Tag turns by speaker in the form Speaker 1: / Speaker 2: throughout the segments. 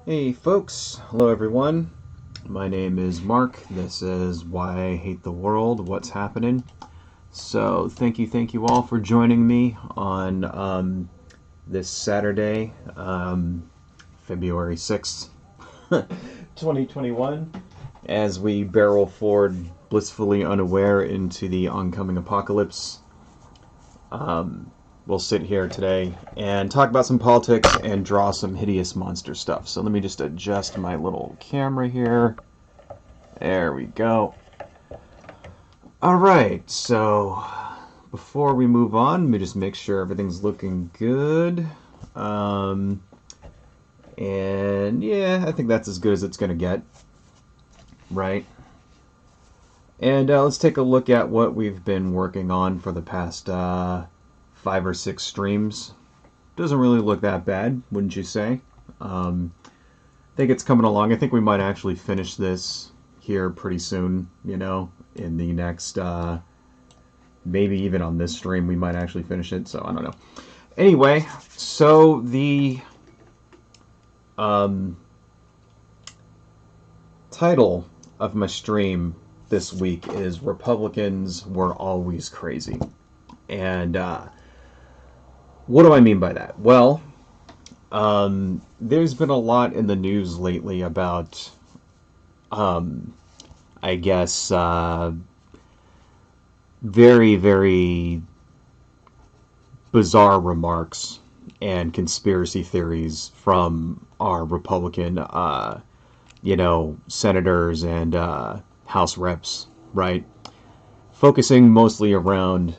Speaker 1: Hey folks, hello everyone. My name is Mark. This is Why I Hate the World, What's Happening. So thank you all for joining me on this Saturday, February 6th, 2021, as we barrel forward blissfully unaware into the oncoming apocalypse. We'll sit here today and talk about some politics and draw some hideous monster stuff. So let me just adjust my little camera here. There we go. Alright, so before we move on, let me just make sure everything's looking good. And yeah, I think that's as good as it's going to get. Right? And let's take a look at what we've been working on for the past 5 or 6 streams. Doesn't really look that bad, wouldn't you say? I think it's coming along. I think we might actually finish this here pretty soon, in the next, maybe even on this stream, we might actually finish it, so I don't know. Anyway, so the title of my stream this week is Republicans Were Always Crazy. And what do I mean by that? Well, there's been a lot in the news lately about, I guess, very, very bizarre remarks and conspiracy theories from our Republican, senators and House reps, right? Focusing mostly around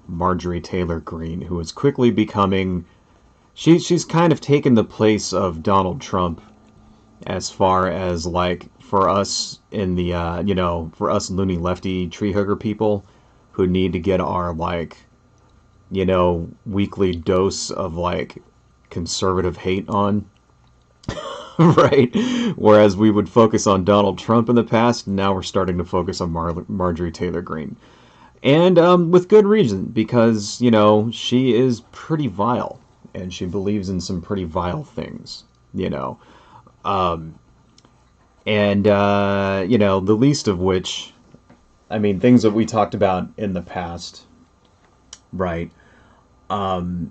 Speaker 1: Marjorie Taylor Greene, who is quickly becoming... She's kind of taken the place of Donald Trump as far as, like, for us in the, for us loony lefty tree hugger people who need to get our, like, weekly dose of, like, conservative hate on. Right? Whereas we would focus on Donald Trump in the past, now we're starting to focus on Marjorie Taylor Greene. And with good reason, because, she is pretty vile, and she believes in some pretty vile things, the least of which, I mean, things that we talked about in the past, right? The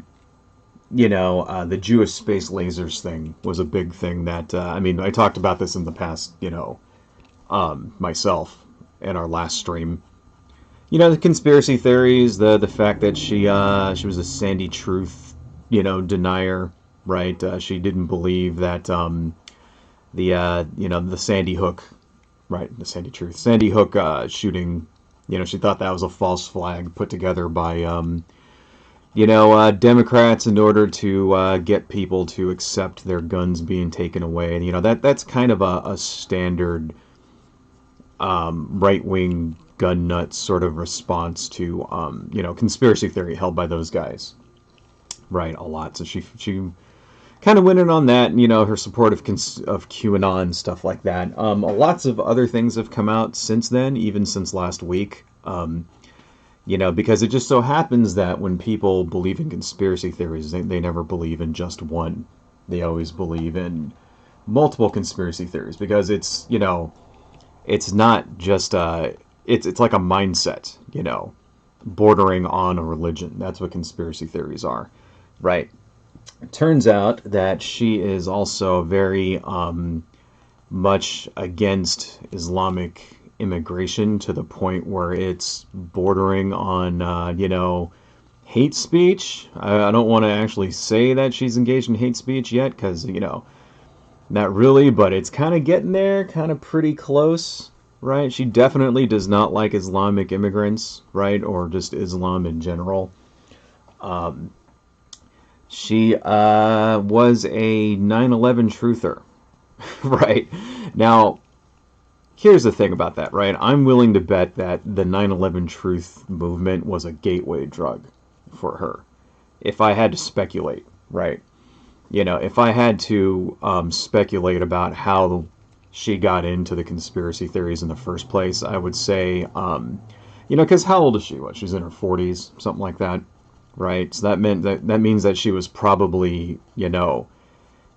Speaker 1: Jewish space lasers thing was a big thing that, I talked about this in the past, myself in our last stream. The conspiracy theories, the fact that she was a Sandy Truth, denier, right? She didn't believe that the Sandy Hook, right? The Sandy Hook shooting, she thought that was a false flag put together by Democrats in order to get people to accept their guns being taken away, and that's kind of a standard right-wing gun nut sort of response to conspiracy theory held by those guys, right? A lot. So she kind of went in on that, and her support of QAnon, stuff like that. Lots of other things have come out since then, even since last week. Because it just so happens that when people believe in conspiracy theories, they never believe in just one. They always believe in multiple conspiracy theories, because it's not just it's like a mindset, bordering on a religion. That's what conspiracy theories are, right? It turns out that she is also very much against Islamic immigration, to the point where it's bordering on hate speech. I don't want to actually say that she's engaged in hate speech yet, because not really, but it's kind of getting there, kind of pretty close, right? She definitely does not like Islamic immigrants, right? Or just Islam in general. She was a 9/11 truther, right? Now, here's the thing about that, right? I'm willing to bet that the 9/11 truth movement was a gateway drug for her, if I had to speculate, right? If I had to speculate about how she got into the conspiracy theories in the first place, I would say, because how old is she? She's in her 40s, something like that, right? So that means that she was probably,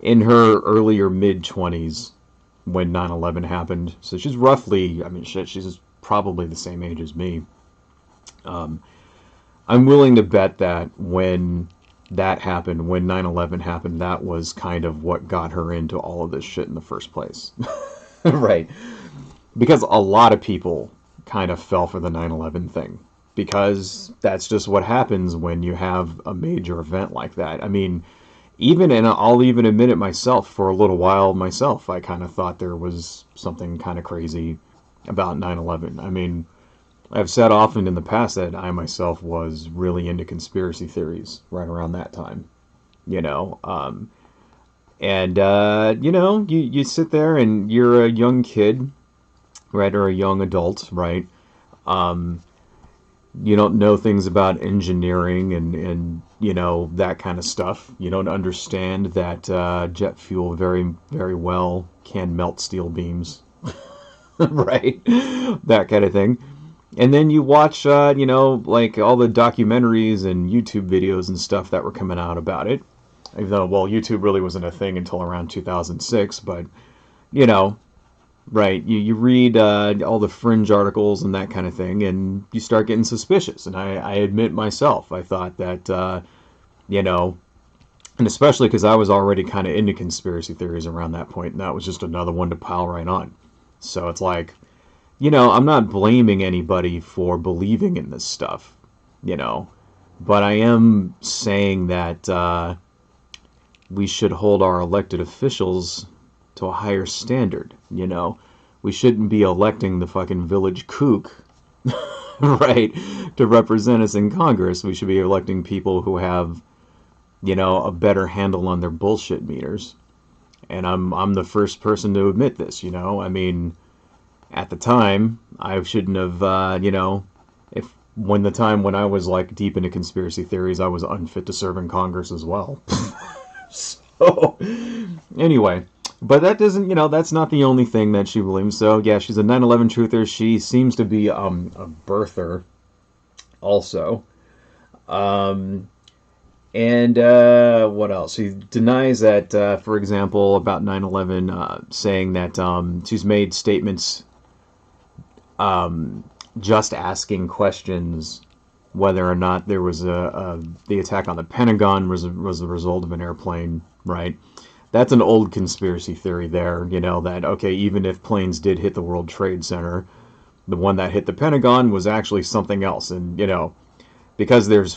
Speaker 1: in her earlier mid-20s when 9/11 happened. So she's roughly, I mean, shit, she's probably the same age as me. I'm willing to bet that when that happened, when 9/11 happened, that was kind of what got her into all of this shit in the first place. Right. Because a lot of people kind of fell for the 9/11 thing. Because that's just what happens when you have a major event like that. I mean, even, and I'll even admit it myself, for a little while myself, I kind of thought there was something kind of crazy about 9/11. I mean, I've said often in the past that I myself was really into conspiracy theories right around that time, you know. You know, you sit there and you're a young kid, right, or a young adult, right? You don't know things about engineering and you know, that kind of stuff. You don't understand that jet fuel very, very well can melt steel beams, right? That kind of thing. And then you watch, you know, like all the documentaries and YouTube videos and stuff that were coming out about it. Even though, well, YouTube really wasn't a thing until around 2006, but, you know, right, you read all the fringe articles and that kind of thing, and you start getting suspicious. And I admit myself, I thought that, you know, and especially because I was already kind of into conspiracy theories around that point, and that was just another one to pile right on. So it's like, you know, I'm not blaming anybody for believing in this stuff, you know, but I am saying that we should hold our elected officials to a higher standard, you know. We shouldn't be electing the fucking village kook, right, to represent us in Congress. We should be electing people who have, you know, a better handle on their bullshit meters. And I'm the first person to admit this, you know. I mean, at the time, I shouldn't have, you know, when I was like deep into conspiracy theories, I was unfit to serve in Congress as well. So, anyway, but that doesn't, you know, that's not the only thing that she believes. So, yeah, she's a 9/11 truther. She seems to be a birther also. What else? She denies that, for example, about 9/11, saying that she's made statements just asking questions whether or not there was the attack on the Pentagon was the result of an airplane, right? That's an old conspiracy theory there, you know, that, okay, even if planes did hit the World Trade Center, the one that hit the Pentagon was actually something else. And, you know, because there's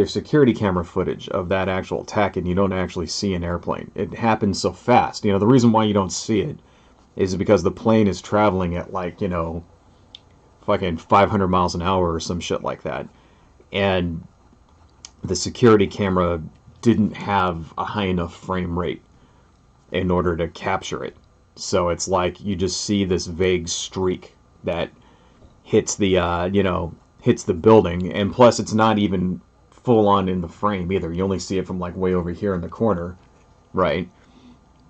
Speaker 1: security camera footage of that actual attack, and you don't actually see an airplane. It happens so fast. You know, the reason why you don't see it is because the plane is traveling at, like, you know, fucking 500 miles an hour or some shit like that. And the security camera didn't have a high enough frame rate in order to capture it. So it's like you just see this vague streak that hits the, you know, hits the building. And plus, it's not even full on in the frame either. You only see it from like way over here in the corner, right?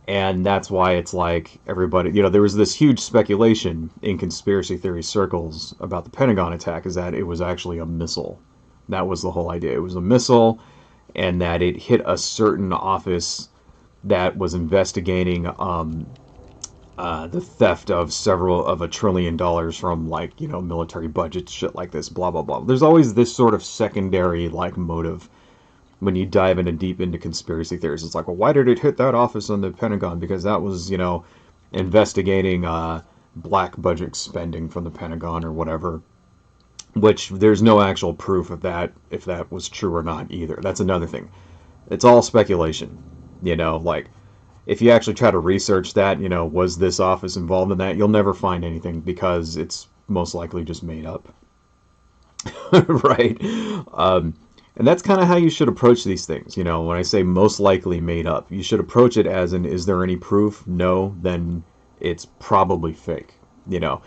Speaker 1: And that's why it's like everybody, you know, there was this huge speculation in conspiracy theory circles about the Pentagon attack, is that it was actually a missile. That was the whole idea. It was a missile, and that it hit a certain office that was investigating the theft of $1 trillion from, like, you know, military budgets, shit like this, blah, blah, blah. There's always this sort of secondary, like, motive when you dive into deep into conspiracy theories. It's like, well, why did it hit that office on the Pentagon? Because that was, you know, investigating black budget spending from the Pentagon or whatever. Which there's no actual proof of that, if that was true or not either. That's another thing. It's all speculation. You know, like, if you actually try to research that, you know, was this office involved in that, you'll never find anything because it's most likely just made up. Right? And that's kind of how you should approach these things. You know, when I say most likely made up, you should approach it as in, is there any proof? No, then it's probably fake. You know,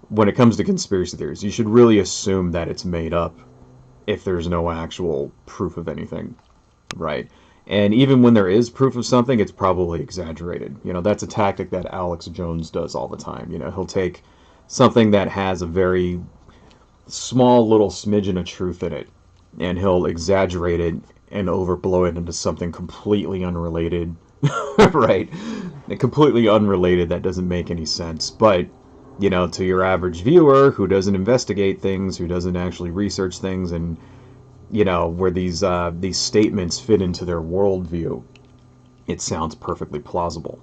Speaker 1: when it comes to conspiracy theories, you should really assume that it's made up if there's no actual proof of anything, right? And even when there is proof of something, it's probably exaggerated. You know, that's a tactic that Alex Jones does all the time. You know, he'll take something that has a very small little smidgen of truth in it, and he'll exaggerate it and overblow it into something completely unrelated right? Completely unrelated. That doesn't make any sense. But, to your average viewer who doesn't investigate things, who doesn't actually research things, and, where these statements fit into their worldview, it sounds perfectly plausible,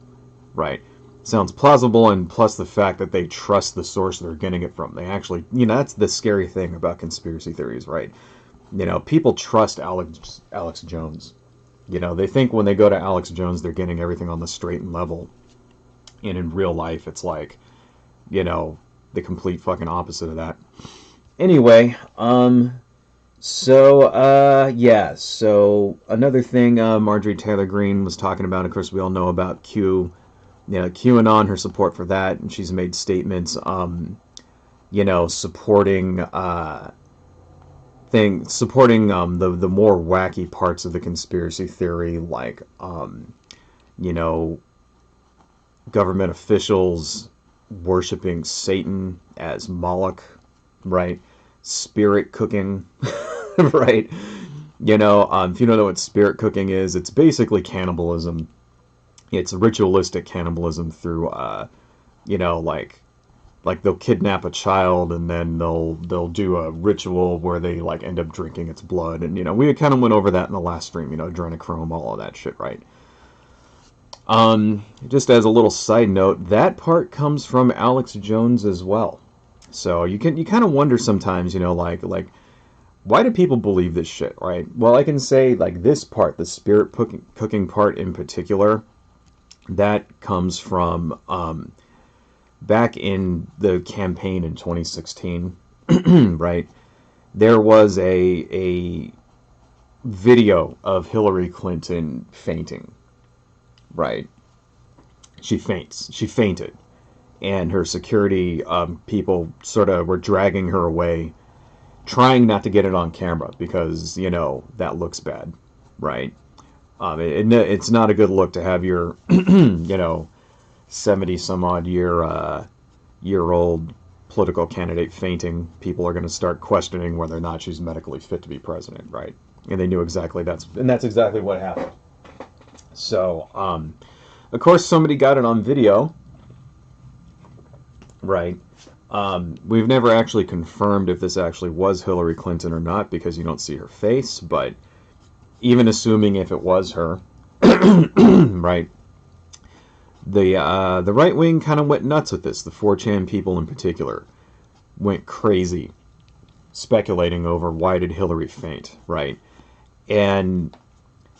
Speaker 1: right? Sounds plausible, and plus the fact that they trust the source they're getting it from. They actually, that's the scary thing about conspiracy theories, right? People trust Alex Jones. They think when they go to Alex Jones, they're getting everything on the straight and level. And in real life, it's like, the complete fucking opposite of that. Anyway, yeah. So another thing Marjorie Taylor Greene was talking about, of course, we all know about QAnon, her support for that, and she's made statements, supporting the more wacky parts of the conspiracy theory, like government officials worshiping Satan as Moloch, right? Spirit cooking, right? If you don't know what spirit cooking is, it's basically cannibalism. It's ritualistic cannibalism through, like they'll kidnap a child and then they'll do a ritual where they like end up drinking its blood, and we kind of went over that in the last stream, adrenochrome, all of that shit, right? Just as a little side note, that part comes from Alex Jones as well. So you kind of wonder sometimes, like why do people believe this shit, right? Well, I can say like this part, the spirit cooking part in particular, that comes from back in the campaign in 2016, right? There was a video of Hillary Clinton fainting, right? She fainted, and her security people sort of were dragging her away, trying not to get it on camera because that looks bad, right? It's not a good look to have your 70 some odd year old political candidate fainting. People are going to start questioning whether or not she's medically fit to be president, right? And they knew exactly that's exactly what happened. So of course somebody got it on video, right? We've never actually confirmed if this actually was Hillary Clinton or not because you don't see her face, but even assuming if it was her, right? The right wing kind of went nuts with this. The 4chan people in particular went crazy, speculating over why did Hillary faint, right? And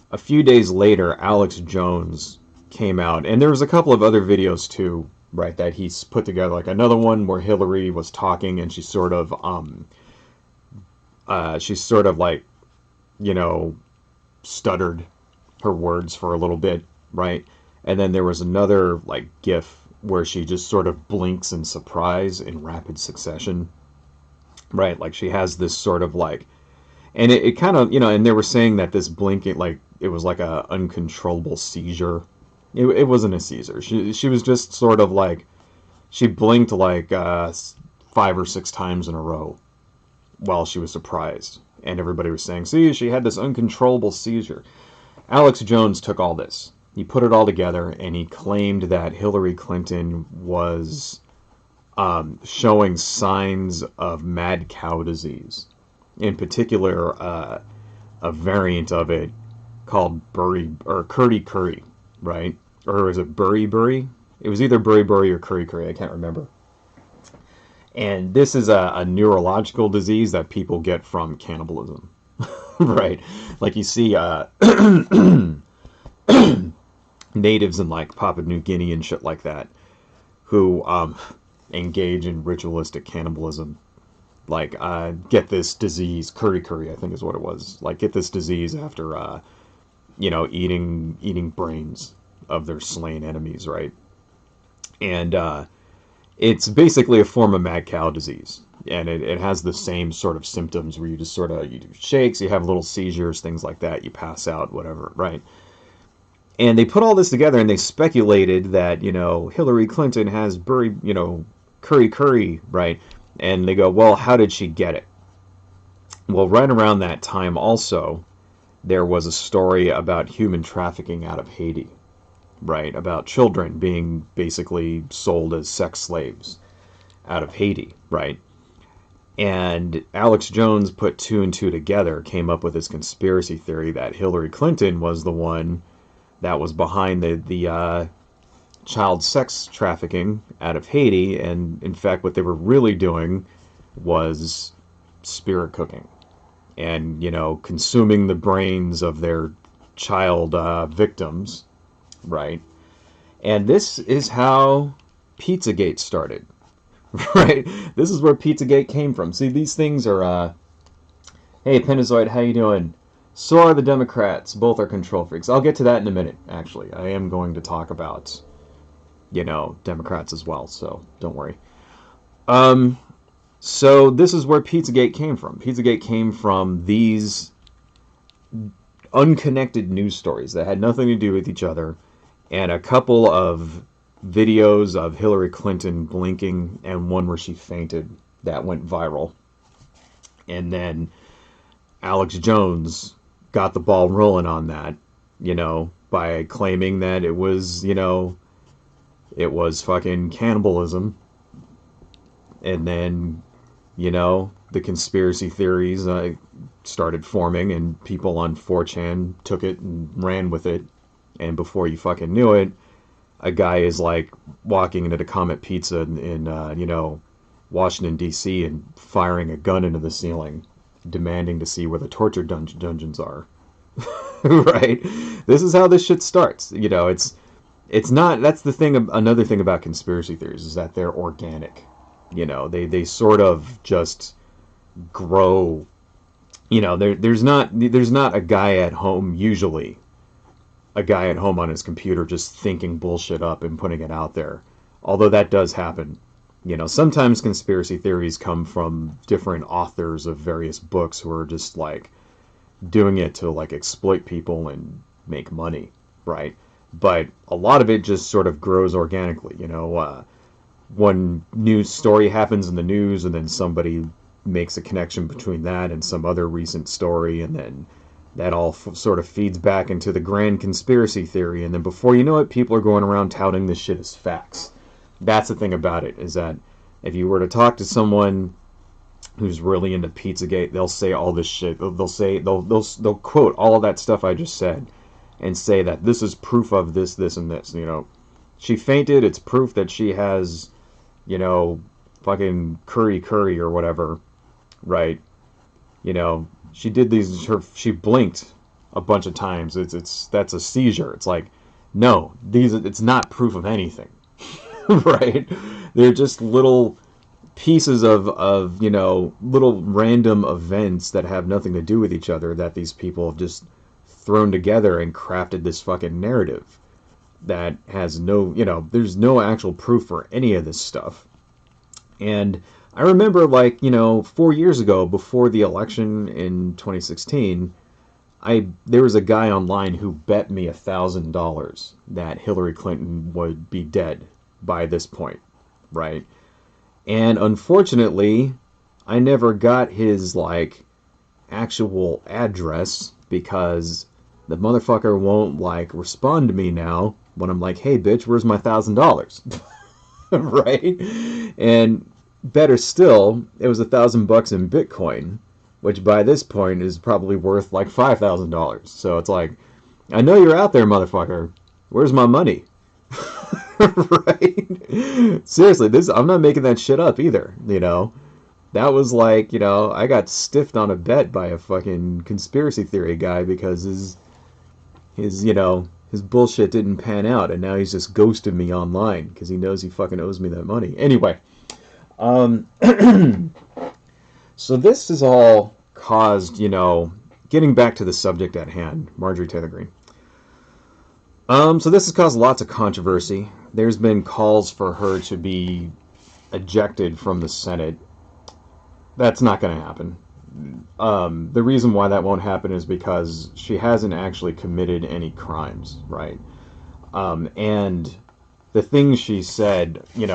Speaker 1: a few days later, Alex Jones came out, and there was a couple of other videos too, right, that he's put together, like another one where Hillary was talking and she sort of like, stuttered her words for a little bit, right? And then there was another like GIF where she just sort of blinks in surprise in rapid succession, right? Like she has this sort of like, and it kind of, and they were saying that this blinking, like it was like a uncontrollable seizure. It wasn't a seizure. She was just sort of like, she blinked like 5 or 6 times in a row while she was surprised. And everybody was saying, see, she had this uncontrollable seizure. Alex Jones took all this. He put it all together, and he claimed that Hillary Clinton was showing signs of mad cow disease. In particular, a variant of it called curry, right? Or is it burry? It was either burry or curry. I can't remember. And this is a neurological disease that people get from cannibalism, right? Like you see natives in like Papua New Guinea and shit like that who engage in ritualistic cannibalism, like get this disease, curry, I think is what it was, like get this disease after eating brains of their slain enemies, right? And it's basically a form of mad cow disease, and it has the same sort of symptoms where you just sort of, you do shakes, you have little seizures, things like that, you pass out, whatever, right? And they put all this together, and they speculated that, Hillary Clinton has curry, right? And they go, well, how did she get it? Well, right around that time also, there was a story about human trafficking out of Haiti, right? About children being basically sold as sex slaves out of Haiti, right? And Alex Jones put two and two together, came up with this conspiracy theory that Hillary Clinton was the one that was behind the child sex trafficking out of Haiti, and in fact, what they were really doing was spirit cooking, and consuming the brains of their child victims, right? And this is how Pizzagate started. Right? This is where Pizzagate came from. See, these things are, hey, Pentazoid, how you doing? So are the Democrats. Both are control freaks. I'll get to that in a minute, actually. I am going to talk about, Democrats as well, so don't worry. So this is where Pizzagate came from. Pizzagate came from these unconnected news stories that had nothing to do with each other, and a couple of videos of Hillary Clinton blinking and one where she fainted that went viral. And then Alex Jones got the ball rolling on that, by claiming that it was, it was fucking cannibalism. And then, the conspiracy theories started forming, and people on 4chan took it and ran with it. And before you fucking knew it, a guy is like walking into the Comet Pizza in Washington, D.C. and firing a gun into the ceiling, demanding to see where the torture dungeons are. Right? This is how this shit starts. It's not, that's the thing, another thing about conspiracy theories is that they're organic. They sort of just grow. There's not a guy at home, usually a guy at home on his computer just thinking bullshit up and putting it out there. Although that does happen. Sometimes conspiracy theories come from different authors of various books who are just like doing it to like exploit people and make money, right? But a lot of it just sort of grows organically. One news story happens in the news, and then somebody makes a connection between that and some other recent story, and then that all sort of feeds back into the grand conspiracy theory, and then before you know it, people are going around touting this shit as facts. That's the thing about it, is that if you were to talk to someone who's really into Pizzagate, they'll say all this shit. They'll quote all of that stuff I just said and say that this is proof of this, this, and this. She fainted, it's proof that she has, fucking curry or whatever, right? She did these. She blinked a bunch of times. That's a seizure. It's like, no, it's not proof of anything, right? They're just little pieces of little random events that have nothing to do with each other that these people have just thrown together and crafted this fucking narrative that has no, there's no actual proof for any of this stuff. And I remember, 4 years ago, before the election in 2016, there was a guy online who bet me $1,000 that Hillary Clinton would be dead by this point, right? And unfortunately, I never got his, actual address, because the motherfucker won't, respond to me now when I'm like, hey, bitch, where's my $1,000? Right? And better still, it was $1,000 in Bitcoin, which by this point is probably worth $5,000. So it's like, I know you're out there, motherfucker. Where's my money? Right? Seriously, I'm not making that shit up either. That was I got stiffed on a bet by a fucking conspiracy theory guy because his bullshit didn't pan out, and now he's just ghosted me online because he knows he fucking owes me that money. Anyway, so this is all caused, getting back to the subject at hand, Marjorie Taylor Greene. So this has caused lots of controversy. There's been calls for her to be ejected from the Senate. That's not going to happen. The reason why that won't happen is because she hasn't actually committed any crimes, right? And the things she said, in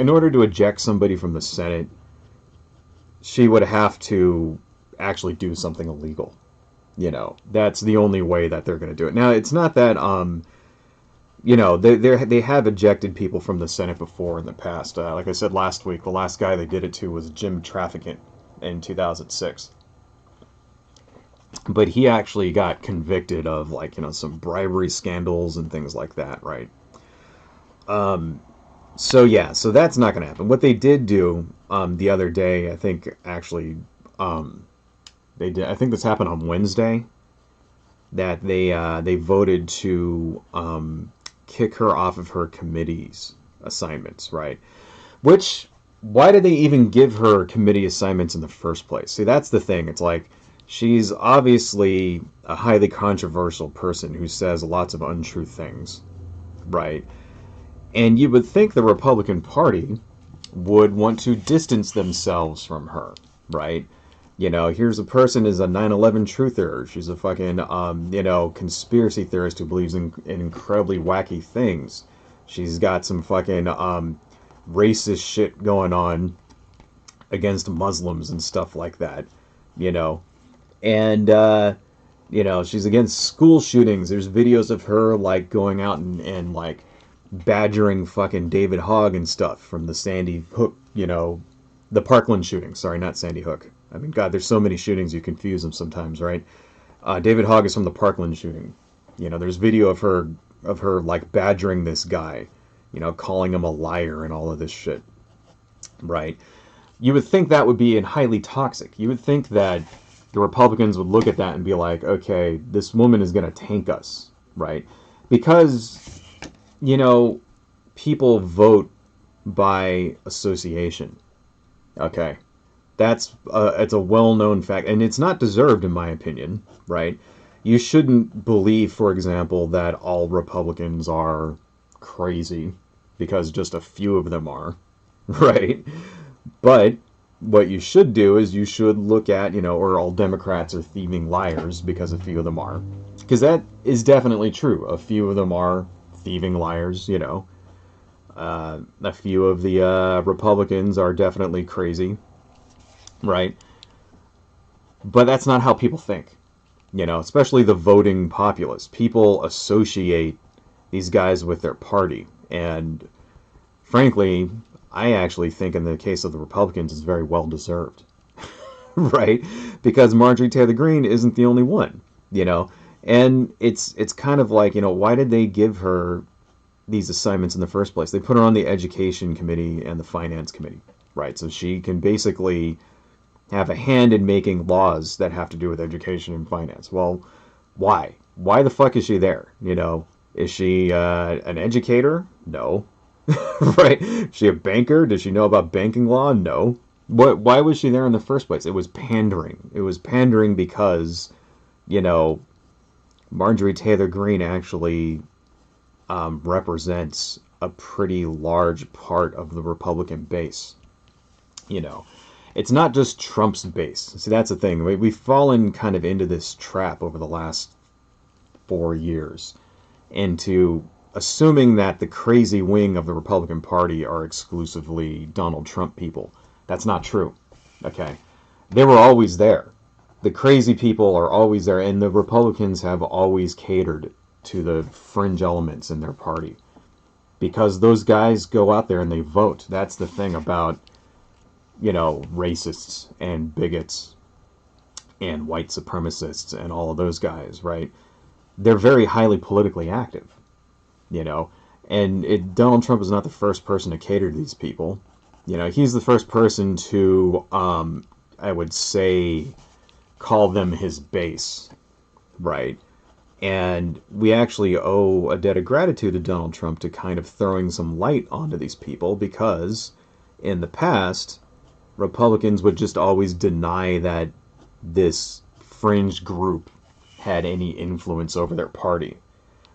Speaker 1: order to eject somebody from the Senate, she would have to actually do something illegal. That's the only way that they're going to do it. Now, it's not that they have ejected people from the Senate before in the past. Like I said last week, the last guy they did it to was Jim Trafficant in 2006. But he actually got convicted of, like, some bribery scandals and things like that, right? So yeah, so that's not going to happen. What they did do the other day, I think actually, they did. I think this happened on Wednesday. That they voted to kick her off of her committee's assignments, right? Which, why did they even give her committee assignments in the first place? See, that's the thing. It's like, she's obviously a highly controversial person who says lots of untrue things, right? And you would think the Republican Party would want to distance themselves from her, right? Here's a person is a 9/11 truther. She's a fucking, conspiracy theorist who believes in incredibly wacky things. She's got some fucking racist shit going on against Muslims and stuff like that, And, she's against school shootings. There's videos of her, like, going out and like, badgering fucking David Hogg and stuff from the Sandy Hook, the Parkland shooting. Sorry, not Sandy Hook. I mean, God, there's so many shootings, you confuse them sometimes, right? David Hogg is from the Parkland shooting. There's video of her like badgering this guy, calling him a liar and all of this shit, right? You would think that would be highly toxic. You would think that the Republicans would look at that and be like, okay, this woman is going to tank us, right? Because, people vote by association, okay? It's a well-known fact, and it's not deserved, in my opinion, right? You shouldn't believe, for example, that all Republicans are crazy, because just a few of them are, right? But what you should do is you should look at, or all Democrats are thieving liars, because a few of them are. Because that is definitely true. A few of them are thieving liars, A few of the Republicans are definitely crazy, right? But that's not how people think, especially the voting populace. People associate these guys with their party. And frankly, I actually think in the case of the Republicans, it's very well deserved, right? Because Marjorie Taylor Greene isn't the only one, And it's kind of like, why did they give her these assignments in the first place? They put her on the Education Committee and the Finance Committee, right? So she can basically have a hand in making laws that have to do with education and finance. Well, why? Why the fuck is she there? Is she an educator? No. Right? Is she a banker? Does she know about banking law? No. Why was she there in the first place? It was pandering. It was pandering because, Marjorie Taylor Greene actually represents a pretty large part of the Republican base. It's not just Trump's base. See, that's the thing. We've fallen kind of into this trap over the last 4 years into assuming that the crazy wing of the Republican Party are exclusively Donald Trump people. That's not true. Okay? They were always there. The crazy people are always there, and the Republicans have always catered to the fringe elements in their party. Because those guys go out there and they vote. That's the thing about, racists and bigots and white supremacists and all of those guys, right? They're very highly politically active, and Donald Trump is not the first person to cater to these people. He's the first person to, I would say, call them his base, right? And we actually owe a debt of gratitude to Donald Trump to kind of throwing some light onto these people, because in the past, Republicans would just always deny that this fringe group had any influence over their party,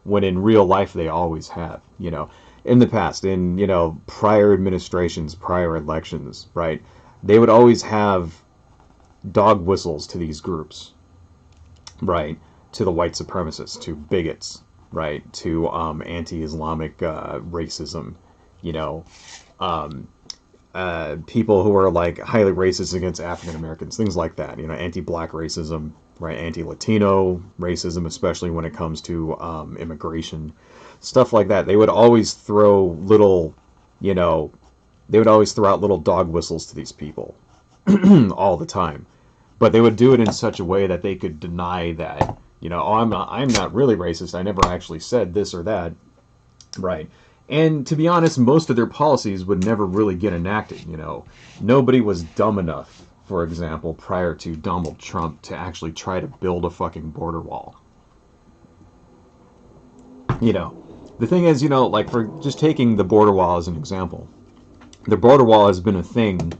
Speaker 1: when in real life they always have, in the past, in, prior administrations, prior elections, right? They would always have dog whistles to these groups, right? To the white supremacists, to bigots, right? To anti-Islamic racism, people who are like highly racist against African Americans, things like that, anti-black racism, right? Anti-Latino racism, especially when it comes to immigration, stuff like that. They would always throw little, you know, they would always throw out little dog whistles to these people all the time. But they would do it in such a way that they could deny that, oh, I'm not really racist. I never actually said this or that, right? And to be honest, most of their policies would never really get enacted. Nobody was dumb enough, for example, prior to Donald Trump to actually try to build a fucking border wall. The thing is, like for just taking the border wall as an example, the border wall has been a thing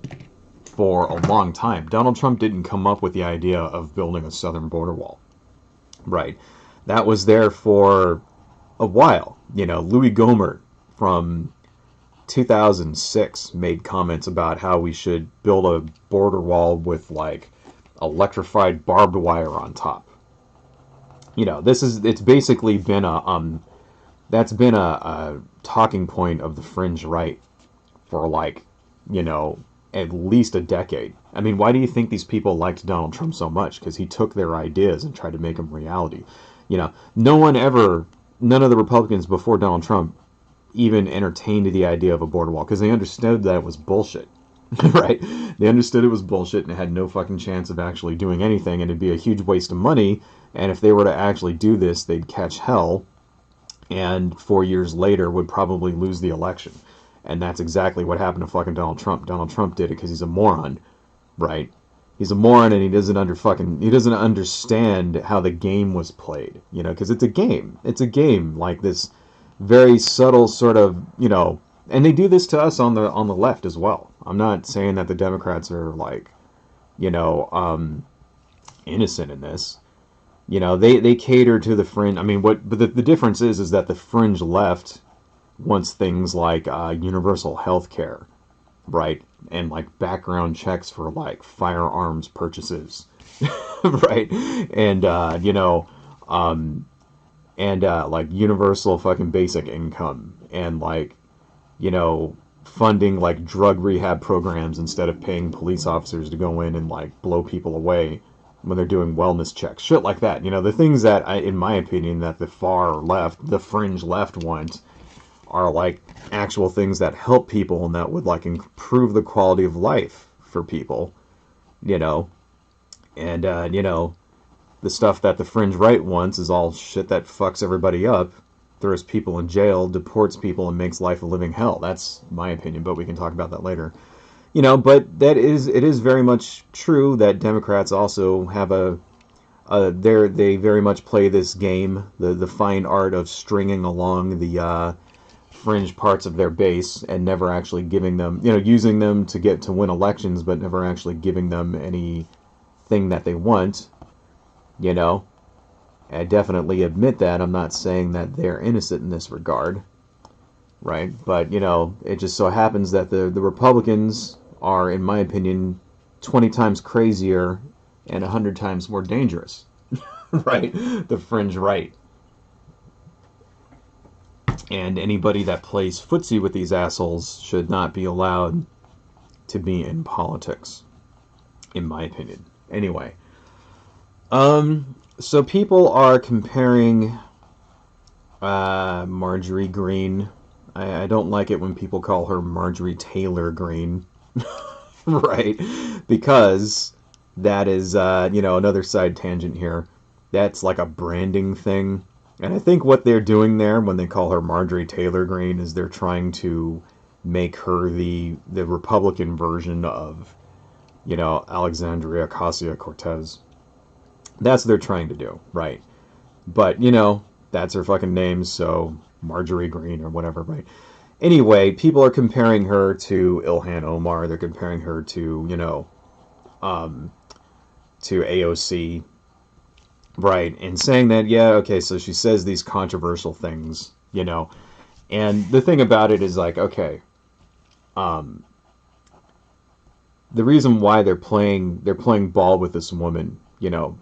Speaker 1: for a long time. Donald Trump didn't come up with the idea of building a southern border wall, right? That was there for a while. Louie Ghomert from 2006 made comments about how we should build a border wall with like electrified barbed wire on top. It's basically been that's been a talking point of the fringe right for like, at least a decade. I mean, why do you think these people liked Donald Trump so much? Because he took their ideas and tried to make them reality. None of the Republicans before Donald Trump even entertained the idea of a border wall because they understood that it was bullshit. Right? They understood it was bullshit and it had no fucking chance of actually doing anything, and it'd be a huge waste of money, and if they were to actually do this, they'd catch hell, and 4 years later would probably lose the election. And that's exactly what happened to fucking Donald Trump. Donald Trump did it because he's a moron, right? He's a moron and he doesn't understand how the game was played, because it's a game. It's a game, like this very subtle sort of, and they do this to us on the left as well. I'm not saying that the Democrats are like, innocent in this. They cater to the fringe. I mean, but the difference is that the fringe left wants things like universal health care, right? And like background checks for like firearms purchases, right? And, like universal fucking basic income and like, funding like drug rehab programs instead of paying police officers to go in and like blow people away when they're doing wellness checks. Shit like that. The things that, in my opinion, that the far left, the fringe left want are like actual things that help people and that would like improve the quality of life for people, and the stuff that the fringe right wants is all shit that fucks everybody up, throws people in jail, deports people, and makes life a living hell. That's my opinion, but we can talk about that later. But it is very much true that Democrats also have they very much play this game, the fine art of stringing along the fringe parts of their base and never actually giving them, using them to win elections, but never actually giving them anything that they want. I definitely admit that. I'm not saying that they're innocent in this regard, right? But, it just so happens that the Republicans are, in my opinion, 20 times crazier and 100 times more dangerous, right? The fringe right. And anybody that plays footsie with these assholes should not be allowed to be in politics, in my opinion. Anyway, so people are comparing Marjorie Greene. I don't like it when people call her Marjorie Taylor Greene, right? Because that is, another side tangent here. That's like a branding thing. And I think what they're doing there when they call her Marjorie Taylor Greene is they're trying to make her the Republican version of, Alexandria Ocasio-Cortez. That's what they're trying to do, right? But, that's her fucking name, so Marjorie Greene or whatever, right? Anyway, people are comparing her to Ilhan Omar. They're comparing her to, to AOC, right? And saying that, yeah, okay, so she says these controversial things, And the thing about it is like, okay, the reason why they're playing ball with this woman,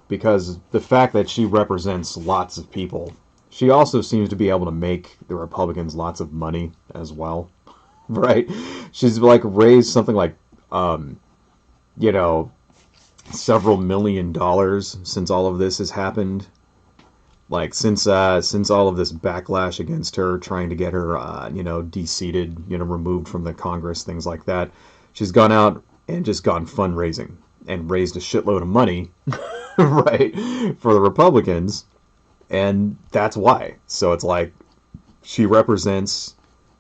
Speaker 1: because the fact that she represents lots of people, she also seems to be able to make the Republicans lots of money as well, right? She's like raised something like, several $1 million since all of this has happened. Like since all of this backlash against her, trying to get her deseated, removed from the Congress, things like that. She's gone out and just gone fundraising and raised a shitload of money, right, for the Republicans, and that's why. So it's like she represents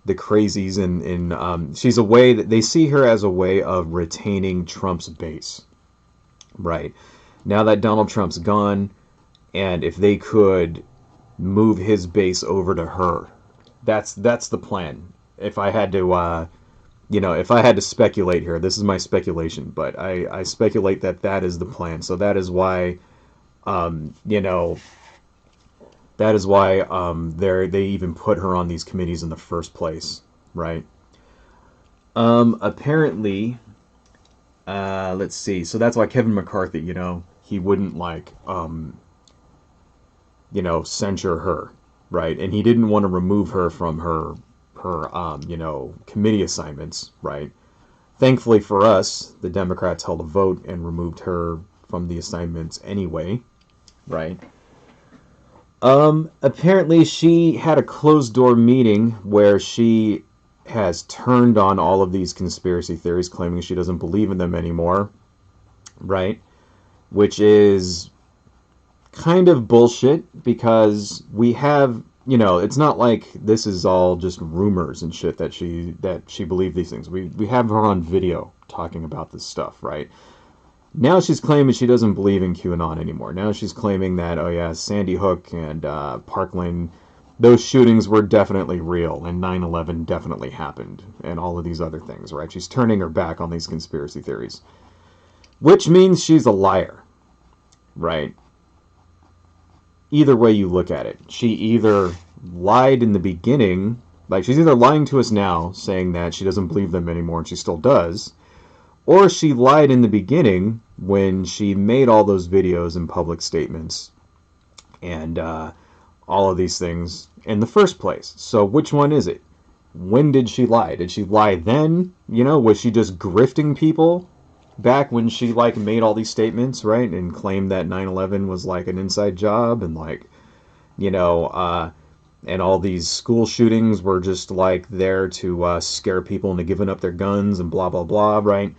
Speaker 1: the crazies, and she's a way that they see her as a way of retaining Trump's base, right? Now that Donald Trump's gone, and if they could move his base over to her, that's the plan. If I had to, if I had to speculate here, this is my speculation, but I speculate that is the plan. So that is why, they even put her on these committees in the first place, right? Apparently, let's see. So that's why Kevin McCarthy, he wouldn't censure her, right? And he didn't want to remove her from her committee assignments, right? Thankfully for us, the Democrats held a vote and removed her from the assignments anyway, right? Apparently she had a closed-door meeting where she has turned on all of these conspiracy theories, claiming she doesn't believe in them anymore, right? Which is kind of bullshit, because we have, it's not like this is all just rumors and shit that she believed these things. We have her on video talking about this stuff, right? Now she's claiming she doesn't believe in QAnon anymore. Now she's claiming that, oh yeah, Sandy Hook and Parkland, those shootings were definitely real, and 9/11 definitely happened, and all of these other things, right? She's turning her back on these conspiracy theories, which means she's a liar, right? Either way you look at it, she either lied in the beginning, like she's either lying to us now, saying that she doesn't believe them anymore, and she still does, or she lied in the beginning when she made all those videos and public statements and all of these things in the first place. So which one is it? When did she lie? Did she lie then? Was she just grifting people back when she made all these statements, right, and claimed that 9/11 was an inside job, and and all these school shootings were just there to scare people into giving up their guns and blah blah blah, right?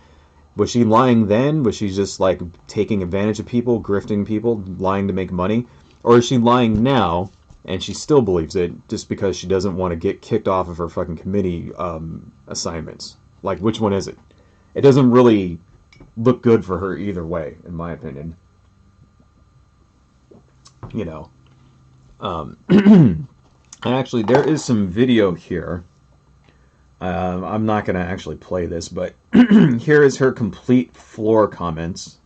Speaker 1: Was she lying then? Was she just taking advantage of people, grifting people, lying to make money? Or is she lying now and she still believes it just because she doesn't want to get kicked off of her fucking committee assignments? Which one is it? It doesn't really look good for her either way, in my opinion. Actually, there is some video here. I'm not going to actually play this, but here is her complete floor comments.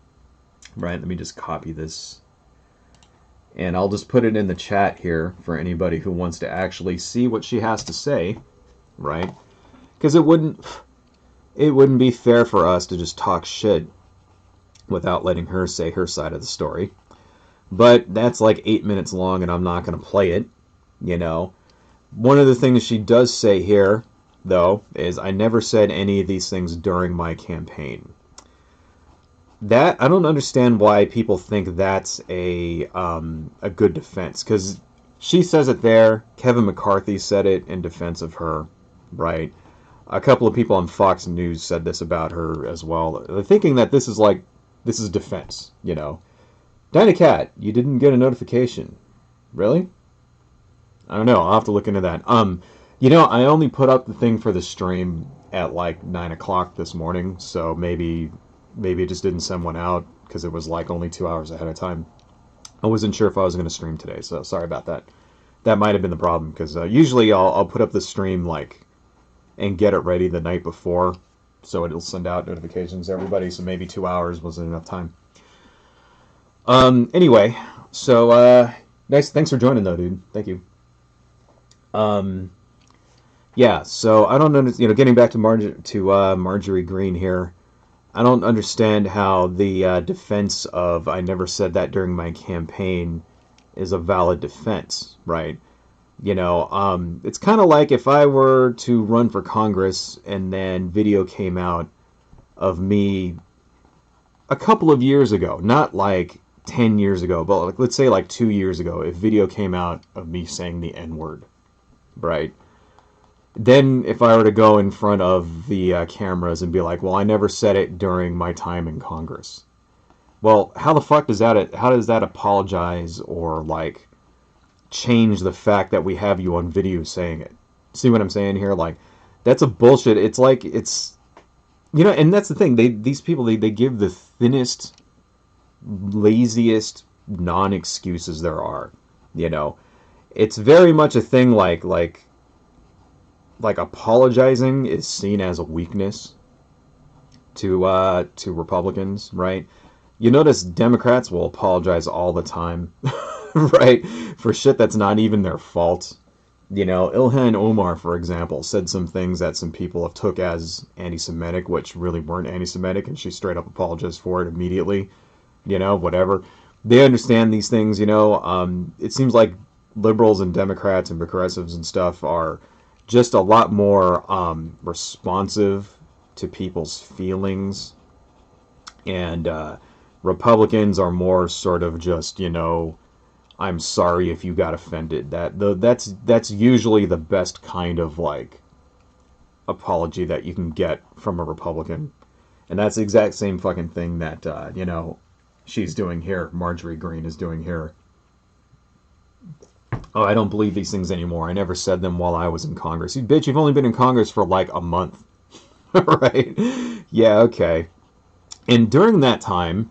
Speaker 1: Right, let me just copy this. And I'll just put it in the chat here for anybody who wants to actually see what she has to say. Right? Because it wouldn't be fair for us to just talk shit without letting her say her side of the story. But that's 8 minutes long, and I'm not going to play it. One of the things she does say here, though, is I never said any of these things during my campaign. That, I don't understand why people think that's a good defense, because she says it there. Kevin McCarthy said it in defense of her, right? A couple of people on Fox News said this about her as well. They're thinking that this is defense, Dinah Cat, you didn't get a notification. Really? I don't know. I'll have to look into that. I only put up the thing for the stream at 9 o'clock this morning, so maybe it just didn't send one out because it was only 2 hours ahead of time. I wasn't sure if I was going to stream today, so sorry about that. That might have been the problem, because usually I'll put up the stream and get it ready the night before, so it'll send out notifications to everybody, so maybe 2 hours wasn't enough time. Anyway, so nice. Thanks for joining, though, dude. Thank you. Yeah. So I don't understand. Getting back to Marjorie Greene here, I don't understand how the defense of I never said that during my campaign is a valid defense, right? It's kind of like if I were to run for Congress and then video came out of me a couple of years ago, not like 10 years ago, but like, let's say like 2 years ago, if video came out of me saying the N-word, right? Then if I were to go in front of the cameras and be like, well, I never said it during my time in Congress. Well, how the fuck does that apologize or like change the fact that we have you on video saying it? See what I'm saying here? Like, that's a bullshit. It's like, it's, and that's the thing. These people, they give the thinnest, laziest non-excuses there are. It's very much a thing like apologizing is seen as a weakness to Republicans, right? You notice Democrats will apologize all the time, right? For shit that's not even their fault. Ilhan Omar, for example, said some things that some people have took as anti-Semitic, which really weren't anti-Semitic, and she straight up apologized for it immediately. Whatever. They understand these things, It seems like liberals and Democrats and progressives and stuff are just a lot more responsive to people's feelings, and Republicans are more sort of just, I'm sorry if you got offended. That's usually the best kind of like apology that you can get from a Republican, and that's the exact same fucking thing that she's doing here. Marjorie Greene is doing here. Oh, I don't believe these things anymore. I never said them while I was in Congress. You bitch, you've only been in Congress for like a month. Right? Yeah, okay. And during that time,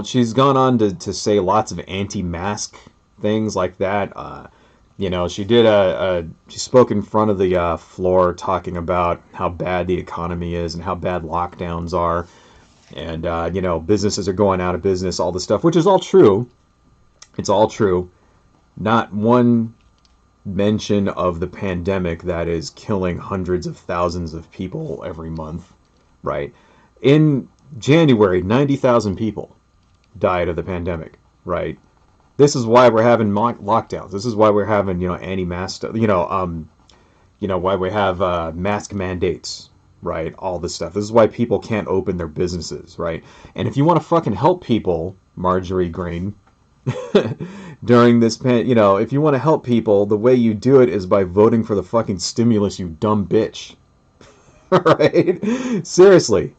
Speaker 1: she's gone on to say lots of anti-mask things like that. She spoke in front of the floor talking about how bad the economy is and how bad lockdowns are. And, businesses are going out of business, all this stuff, which is all true. It's all true. Not one mention of the pandemic that is killing hundreds of thousands of people every month, right? In January, 90,000 people died of the pandemic, right? This is why we're having lockdowns. This is why we're having, anti-mask stuff, why we have mask mandates, right? All this stuff. This is why people can't open their businesses, right? And if you want to fucking help people, Marjorie Greene, during this if you want to help people, the way you do it is by voting for the fucking stimulus, you dumb bitch. Right? Seriously,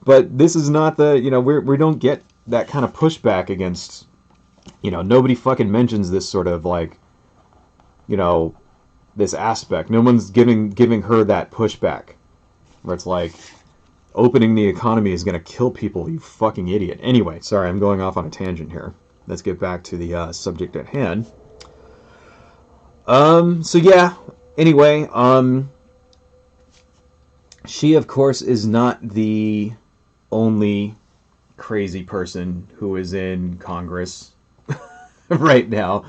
Speaker 1: but this is not the, we don't get that kind of pushback against, nobody fucking mentions this sort of like, this aspect. No one's giving her that pushback where it's like, opening the economy is going to kill people, you fucking idiot. Anyway, sorry, I'm going off on a tangent here. Let's get back to the subject at hand. So yeah, anyway, she, of course, is not the only crazy person who is in Congress right now.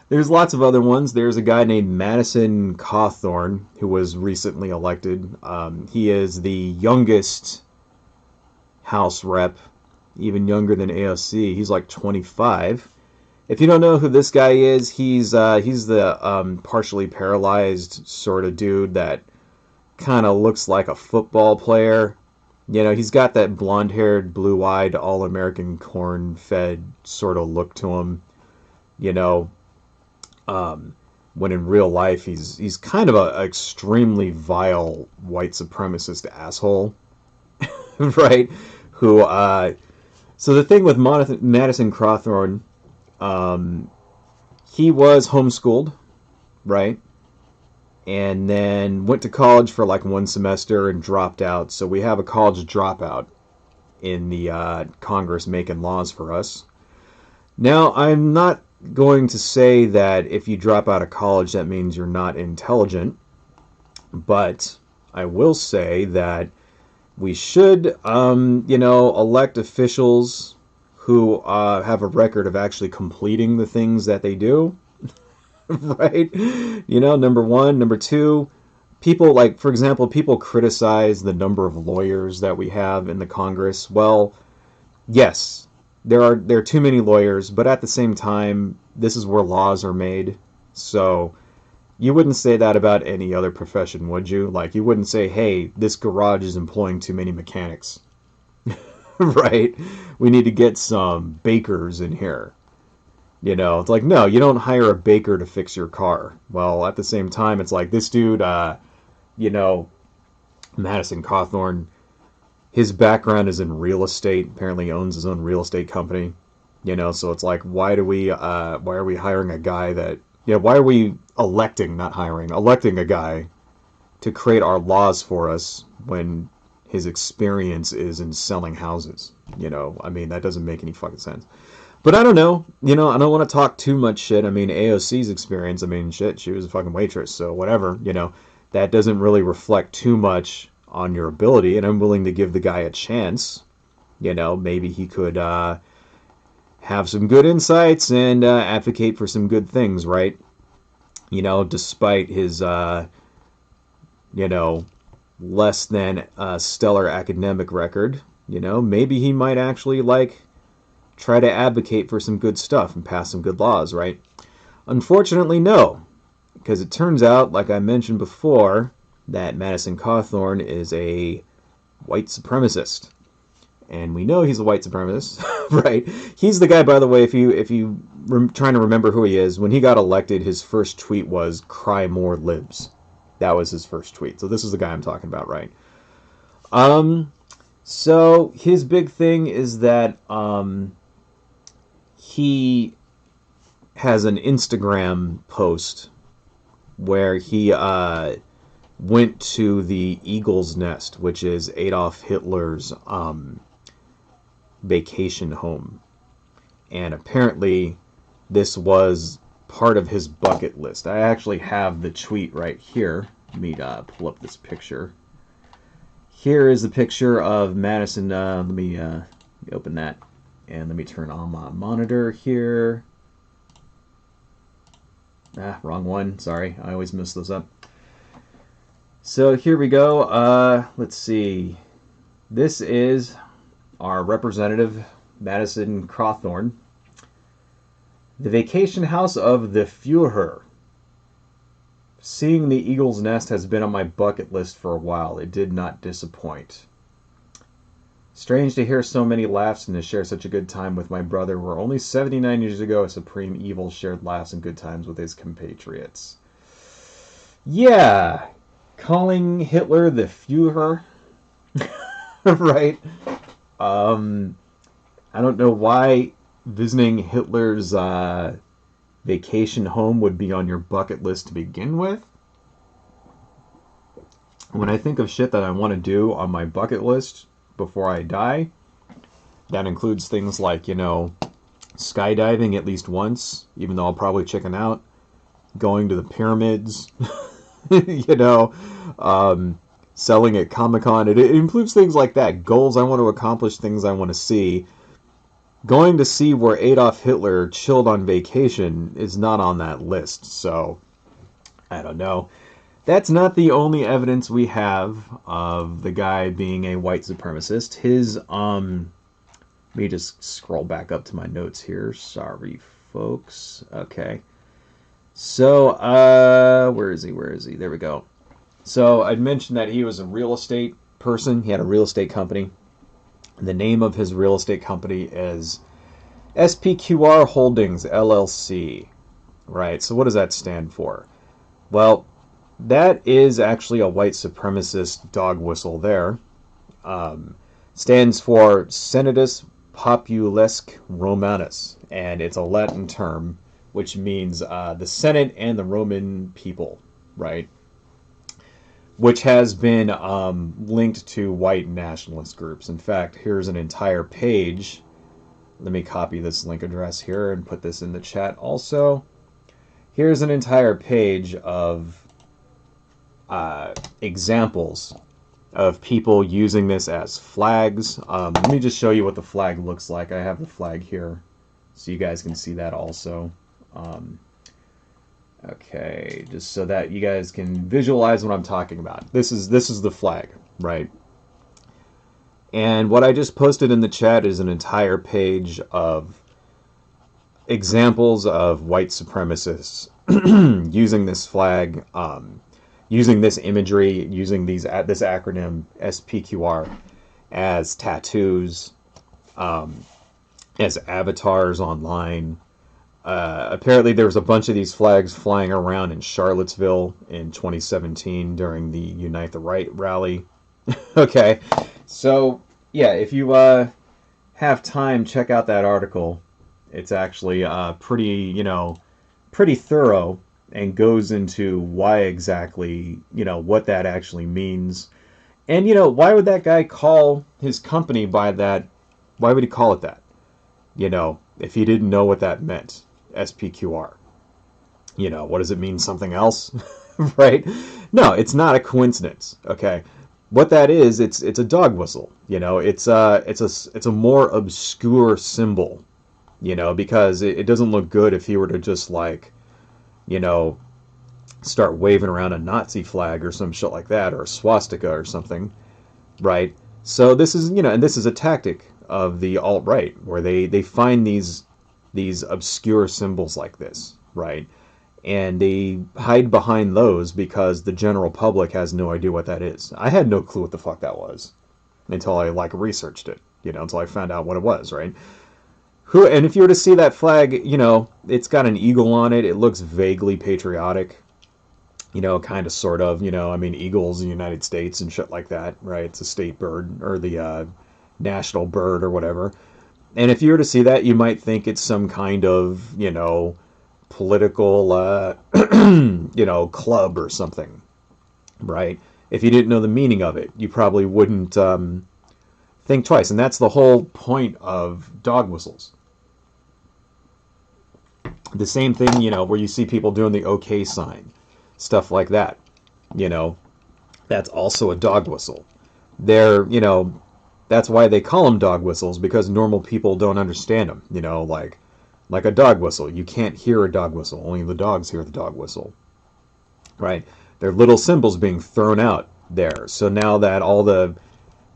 Speaker 1: There's lots of other ones. There's a guy named Madison Crawthron who was recently elected. He is the youngest House rep, even younger than AOC. He's like 25. If you don't know who this guy is, he's the partially paralyzed sort of dude that kind of looks like a football player. He's got that blonde-haired, blue-eyed, all-American corn-fed sort of look to him. When in real life he's kind of a extremely vile white supremacist asshole, right? Who so the thing with Madison Crawthron, he was homeschooled, right? And then went to college for like one semester and dropped out. So we have a college dropout in the Congress making laws for us. Now, I'm not going to say that if you drop out of college, that means you're not intelligent. But I will say that we should, elect officials who have a record of actually completing the things that they do. Right? Number one. Number two, people, like, for example, people criticize the number of lawyers that we have in the Congress. Well, yes, there are too many lawyers, but at the same time, this is where laws are made. So you wouldn't say that about any other profession, would you? Like, you wouldn't say, hey, this garage is employing too many mechanics. right? We need to get some bakers in here. You know, it's like, no, you don't hire a baker to fix your car. Well, at the same time, it's like this dude, you know, Madison Cawthorn, his background is in real estate. Apparently he owns his own real estate company. You know, so it's like, why are we hiring a guy that, why are we electing a guy to create our laws for us when his experience is in selling houses? You know, I mean, that doesn't make any fucking sense. But I don't know. You know, I don't want to talk too much shit. I mean, AOC's experience, I mean, shit, she was a fucking waitress, so whatever, you know. That doesn't really reflect too much on your ability, and I'm willing to give the guy a chance. You know, maybe he could have some good insights and advocate for some good things, right? You know, despite his, you know, less than stellar academic record, you know, maybe he might actually, like, try to advocate for some good stuff and pass some good laws, right? Unfortunately, no. Because it turns out, like I mentioned before, that Madison Cawthorn is a white supremacist. And we know he's a white supremacist, right? He's the guy, by the way, if you trying to remember who he is, when he got elected, his first tweet was, "Cry more libs." That was his first tweet. So this is the guy I'm talking about, right? So his big thing is that he has an Instagram post where he went to the Eagle's Nest, which is Adolf Hitler's vacation home. And apparently this was part of his bucket list. I actually have the tweet right here. Let me pull up this picture. Here is the picture of Madison. Let me open that. And let me turn on my monitor here. Wrong one. Sorry. I always mess those up. So here we go. Let's see. This is our representative, Madison Crawthorn. The vacation house of the Führer. Seeing the Eagle's Nest has been on my bucket list for a while. It did not disappoint. Strange to hear so many laughs and to share such a good time with my brother, where only 79 years ago a supreme evil shared laughs and good times with his compatriots. Yeah, calling Hitler the Führer, right? I don't know why visiting Hitler's vacation home would be on your bucket list to begin with. When I think of shit that I want to do on my bucket list before I die, that includes things like, you know, skydiving at least once, even though I'll probably chicken out, going to the pyramids, you know, selling at Comic-Con. It includes things like that, goals I want to accomplish, things I want to see. Going to see where Adolf Hitler chilled on vacation is not on that list, so I don't know. That's not the only evidence we have of the guy being a white supremacist. His, let me just scroll back up to my notes here. Sorry, folks. Okay. So, where is he? There we go. So, I'd mentioned that he was a real estate person. He had a real estate company. The name of his real estate company is SPQR Holdings, LLC. Right, so what does that stand for? Well, that is actually a white supremacist dog whistle there. Stands for Senatus Populesque Romanus, and it's a Latin term, which means the Senate and the Roman people, right? Which has been linked to white nationalist groups. In fact, here's an entire page. Let me copy this link address here and put this in the chat also. Here's an entire page of examples of people using this as flags. Let me just show you what the flag looks like. I have the flag here so you guys can see that also. Okay, just so that you guys can visualize what I'm talking about. This is the flag, right? And what I just posted in the chat is an entire page of examples of white supremacists using this flag, using this imagery, using this acronym SPQR as tattoos as avatars online. Apparently there was a bunch of these flags flying around in Charlottesville in 2017 during the Unite the Right rally. Okay, so yeah, if you have time, check out that article. It's actually pretty thorough and goes into why exactly, what that actually means. And, why would that guy call his company by that? Why would he call it that? If he didn't know what that meant. SPQR. What does it mean? Something else? Right? No, it's not a coincidence. Okay. What that is, it's a dog whistle. It's a more obscure symbol. Because it doesn't look good if he were to just start waving around a Nazi flag or some shit like that, or a swastika or something, right? So this is, and this is a tactic of the alt-right, where they find these obscure symbols like this, right? And they hide behind those because the general public has no idea what that is. I had no clue what the fuck that was until I researched it, until I found out what it was, right? And if you were to see that flag, it's got an eagle on it. It looks vaguely patriotic, kind of, sort of, eagles in the United States and shit like that, right? It's a state bird, or the national bird or whatever. And if you were to see that, you might think it's some kind of, political, club or something, right? If you didn't know the meaning of it, you probably wouldn't think twice. And that's the whole point of dog whistles. The same thing, where you see people doing the OK sign, stuff like that, that's also a dog whistle. They're, that's why they call them dog whistles, because normal people don't understand them, like a dog whistle. You can't hear a dog whistle. Only the dogs hear the dog whistle, right? They're little symbols being thrown out there. So now that all the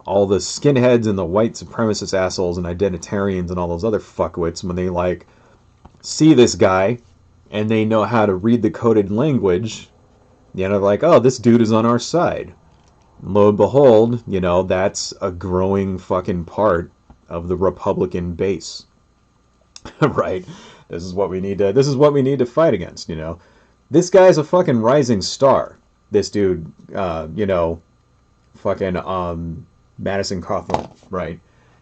Speaker 1: skinheads and the white supremacist assholes and identitarians and all those other fuckwits, when they see this guy and they know how to read the coded language, they're like, oh, this dude is on our side. Lo and behold, that's a growing fucking part of the Republican base. Right? This is what we need to fight against, This guy's a fucking rising star. This dude, fucking Madison Crawthron, right?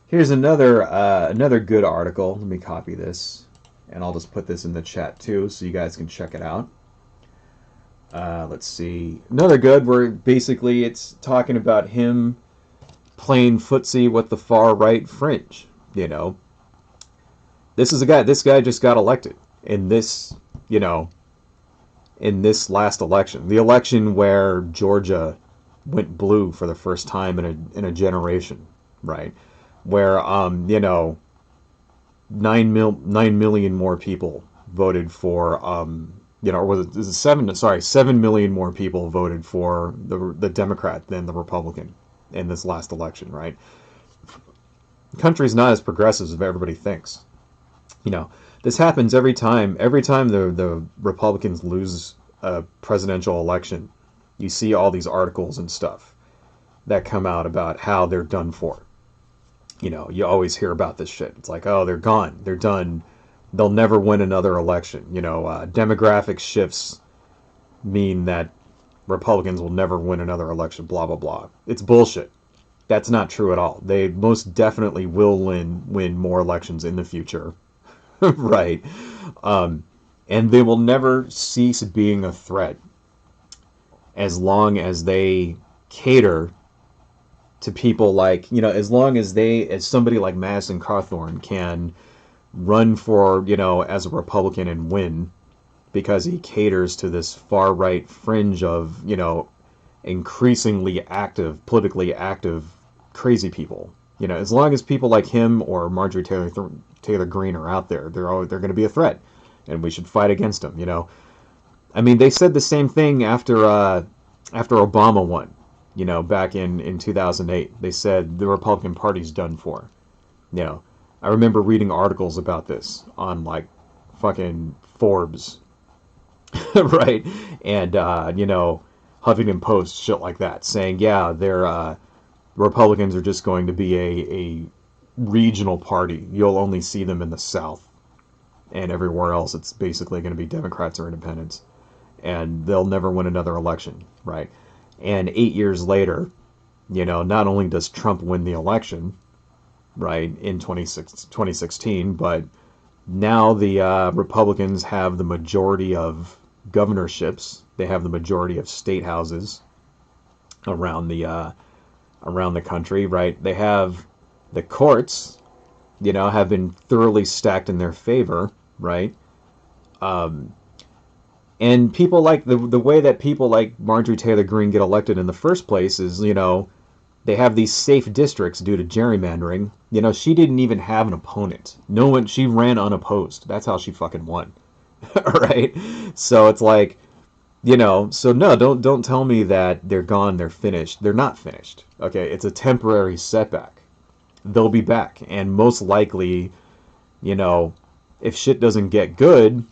Speaker 1: Here's another good article. Let me copy this, and I'll just put this in the chat too, so you guys can check it out. Let's see. Another good, where basically it's talking about him playing footsie with the far right fringe. This guy just got elected in this last election, the election where Georgia went blue for the first time in a generation, right? Where 9 million more people voted for or was it 7? Sorry, 7 million more people voted for the Democrat than the Republican in this last election, right? The country's not as progressive as everybody thinks. This happens every time. Every time the Republicans lose a presidential election, you see all these articles and stuff that come out about how they're done for. You always hear about this shit. It's like, oh, they're gone. They're done. They'll never win another election. Demographic shifts mean that Republicans will never win another election, blah, blah, blah. It's bullshit. That's not true at all. They most definitely will win more elections in the future. Right. And they will never cease being a threat as long as they cater to people like, as long as somebody like Madison Cawthorn can run for, as a Republican and win, because he caters to this far right fringe of, increasingly active, politically active, crazy people. As long as people like him or Marjorie Taylor Greene are out there, they're going to be a threat, and we should fight against them. They said the same thing after Obama won. Back in 2008, they said the Republican Party's done for. I remember reading articles about this on fucking Forbes, right? And Huffington Post, shit like that, saying, yeah, they're Republicans are just going to be a regional party. You'll only see them in the South, and everywhere else it's basically going to be Democrats or independents, and they'll never win another election, right? And 8 years later, not only does Trump win the election, right, in 2016, but now the Republicans have the majority of governorships. They have the majority of state houses around the country, right? They have the courts, have been thoroughly stacked in their favor, right? And people like the way that people like Marjorie Taylor Greene get elected in the first place is, they have these safe districts due to gerrymandering. She didn't even have an opponent. No one, she ran unopposed. That's how she fucking won. Right? So it's like, so no, don't tell me that they're gone, they're finished. They're not finished. Okay, it's a temporary setback. They'll be back, and most likely, if shit doesn't get good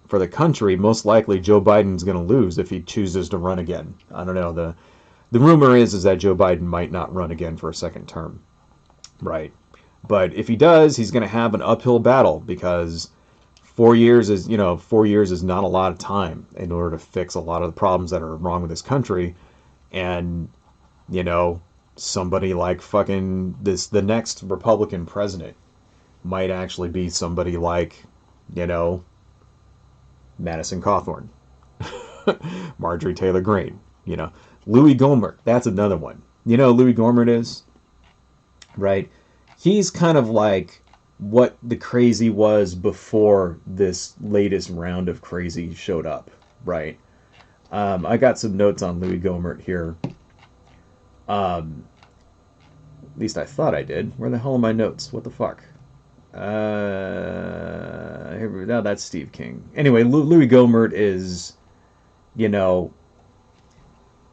Speaker 1: for the country, most likely Joe Biden's going to lose if he chooses to run again. I don't know. The rumor is that Joe Biden might not run again for a second term, right? But if he does, he's going to have an uphill battle because 4 years is not a lot of time in order to fix a lot of the problems that are wrong with this country. And, somebody like fucking the next Republican president might actually be somebody like, Madison Crawthron, Marjorie Taylor Greene, Louie Ghomert. That's another one. You know who Louie Ghomert is? Right? He's kind of like what the crazy was before this latest round of crazy showed up, right? I got some notes on Louie Ghomert here. At least I thought I did. Where the hell are my notes? What the fuck? No, that's Steve King. Anyway, Louie Ghomert is,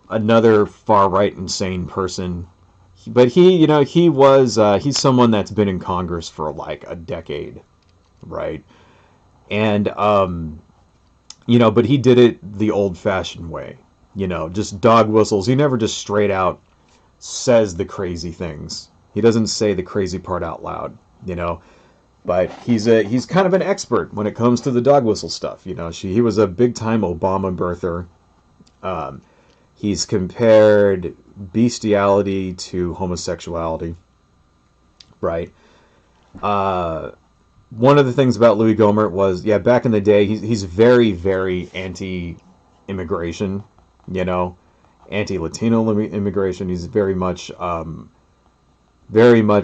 Speaker 1: another far-right insane person. But he's someone that's been in Congress for like a decade, right? And, but he did it the old-fashioned way, just dog whistles. He never just straight out says the crazy things. He doesn't say the crazy part out loud, But he's kind of an expert when it comes to the dog whistle stuff. He was a big-time Obama birther. He's compared bestiality to homosexuality, right? One of the things about Louie Ghomert was, back in the day, he's very, very anti-immigration, anti-Latino immigration. He's very much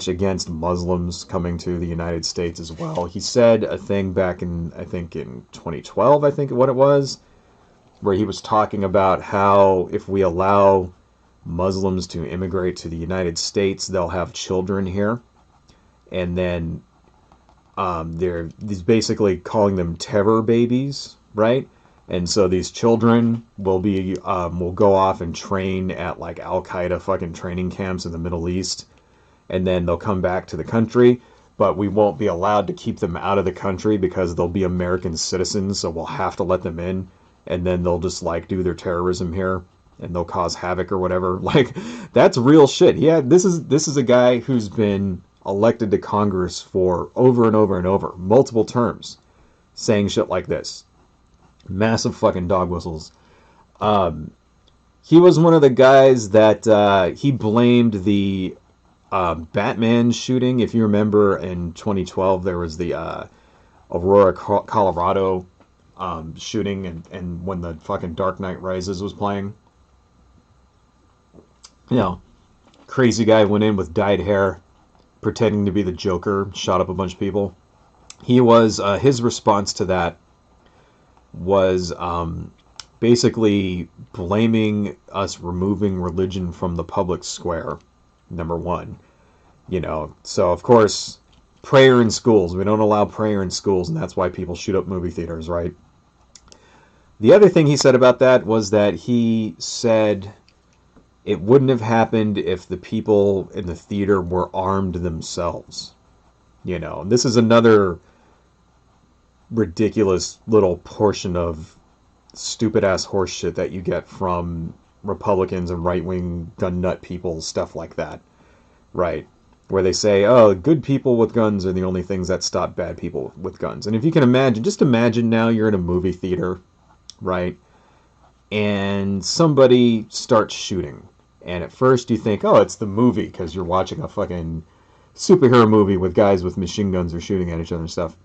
Speaker 1: against Muslims coming to the United States as well. He said a thing back in 2012, I think what it was, where he was talking about how if we allow Muslims to immigrate to the United States, they'll have children here. And then he's basically calling them terror babies, right? And so these children will go off and train at like Al-Qaeda fucking training camps in the Middle East. And then they'll come back to the country, but we won't be allowed to keep them out of the country because they'll be American citizens, so we'll have to let them in. And then they'll just like do their terrorism here, and they'll cause havoc or whatever. Like, that's real shit. Yeah, this is a guy who's been elected to Congress for over and over and over, multiple terms, saying shit like this. Massive fucking dog whistles. He was one of the guys that he blamed the Batman shooting. If you remember, in 2012, there was the Aurora, Colorado shooting, and when the fucking Dark Knight Rises was playing. Crazy guy went in with dyed hair, pretending to be the Joker, shot up a bunch of people. He was, his response to that was basically blaming us removing religion from the public square, number one. So of course, prayer in schools. We don't allow prayer in schools, and that's why people shoot up movie theaters, right? The other thing he said about that was that he said it wouldn't have happened if the people in the theater were armed themselves. This is another ridiculous little portion of stupid-ass horseshit that you get from Republicans and right-wing gun nut people, stuff like that, right? where they say, oh, good people with guns are the only things that stop bad people with guns. And if you can imagine, just imagine now you're in a movie theater, right? And somebody starts shooting. And at first you think, oh, it's the movie, because you're watching a fucking superhero movie with guys with machine guns or shooting at each other and stuff.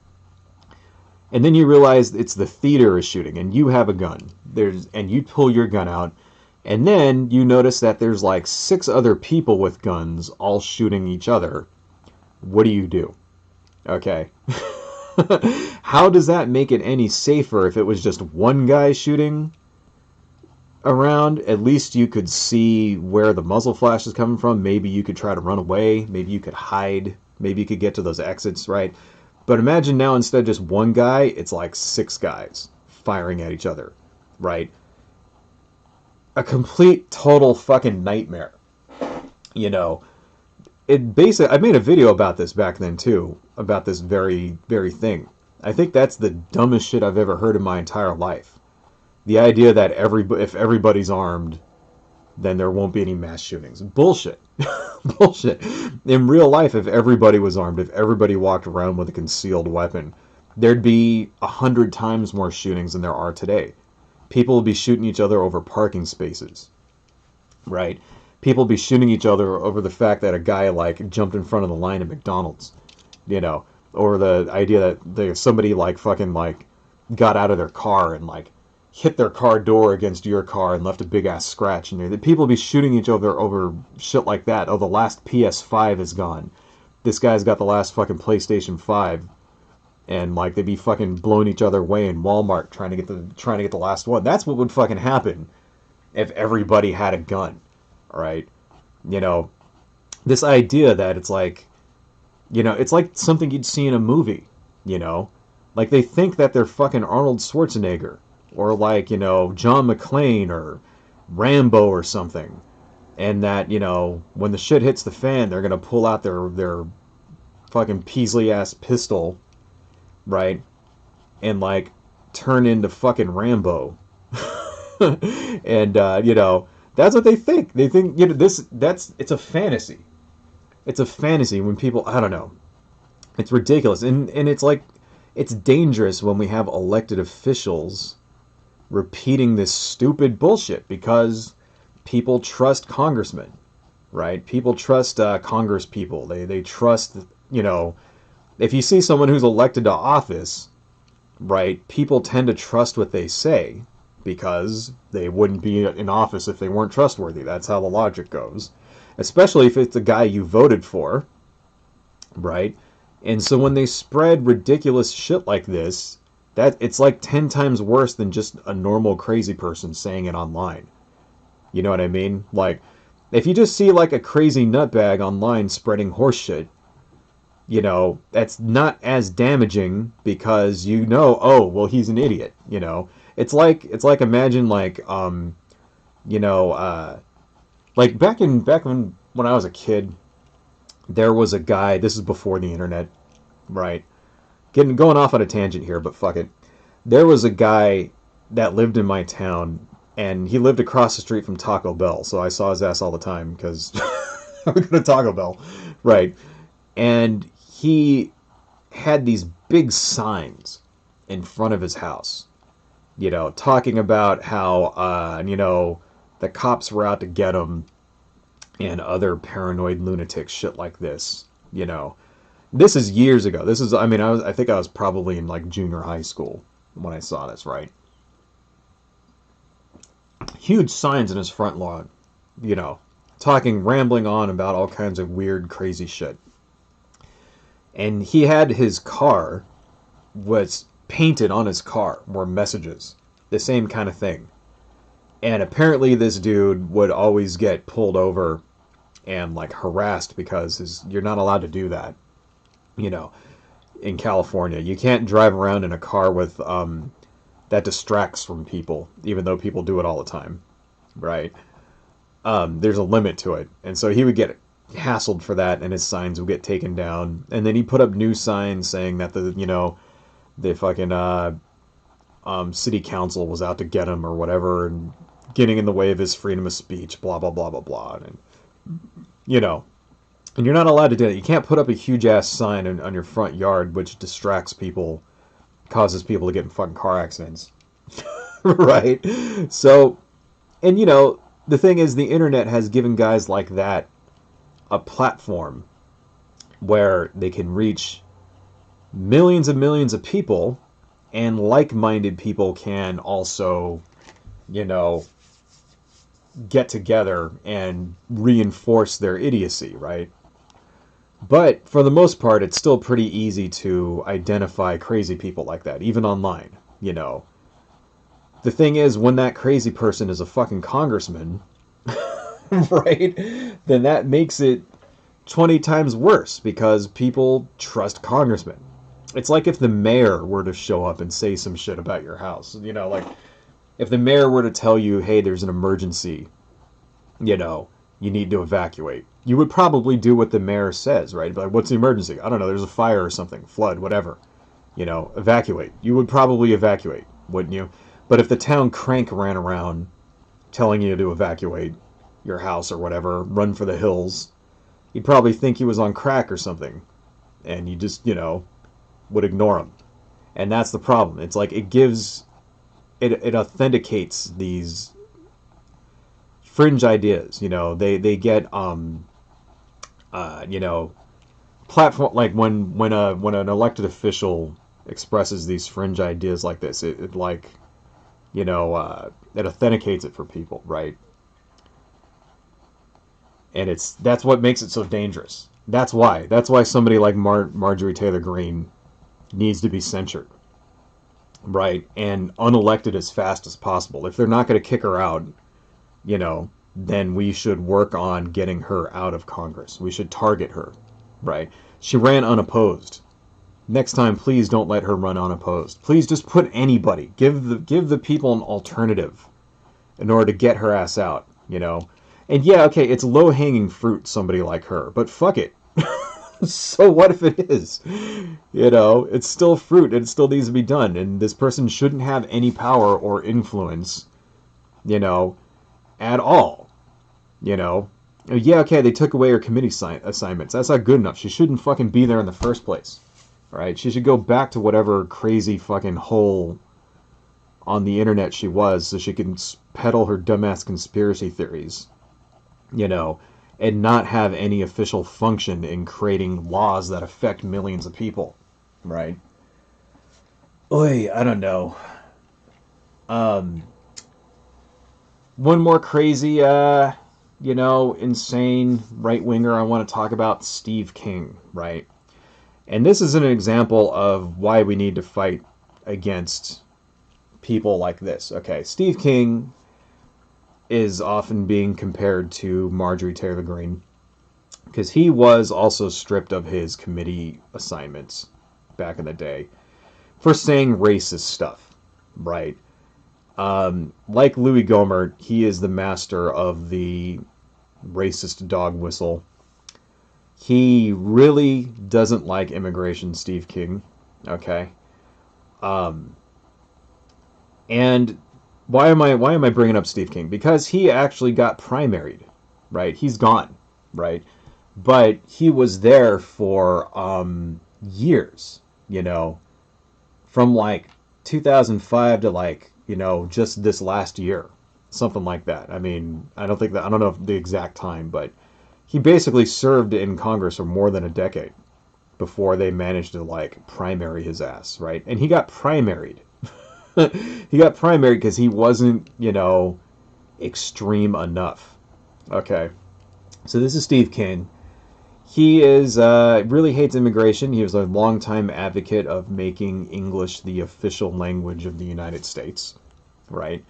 Speaker 1: And then you realize it's the theater is shooting, and you have a gun. And you pull your gun out, and then you notice that there's like 6 other people with guns all shooting each other. What do? Okay. How does that make it any safer if it was just one guy shooting around? At least you could see where the muzzle flash is coming from. Maybe you could try to run away. Maybe you could hide. Maybe you could get to those exits, right? But imagine now, instead of just one guy, it's like 6 guys firing at each other, right? A complete, total fucking nightmare. You know, it basically, I made a video about this back then too, about this very, very thing. I think that's the dumbest shit I've ever heard in my entire life. The idea that if everybody's armed, then there won't be any mass shootings. Bullshit. Bullshit. In real life, if everybody was armed, if everybody walked around with a concealed weapon, there'd be 100 times more shootings than there are today. People would be shooting each other over parking spaces, right? People would be shooting each other over the fact that a guy like jumped in front of the line at McDonald's, you know, or the idea that somebody like fucking like got out of their car and like hit their car door against your car and left a big ass scratch. And people be shooting each other over shit like that. Oh, the last PS5 is gone. This guy's got the last fucking PlayStation 5, and like they'd be fucking blowing each other away in Walmart trying to get the last one. That's what would fucking happen if everybody had a gun. All right, you know, this idea that it's like, you know, it's like something you'd see in a movie. You know, like they think that they're fucking Arnold Schwarzenegger. Or like, you know, John McClane or Rambo or something. And that, you know, when the shit hits the fan, they're going to pull out their fucking Peasley-ass pistol, right? And, like, turn into fucking Rambo. And, you know, that's what they think. They think, you know, it's a fantasy. It's a fantasy when people, I don't know. It's ridiculous. And it's like, it's dangerous when we have elected officials repeating this stupid bullshit, because people trust congressmen, right? People trust Congress people. They trust, you know, if you see someone who's elected to office, right, people tend to trust what they say because they wouldn't be in office if they weren't trustworthy. That's how the logic goes, especially if it's a guy you voted for, right? And so when they spread ridiculous shit like this, that it's like 10 times worse than just a normal crazy person saying it online. You know what I mean? Like, if you just see like a crazy nutbag online spreading horse shit, you know, that's not as damaging because you know, oh, well, he's an idiot, you know. It's like imagine like you know, like back when I was a kid, there was a guy, this is before the internet, right? Going off on a tangent here, but fuck it. There was a guy that lived in my town, and he lived across the street from Taco Bell, so I saw his ass all the time because I would go to Taco Bell, right? And he had these big signs in front of his house, you know, talking about how, you know, the cops were out to get him and other paranoid lunatic shit like this, you know. This is years ago. This is, I mean, I think I was probably in like junior high school when I saw this, right? Huge signs in his front lawn, you know, rambling on about all kinds of weird, crazy shit. And he had his car, was painted on his car were messages, the same kind of thing. And apparently this dude would always get pulled over and like harassed because you're not allowed to do that. You know, in California, you can't drive around in a car with that distracts from people, even though people do it all the time, right? There's a limit to it, and so he would get hassled for that, and his signs would get taken down. And then he put up new signs saying that the fucking city council was out to get him or whatever, and getting in the way of his freedom of speech, blah blah blah blah blah, and you know. And you're not allowed to do that. You can't put up a huge ass sign on your front yard, which distracts people, causes people to get in fucking car accidents. Right? So, and you know, the thing is, the internet has given guys like that a platform where they can reach millions and millions of people, and like-minded people can also, you know, get together and reinforce their idiocy, right? But for the most part, it's still pretty easy to identify crazy people like that, even online, you know. The thing is, when that crazy person is a fucking congressman, right, then that makes it 20 times worse because people trust congressmen. It's like if the mayor were to show up and say some shit about your house. You know, like, if the mayor were to tell you, hey, there's an emergency, you know, you need to evacuate. You would probably do what the mayor says, right? Like, what's the emergency? I don't know, there's a fire or something, flood, whatever. You know, evacuate. You would probably evacuate, wouldn't you? But if the town crank ran around telling you to evacuate your house or whatever, run for the hills, you'd probably think he was on crack or something. And you just, you know, would ignore him. And that's the problem. It's like it authenticates these fringe ideas. You know, they get you know, platform, like when an elected official expresses these fringe ideas like this, it like, you know, it authenticates it for people, right? And that's what makes it so dangerous. That's why somebody like Marjorie Taylor Greene needs to be censured, right? And unelected as fast as possible. If they're not going to kick her out, you know, then we should work on getting her out of Congress. We should target her, right? She ran unopposed. Next time, please don't let her run unopposed. Please just put anybody. Give the people an alternative in order to get her ass out, you know? And yeah, okay, it's low-hanging fruit, somebody like her, but fuck it. So what if it is? You know, it's still fruit, and it still needs to be done, and this person shouldn't have any power or influence, you know, at all. You know? Yeah, okay, they took away her committee assignments. That's not good enough. She shouldn't fucking be there in the first place. Right? She should go back to whatever crazy fucking hole on the internet she was so she can peddle her dumbass conspiracy theories, you know, and not have any official function in creating laws that affect millions of people, right? Oy, I don't know. One more crazy, you know, insane right-winger I want to talk about, Steve King, right? And this is an example of why we need to fight against people like this. Okay, Steve King is often being compared to Marjorie Taylor Greene because he was also stripped of his committee assignments back in the day for saying racist stuff, right? Like Louie Ghomert, he is the master of the racist dog whistle. He really doesn't like immigration, Steve King. Okay. And why am I bringing up Steve King? Because he actually got primaried, right? He's gone, right? But he was there for years, you know, from like 2005 to like, you know, just this last year, something like that. I mean, I don't know the exact time, but he basically served in Congress for more than a decade before they managed to, like, primary his ass, right? And he got primaried. He got primaried because he wasn't, you know, extreme enough. Okay. So this is Steve King. He is, really hates immigration. He was a longtime advocate of making English the official language of the United States, right?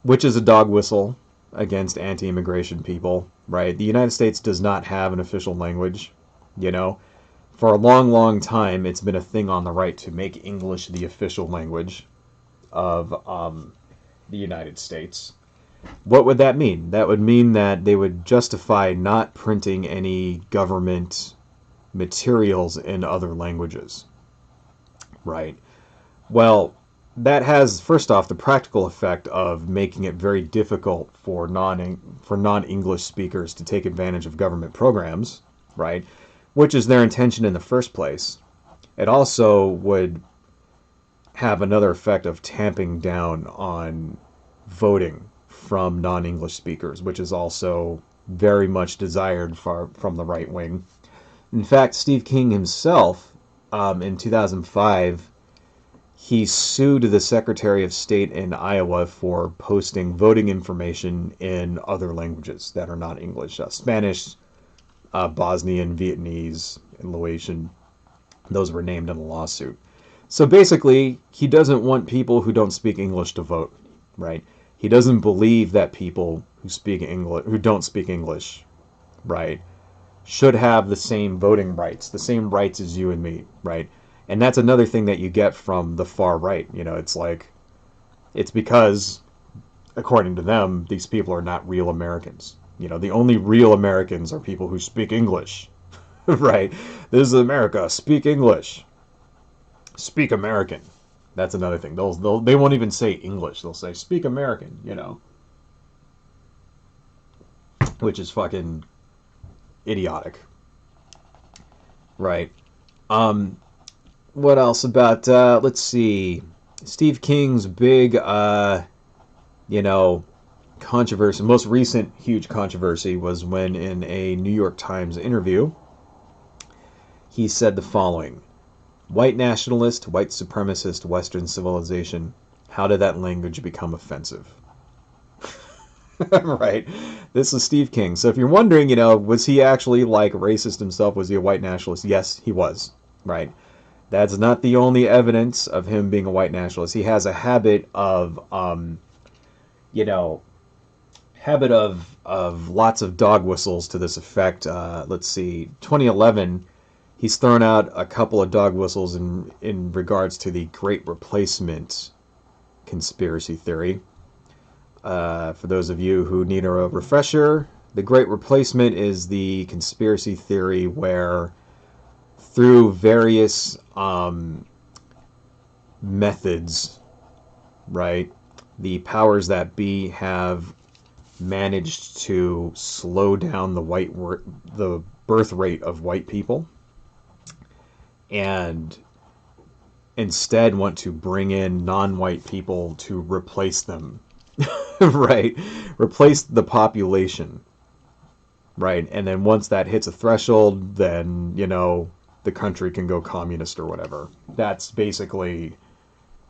Speaker 1: Which is a dog whistle against anti-immigration people, right? The United States does not have an official language, you know. For a long, long time, it's been a thing on the right to make English the official language of the United States. What would that mean? That would mean that they would justify not printing any government materials in other languages, right? Well, that has, first off, the practical effect of making it very difficult for non-English speakers to take advantage of government programs, right? Which is their intention in the first place. It also would have another effect of tamping down on voting from non-English speakers, which is also very much desired from the right wing. In fact, Steve King himself, in 2005, he sued the Secretary of State in Iowa for posting voting information in other languages that are not English. Spanish, Bosnian, Vietnamese, and Laotian. Those were named in a lawsuit. So basically, he doesn't want people who don't speak English to vote, right? He doesn't believe that people who don't speak English, right, should have the same voting rights, the same rights as you and me, right? And that's another thing that you get from the far right. It's like, it's because, according to them, these people are not real Americans. The only real Americans are people who speak English, right? This is America. Speak English. Speak American. That's another thing. They won't even say English. They'll say speak American, which is fucking idiotic, right? What else about, let's see, Steve King's big, controversy, most recent huge controversy was when in a New York Times interview, he said the following: white nationalist, white supremacist, Western civilization, how did that language become offensive? Right? This is Steve King. So if you're wondering, was he actually like racist himself? Was he a white nationalist? Yes, he was, right? That's not the only evidence of him being a white nationalist. He has a habit of, lots of dog whistles to this effect. Let's see, 2011, he's thrown out a couple of dog whistles in regards to the Great Replacement conspiracy theory. For those of you who need a refresher, the Great Replacement is the conspiracy theory where, through various methods, right, the powers that be have managed to slow down the birth rate of white people, and instead want to bring in non-white people to replace them, right? Replace the population, right? And then once that hits a threshold, then, the country can go communist or whatever. That's basically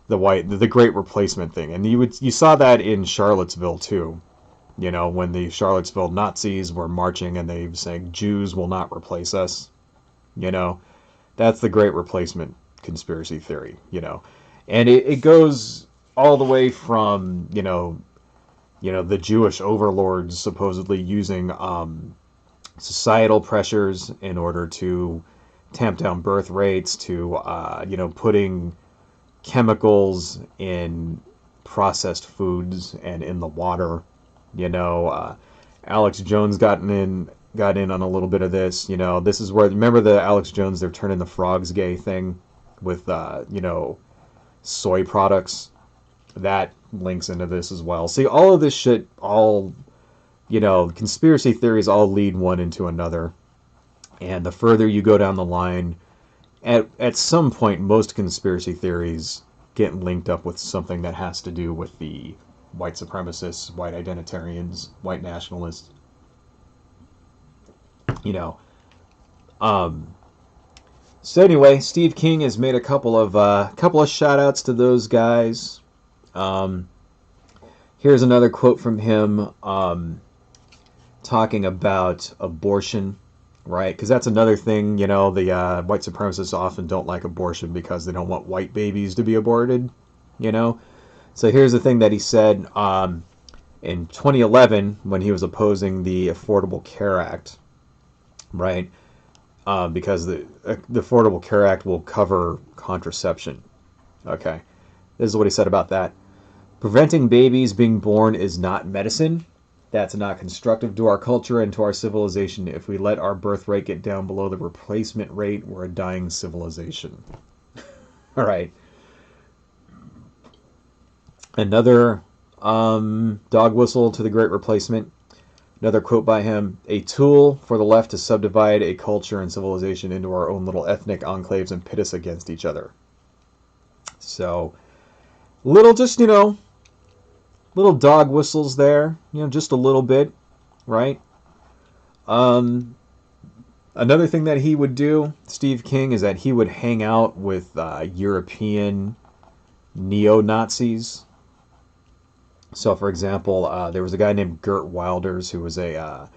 Speaker 1: the Great Replacement thing. And you saw that in Charlottesville too. When the Charlottesville Nazis were marching and they were saying Jews will not replace us. That's the Great Replacement conspiracy theory, And it goes all the way from, the Jewish overlords supposedly using societal pressures in order to tamp down birth rates, to putting chemicals in processed foods and in the water. Alex Jones got in on a little bit of this. This is where, remember the Alex Jones, they're turning the frogs gay thing with soy products. That links into this as well. See, all of this shit, conspiracy theories all lead one into another. And the further you go down the line, at some point, most conspiracy theories get linked up with something that has to do with the white supremacists, white identitarians, white nationalists. So anyway, Steve King has made a couple of shout outs to those guys. Here's another quote from him, talking about abortion. Right, because that's another thing, the white supremacists often don't like abortion because they don't want white babies to be aborted, So here's the thing that he said in 2011 when he was opposing the Affordable Care Act, right? Because the Affordable Care Act will cover contraception. Okay, this is what he said about that. Preventing babies being born is not medicine. That's not constructive to our culture and to our civilization. If we let our birth rate get down below the replacement rate, we're a dying civilization. All right. Another dog whistle to the Great Replacement. Another quote by him: "A tool for the left to subdivide a culture and civilization into our own little ethnic enclaves and pit us against each other." So, little, just, little dog whistles there, just a little bit, right? Um, Another thing that he would do, Steve King, is that he would hang out with European neo-Nazis. So, for example, there was a guy named Geert Wilders who was a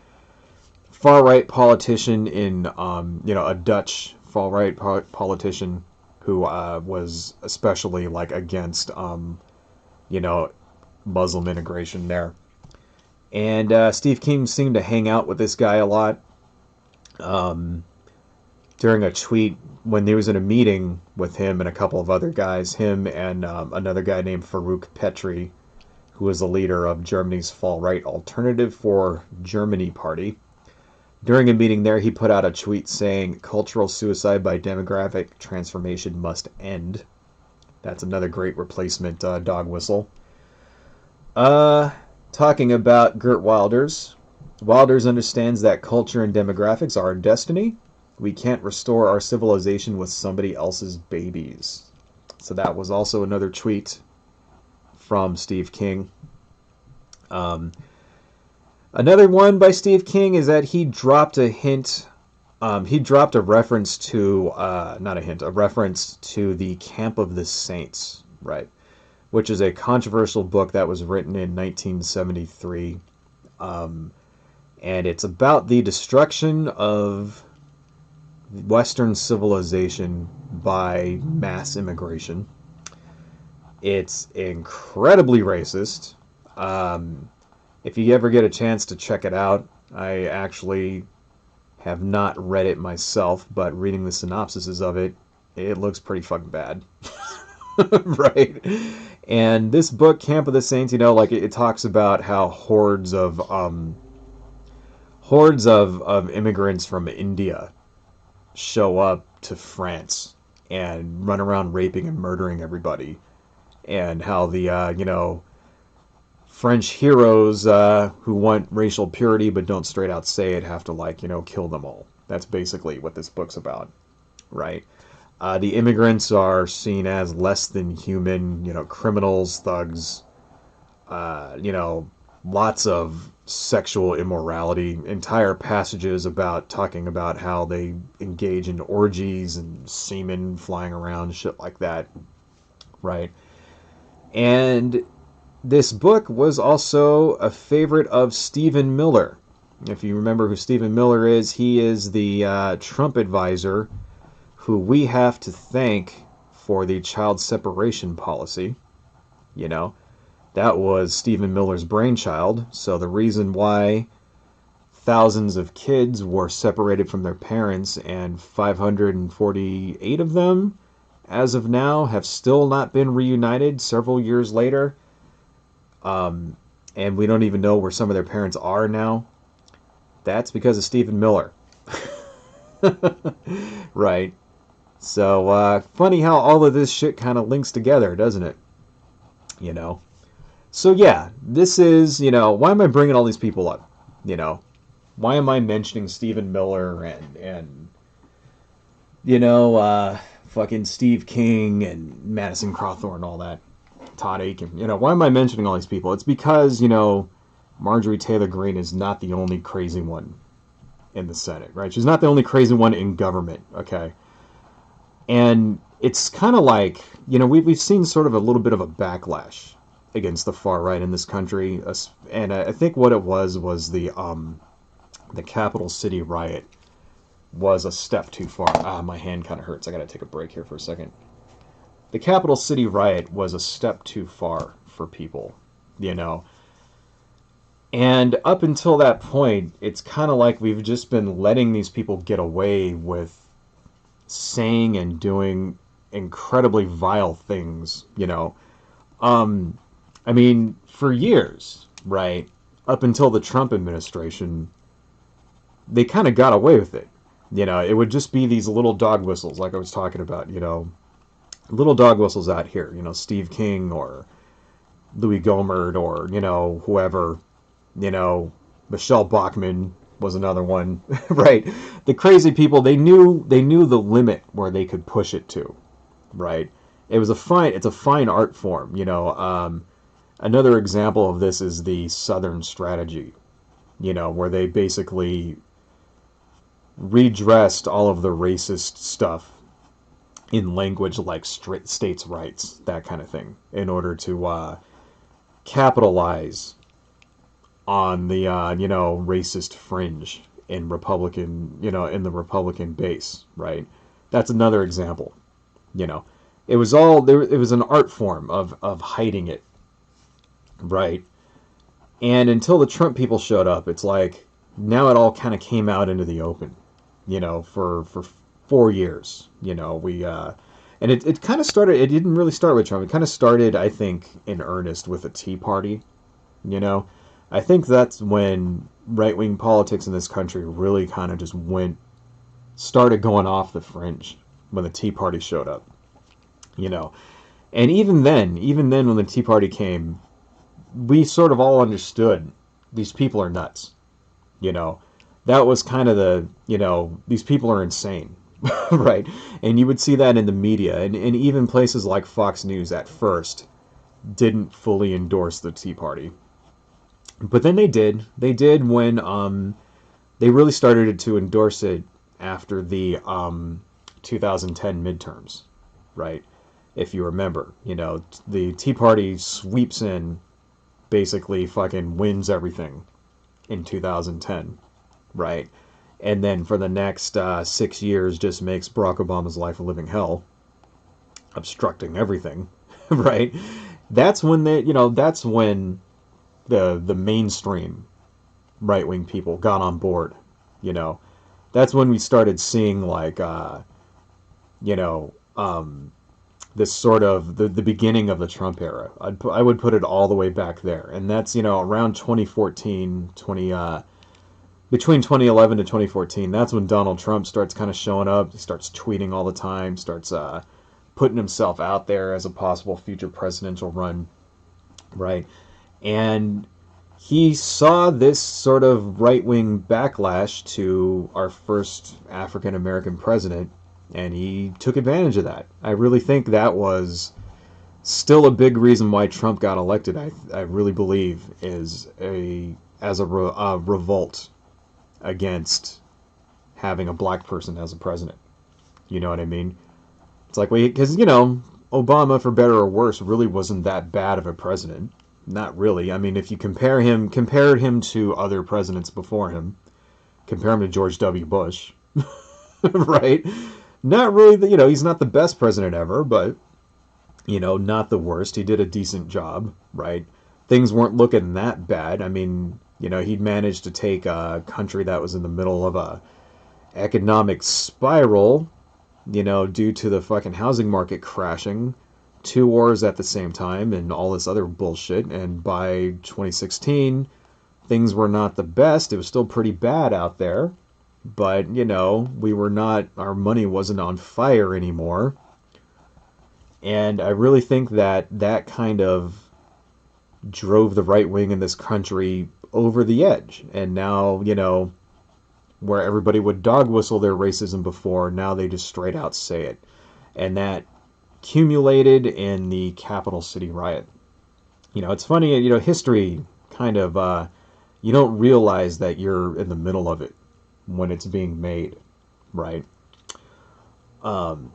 Speaker 1: far-right politician in, a Dutch far-right politician who was especially like against, you know, Muslim integration there. And Steve King seemed to hang out with this guy a lot. Um, During a tweet, when there was in a meeting with him and a couple of other guys, him and another guy named Farouk Petri, who was the leader of Germany's far-right Alternative for Germany party. During a meeting there, he put out a tweet saying, "Cultural suicide by demographic transformation must end." That's another great replacement dog whistle. Uh, Talking about Geert Wilders. Wilders understands that culture and demographics are our destiny. We can't restore our civilization with somebody else's babies. So that was also another tweet from Steve King. Um, Another one by Steve King is that he dropped a hint. He dropped a reference to, not a hint, a reference to the Camp of the Saints, right? Which is a controversial book that was written in 1973. And it's about the destruction of Western civilization by mass immigration. It's incredibly racist. If you ever get a chance to check it out, I actually have not read it myself, but reading the synopsises of it, it looks pretty fucking bad. Right? And this book, Camp of the Saints, like it talks about how hordes of immigrants from India show up to France and run around raping and murdering everybody, and how the French heroes who want racial purity but don't straight out say it have to kill them all. That's basically what this book's about, right? The immigrants are seen as less than human, criminals, thugs, lots of sexual immorality, entire passages talking about how they engage in orgies and semen flying around, shit like that, right? And this book was also a favorite of Stephen Miller. If you remember who Stephen Miller is, he is the Trump advisor who we have to thank for the child separation policy. That was Stephen Miller's brainchild. So the reason why thousands of kids were separated from their parents and 548 of them, as of now, have still not been reunited several years later. And we don't even know where some of their parents are now. That's because of Stephen Miller. Right. So, funny how all of this shit kind of links together, doesn't it? So yeah, this is, why am I bringing all these people up? Why am I mentioning Stephen Miller and fucking Steve King and Madison Crawthron and all that? Todd Aiken. Why am I mentioning all these people? It's because, Marjorie Taylor Greene is not the only crazy one in the Senate, right? She's not the only crazy one in government, okay? And it's kind of like, we've seen sort of a little bit of a backlash against the far right in this country. And I think what it was the Capital City riot was a step too far. My hand kind of hurts. I got to take a break here for a second. The Capital City riot was a step too far for people, And up until that point, it's kind of like we've just been letting these people get away with saying and doing incredibly vile things, I mean, for years, right, up until the Trump administration, they kind of got away with it. It would just be these little dog whistles, like I was talking about, little dog whistles out here, Steve King or, Louie Ghomert or, whoever, Michelle Bachmann was another one, right? The crazy people, they knew the limit where they could push it to, right? It's a fine art form, Another example of this is the Southern strategy, where they basically redressed all of the racist stuff in language like states' rights, that kind of thing, in order to capitalize on the racist fringe in in the Republican base, right? That's another example. You know, it was all there. It was an art form of hiding it, right? And until the Trump people showed up, it's like now it all kind of came out into the open. For 4 years, we and it kind of started. It didn't really start with Trump. It kind of started, I think, in earnest with the Tea Party. You know, I think that's when right wing politics in this country really kind of just started going off the fringe when the Tea Party showed up. You know, and even then, when the Tea Party came, we sort of all understood these people are nuts. You know, that was kind of these people are insane, right? And you would see that in the media, and even places like Fox News at first didn't fully endorse the Tea Party. But then they did. They did when they really started to endorse it after the 2010 midterms, right? If you remember, the Tea Party sweeps in, basically fucking wins everything in 2010, right? And then for the next 6 years just makes Barack Obama's life a living hell, obstructing everything, right? That's when the mainstream right wing people got on board. That's when we started seeing like you know this sort of the beginning of the Trump era. I would put it all the way back there, and that's around 2014, between 2011 to 2014. That's when Donald Trump starts kind of showing up. He starts tweeting all the time, starts putting himself out there as a possible future presidential run, right? And he saw this sort of right-wing backlash to our first African-American president, and he took advantage of that. I really think that was still a big reason why Trump got elected. I really believe is as a revolt against having a black person as a president. You know what I mean? It's like, because Obama, for better or worse, really wasn't that bad of a president. Not really. I mean, if you compared him to other presidents before him, compare him to George W. Bush, right? Not really, he's not the best president ever, but, not the worst. He did a decent job, right? Things weren't looking that bad. I mean, he'd managed to take a country that was in the middle of a economic spiral, due to the fucking housing market crashing, 2 wars at the same time, and all this other bullshit. And by 2016, things were not the best. It was still pretty bad out there. But, our money wasn't on fire anymore. And I really think that kind of drove the right wing in this country over the edge. And now, where everybody would dog whistle their racism before, now they just straight out say it. And that accumulated in the Capital City riot. It's funny, history kind of, you don't realize that you're in the middle of it when it's being made, right? And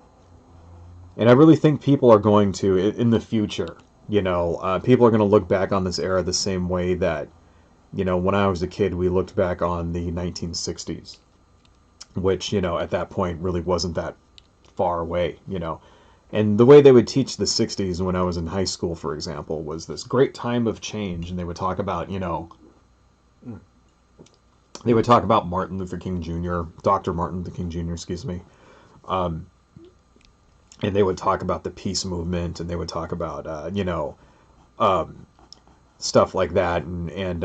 Speaker 1: I really think people are going to, in the future, people are going to look back on this era the same way that, when I was a kid, we looked back on the 1960s, which, at that point really wasn't that far away, And the way they would teach the 60s when I was in high school, for example, was this great time of change. And they would talk about, Martin Luther King Jr., Dr. Martin Luther King Jr., excuse me. And they would talk about the peace movement, and they would talk about, stuff like that. And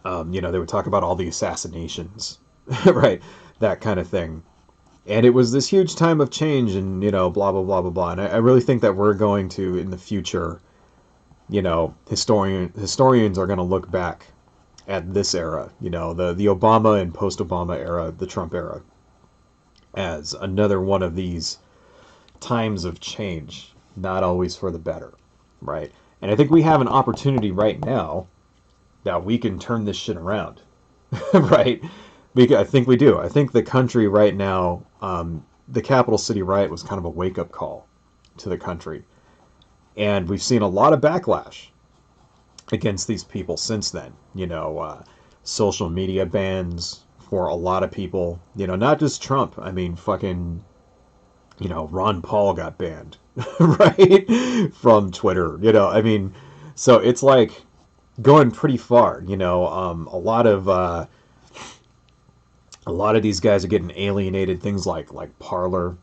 Speaker 1: they would talk about all the assassinations, right? That kind of thing. And it was this huge time of change and, blah, blah, blah, blah, blah. And I really think that we're going to, in the future, historians are going to look back at this era, the Obama and post-Obama era, the Trump era, as another one of these times of change, not always for the better, right? And I think we have an opportunity right now that we can turn this shit around, right? Because I think we do. I think the country right now, the capital city riot was kind of a wake-up call to the country. And we've seen a lot of backlash against these people since then. Social media bans for a lot of people. Not just Trump. I mean, fucking, Ron Paul got banned, right? From Twitter. I mean, so it's like going pretty far. A lot of these guys are getting alienated. Things like Parler.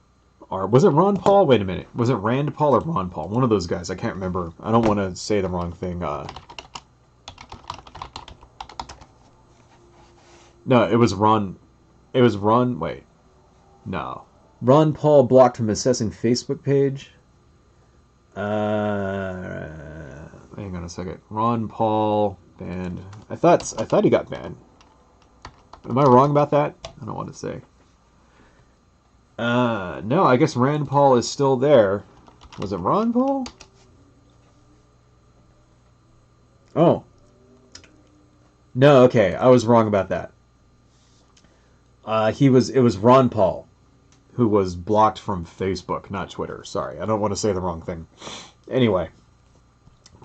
Speaker 1: Or was it Ron Paul? Wait a minute. Was it Rand Paul or Ron Paul? One of those guys. I can't remember. I don't want to say the wrong thing. No, it was Ron. It was Ron. Wait. No. Ron Paul blocked from assessing Facebook page. Hang on a second. Ron Paul banned. I thought he got banned. Am I wrong about that? I don't want to say. No, I guess Rand Paul is still there. Was it Ron Paul? Oh. No, okay, I was wrong about that. It was Ron Paul who was blocked from Facebook, not Twitter. Sorry, I don't want to say the wrong thing. Anyway.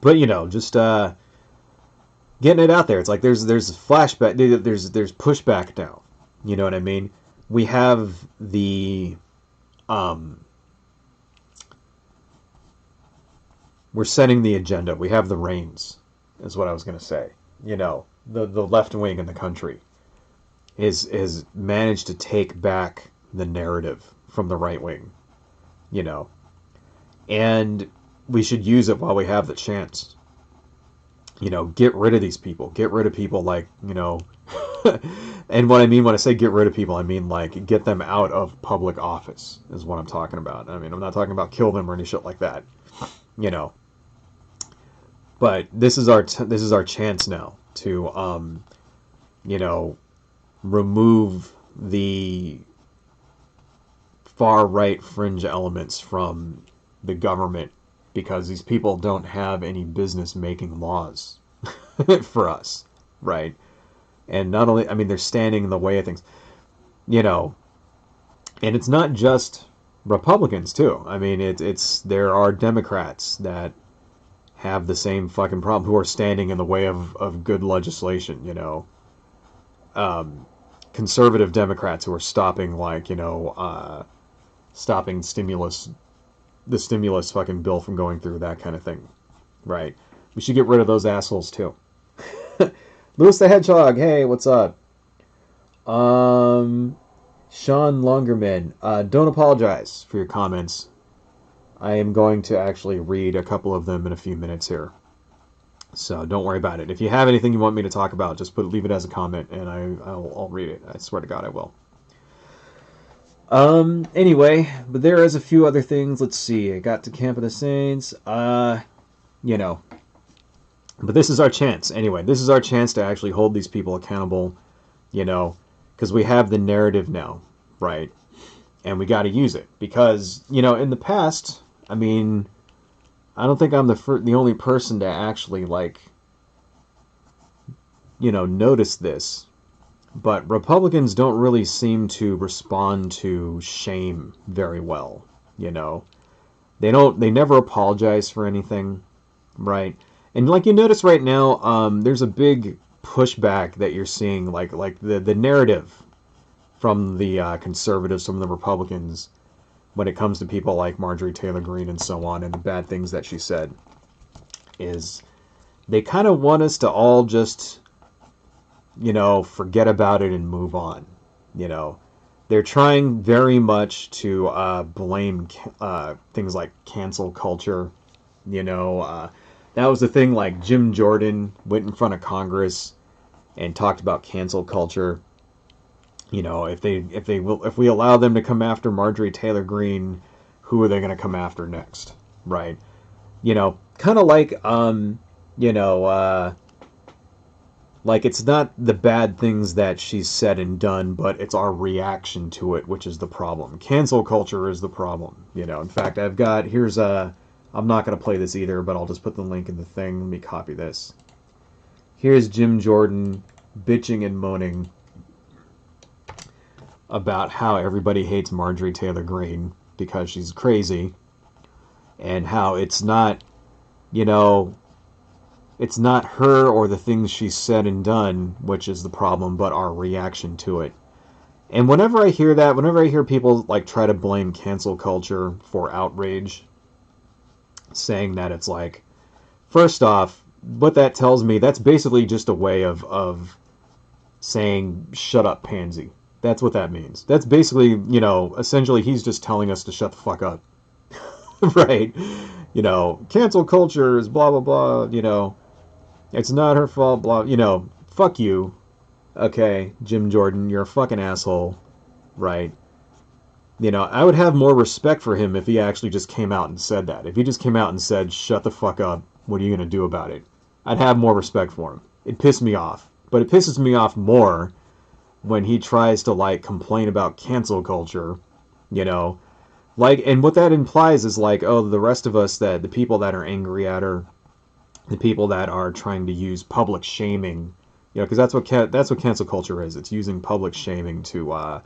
Speaker 1: But, just, getting it out there. It's like there's flashback, there's pushback now. You know what I mean? We have the we're setting the agenda. We have the reins, is what I was going to say. The left wing in the country is managed to take back the narrative from the right wing, and we should use it while we have the chance. Get rid of these people. Get rid of people like, and what I mean when I say get rid of people, I mean like get them out of public office is what I'm talking about. I mean, I'm not talking about kill them or any shit like that, But this is our chance now to, remove the far right fringe elements from the government, because these people don't have any business making laws for us, right? And not only, I mean, they're standing in the way of things, and it's not just Republicans too. I mean, there are Democrats that have the same fucking problem, who are standing in the way of good legislation, conservative Democrats who are stopping, stopping the stimulus fucking bill from going through, that kind of thing, right? We should get rid of those assholes too. Lewis the Hedgehog, hey, what's up? Sean Longerman, don't apologize for your comments. I am going to actually read a couple of them in a few minutes here, so don't worry about it. If you have anything you want me to talk about, just leave it as a comment, and I'll read it. I swear to God, I will. Anyway, but there is a few other things. Let's see. I got to Camp of the Saints. But this is our chance. Anyway, this is our chance to actually hold these people accountable, because we have the narrative now, right? And we got to use it, because, in the past, I mean, I don't think I'm the only person to actually, notice this. But Republicans don't really seem to respond to shame very well, They never apologize for anything, right? And like you notice right now, there's a big pushback that you're seeing, like the narrative from the conservatives, from the Republicans, when it comes to people like Marjorie Taylor Greene and so on, and the bad things that she said, is they kind of want us to all just, forget about it and move on. They're trying very much to blame things like cancel culture. That was the thing, like Jim Jordan went in front of Congress and talked about cancel culture. If we allow them to come after Marjorie Taylor Greene, who are they going to come after next, right? kind of like, you know, like it's not the bad things that she's said and done, but it's our reaction to it, which is the problem. Cancel culture is the problem. In fact, here's I'm not going to play this either, but I'll just put the link in the thing. Let me copy this. Here's Jim Jordan bitching and moaning about how everybody hates Marjorie Taylor Greene because she's crazy, and how it's not, it's not her or the things she's said and done which is the problem, but our reaction to it. And whenever I hear that, whenever I hear people like try to blame cancel culture for outrage, saying that it's like, first off, what that tells me, that's basically just a way of saying, shut up, pansy. That's what that means. That's basically, essentially he's just telling us to shut the fuck up. Right? Cancel culture is blah, blah, blah, it's not her fault, blah, fuck you. Okay, Jim Jordan, you're a fucking asshole. Right? I would have more respect for him if he actually just came out and said that. If he just came out and said, shut the fuck up, what are you going to do about it? I'd have more respect for him. It pissed me off. But it pisses me off more when he tries to, like, complain about cancel culture, Like, and what that implies is, like, oh, the rest of us, the people that are angry at her, the people that are trying to use public shaming, because that's what cancel culture is. It's using public shaming to,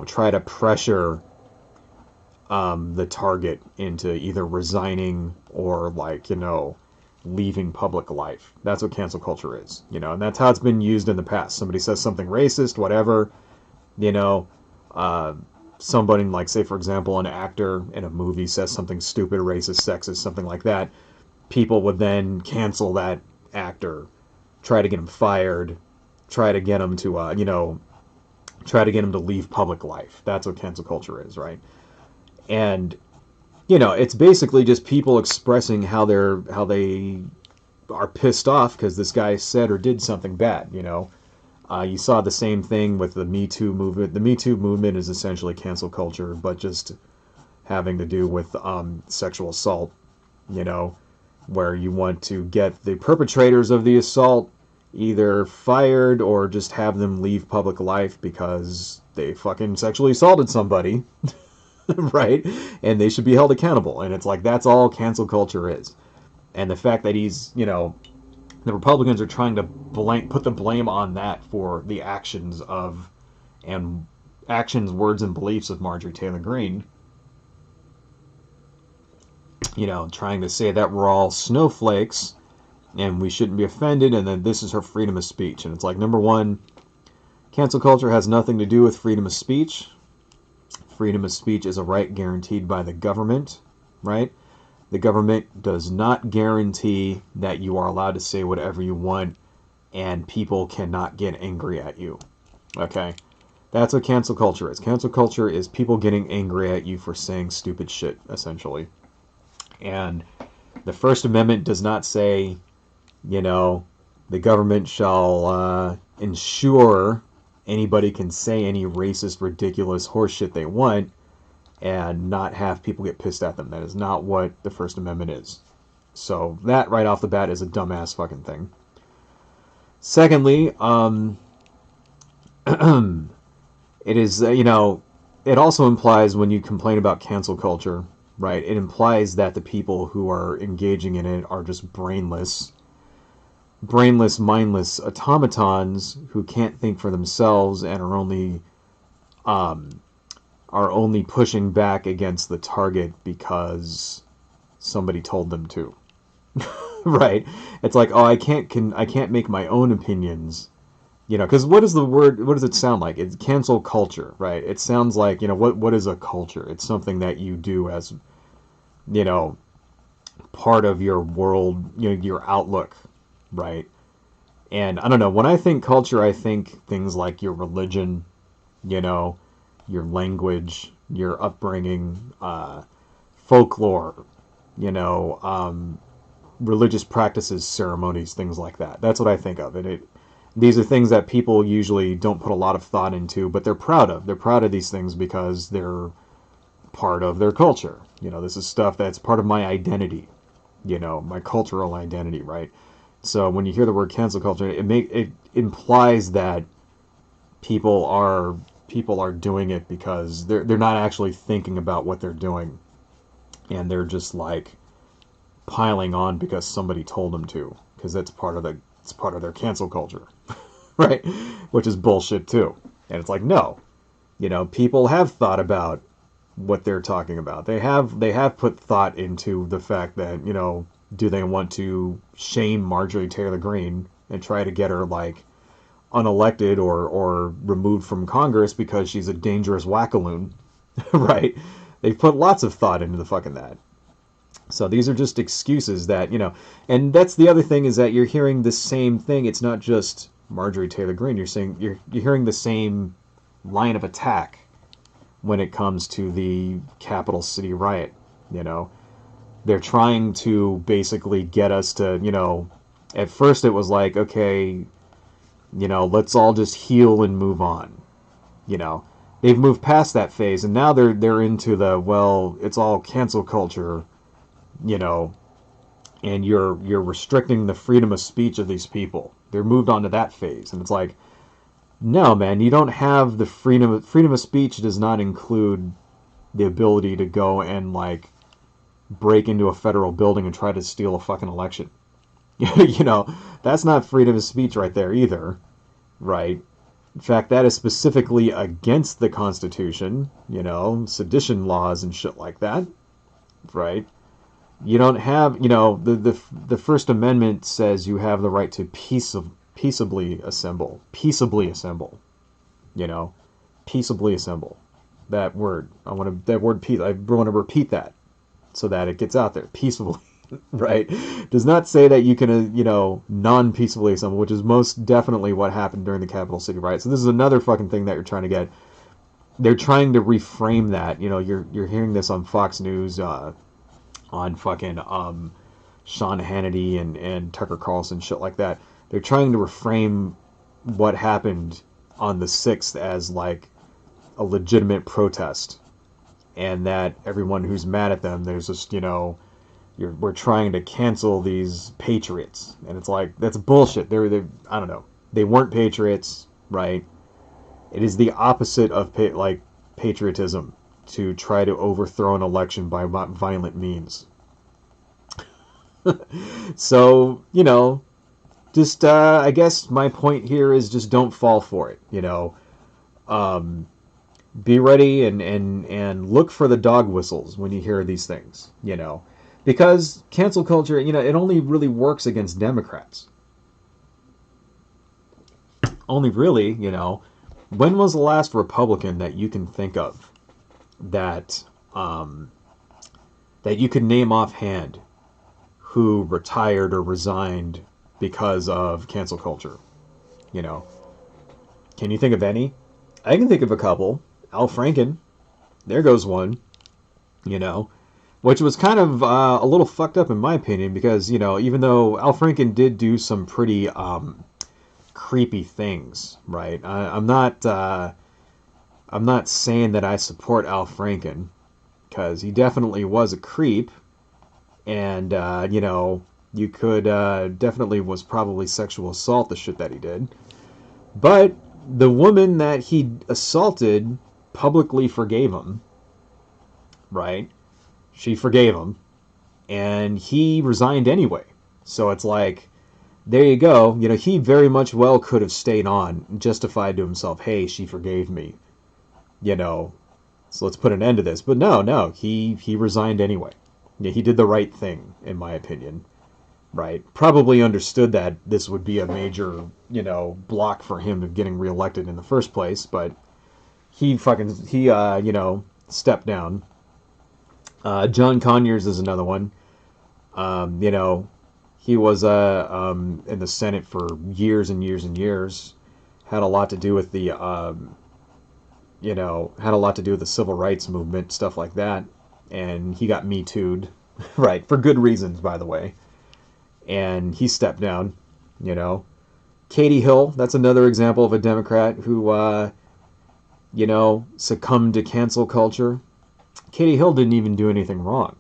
Speaker 1: try to pressure the target into either resigning or, like, leaving public life. That's what cancel culture is, and that's how it's been used in the past. Somebody says something racist, whatever, somebody, like, say, for example, an actor in a movie says something stupid, racist, sexist, something like that. People would then cancel that actor, try to get him fired, try to get him to, try to get him to leave public life. That's what cancel culture is, right? And it's basically just people expressing how they are pissed off because this guy said or did something bad. You saw the same thing with the Me Too movement. The Me Too movement is essentially cancel culture, but just having to do with sexual assault. Where you want to get the perpetrators of the assault either fired or just have them leave public life because they fucking sexually assaulted somebody. Right? And they should be held accountable. And it's like, that's all cancel culture is. And the fact that he's, the Republicans are trying to put the blame on that for the actions, words, and beliefs of Marjorie Taylor Greene. Trying to say that we're all snowflakes and we shouldn't be offended, and then this is her freedom of speech. And it's like, number one, cancel culture has nothing to do with freedom of speech. Freedom of speech is a right guaranteed by the government, right? The government does not guarantee that you are allowed to say whatever you want and people cannot get angry at you, okay? That's what cancel culture is. Cancel culture is people getting angry at you for saying stupid shit, essentially. And the First Amendment does not say, the government shall ensure anybody can say any racist, ridiculous horseshit they want and not have people get pissed at them. That is not what the First Amendment is. So that right off the bat is a dumbass fucking thing. Secondly, it is, it also implies when you complain about cancel culture, right, it implies that the people who are engaging in it are just brainless, mindless automatons who can't think for themselves and are only pushing back against the target because somebody told them to. Right? It's like, oh, I can't make my own opinions. Because what does it sound like? It's cancel culture, right? It sounds like, what is a culture? It's something that you do as, part of your world, your outlook, right? And I don't know, when I think culture, I think things like your religion, your language, your upbringing, folklore, religious practices, ceremonies, things like that. That's what I think of. And these are things that people usually don't put a lot of thought into, but they're proud of. They're proud of these things because they're part of their culture. This is stuff that's part of my identity. my cultural identity, right? So when you hear the word cancel culture, it implies that people are doing it because they're not actually thinking about what they're doing, and they're just like piling on because somebody told them to, because it's part of their cancel culture, right? Which is bullshit too. And it's like, no, people have thought about what they're talking about. They have put thought into the fact that, do they want to shame Marjorie Taylor Greene and try to get her like unelected or removed from Congress because she's a dangerous wackaloon, right? They've put lots of thought into the fucking that. So these are just excuses that, and that's the other thing, is that you're hearing the same thing. It's not just Marjorie Taylor Greene. You're hearing the same line of attack when it comes to the capital city riot. They're trying to basically get us to, at first it was like, okay, let's all just heal and move on. They've moved past that phase, and now they're into the, well, it's all cancel culture, and you're restricting the freedom of speech of these people. They're moved on to that phase, and it's like, no, man, you don't have the freedom. Freedom of speech does not include the ability to go and like break into a federal building and try to steal a fucking election. That's not freedom of speech right there either, right? In fact, that is specifically against the Constitution, sedition laws and shit like that, right? You don't have, the First Amendment says you have the right to peaceably assemble. Peaceably assemble. Peaceably assemble. That word. I want to repeat that so that it gets out there. Peaceably. Right? Does not say that you can, non-peaceably assemble, which is most definitely what happened during the Capital City riot. So this is another fucking thing that you're trying to get. They're trying to reframe that. You're hearing this on Fox News, on fucking Sean Hannity and Tucker Carlson, shit like that. They're trying to reframe what happened on the 6th as like a legitimate protest, and that everyone who's mad at them, there's just, we're trying to cancel these patriots, and it's like, that's bullshit. They're I don't know. They weren't patriots, right? It is the opposite of patriotism to try to overthrow an election by violent means. So, just I guess my point here is just don't fall for it. Be ready and look for the dog whistles when you hear these things. Because cancel culture, it only really works against Democrats. Only really, when was the last Republican that you can think of that that you could name offhand who retired or resigned because of cancel culture? Can you think of any? I can think of a couple. Al Franken, there goes one. Which was kind of a little fucked up in my opinion, because even though Al Franken did do some pretty creepy things, right? I'm not saying that I support Al Franken, because he definitely was a creep, and you could definitely was probably sexual assault, the shit that he did. But the woman that he assaulted publicly forgave him, right? She forgave him, and he resigned anyway. So it's like, there you go. He very much well could have stayed on and justified to himself, hey, she forgave me. So let's put an end to this. But no, he resigned anyway. Yeah, he did the right thing, in my opinion. Right? Probably understood that this would be a major, block for him of getting reelected in the first place, but he stepped down. John Conyers is another one. He was in the Senate for years and years and years. Had a lot to do with the civil rights movement, stuff like that. And he got Me Too'd, right? For good reasons, by the way. And he stepped down, Katie Hill, that's another example of a Democrat who, succumbed to cancel culture. Katie Hill didn't even do anything wrong,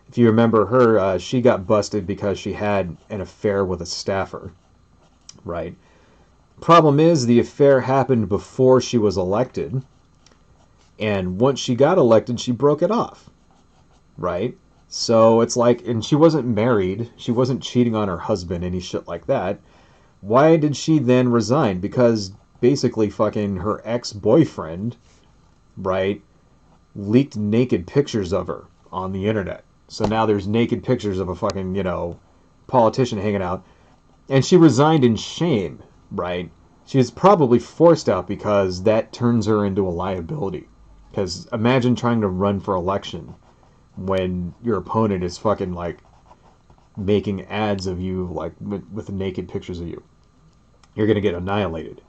Speaker 1: If you remember her, she got busted because she had an affair with a staffer, right? Problem is, the affair happened before she was elected, and once she got elected, she broke it off, right? So it's like, and she wasn't married, she wasn't cheating on her husband, any shit like that. Why did she then resign? Because basically fucking her ex-boyfriend, right, leaked naked pictures of her on the internet. So now there's naked pictures of a fucking, politician hanging out. And she resigned in shame, right? She was probably forced out because that turns her into a liability. Because imagine trying to run for election when your opponent is fucking, like, making ads of you, like, with naked pictures of you. You're going to get annihilated,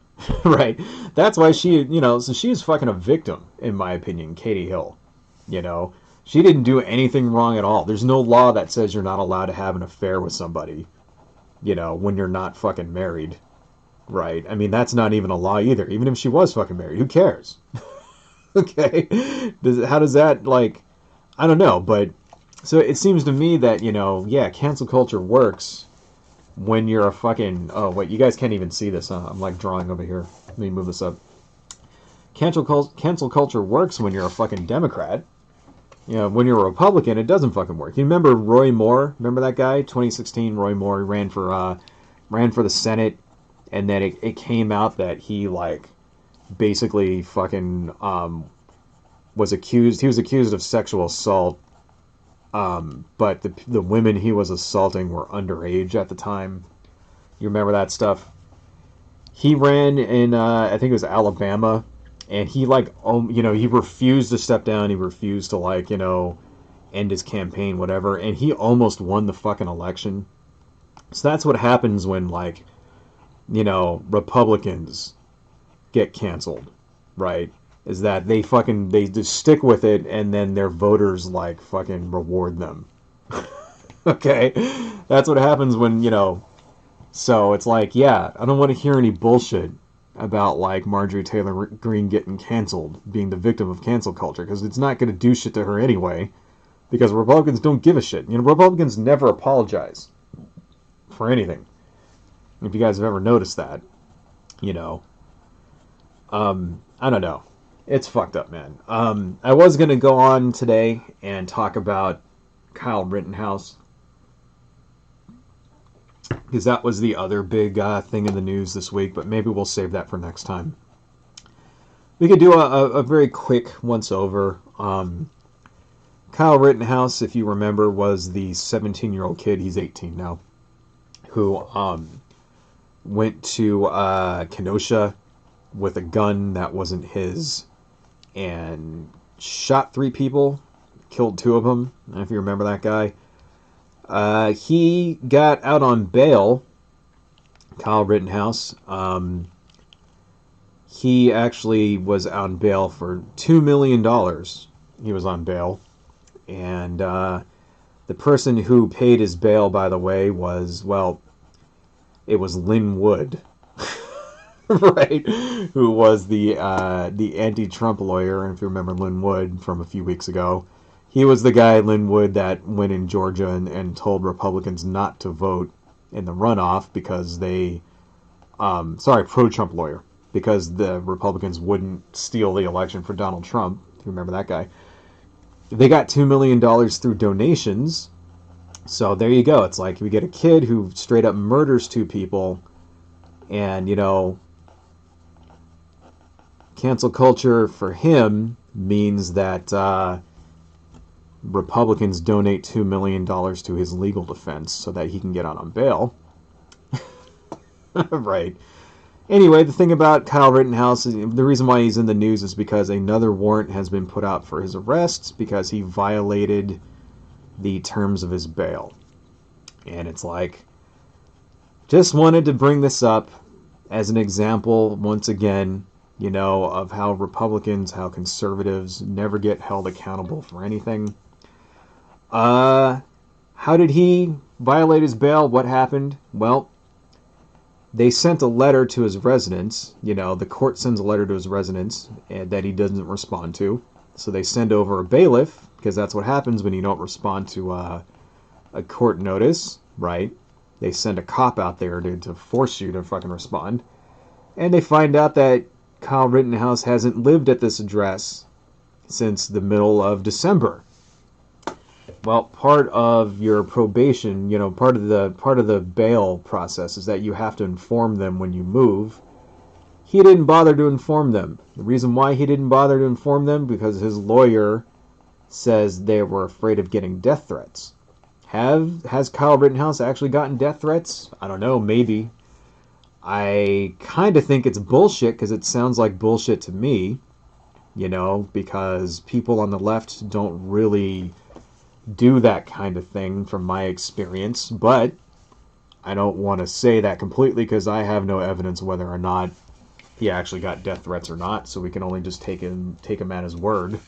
Speaker 1: right? That's why she, so she is fucking a victim, in my opinion, Katie Hill. She didn't do anything wrong at all. There's no law that says you're not allowed to have an affair with somebody, when you're not fucking married, right? I mean, that's not even a law either. Even if she was fucking married, who cares? Okay? How does that, like, I don't know, but, so it seems to me that, cancel culture works when you're a fucking, oh, wait, you guys can't even see this, huh? I'm, like, drawing over here. Let me move this up. Cancel culture works when you're a fucking Democrat. When you're a Republican, it doesn't fucking work. You remember Roy Moore? Remember that guy? 2016, Roy Moore ran for the Senate, and then it came out that he, like, basically fucking was accused. He was accused of sexual assault, but the women he was assaulting were underage at the time. You remember that stuff? He ran in I think it was Alabama. And he, like, he refused to step down. He refused to, like, end his campaign, whatever. And he almost won the fucking election. So that's what happens when, like, Republicans get canceled, right? Is that they just stick with it, and then their voters, like, fucking reward them. Okay? That's what happens when, So it's like, yeah, I don't want to hear any bullshit about, like, Marjorie Taylor Greene getting canceled, being the victim of cancel culture, because it's not going to do shit to her anyway, because Republicans don't give a shit. Republicans never apologize for anything. If you guys have ever noticed that, I don't know. It's fucked up, man. I was going to go on today and talk about Kyle Rittenhouse, because that was the other big thing in the news this week, but maybe we'll save that for next time. We could do a very quick once-over. Kyle Rittenhouse, if you remember, was the 17-year-old kid, he's 18 now, who went to Kenosha with a gun that wasn't his and shot 3 people, killed 2 of them. I don't know if you remember that guy. He got out on bail, Kyle Rittenhouse. He actually was on bail for $2 million. He was on bail. And the person who paid his bail, by the way, was, well, it was Lynn Wood, right? Who was the anti-Trump lawyer, and if you remember Lynn Wood from a few weeks ago. He was the guy, Lynn Wood, that went in Georgia and told Republicans not to vote in the runoff because they, pro-Trump lawyer, because the Republicans wouldn't steal the election for Donald Trump. If you remember that guy. They got $2 million through donations. So there you go. It's like we get a kid who straight up murders 2 people, and, cancel culture for him means that Republicans donate $2 million to his legal defense so that he can get out on bail. Right. Anyway, the thing about Kyle Rittenhouse, the reason why he's in the news is because another warrant has been put out for his arrest because he violated the terms of his bail. And it's like, just wanted to bring this up as an example, once again, of how Republicans, how conservatives never get held accountable for anything. How did he violate his bail? What happened? Well, they sent a letter to his residence. The court sends a letter to his residence that he doesn't respond to. So they send over a bailiff, because that's what happens when you don't respond to a court notice, right? They send a cop out there to force you to fucking respond. And they find out that Kyle Rittenhouse hasn't lived at this address since the middle of December. Well, part of your probation, part of the bail process is that you have to inform them when you move. He didn't bother to inform them. The reason why he didn't bother to inform them, because his lawyer says they were afraid of getting death threats. Has Kyle Rittenhouse actually gotten death threats? I don't know, maybe. I kind of think it's bullshit, because it sounds like bullshit to me, because people on the left don't really do that kind of thing from my experience, but I don't want to say that completely because I have no evidence whether or not he actually got death threats or not, so we can only just take him at his word,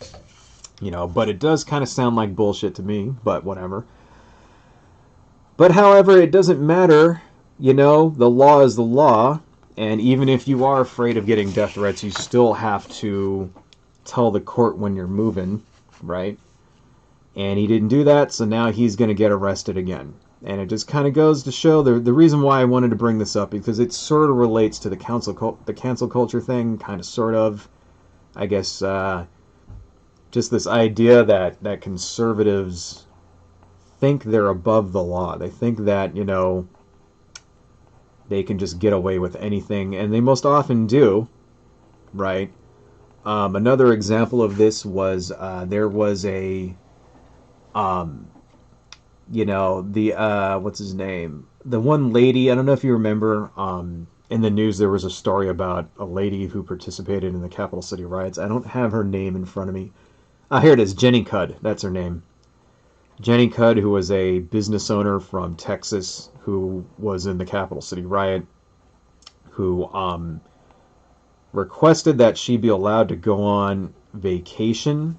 Speaker 1: but it does kind of sound like bullshit to me, but whatever. But however, it doesn't matter, the law is the law, and even if you are afraid of getting death threats, you still have to tell the court when you're moving, right? And he didn't do that, so now he's going to get arrested again. And it just kind of goes to show the reason why I wanted to bring this up, because it sort of relates to the cancel culture thing, kind of, sort of. I guess just this idea that conservatives think they're above the law. They think that, they can just get away with anything, and they most often do, right? Another example of this was there was a what's his name? The one lady, I don't know if you remember, in the news there was a story about a lady who participated in the Capital City riots. I don't have her name in front of me. Here it is, Jenny Cudd, that's her name. Jenny Cudd, who was a business owner from Texas, who was in the Capital City riot, who requested that she be allowed to go on vacation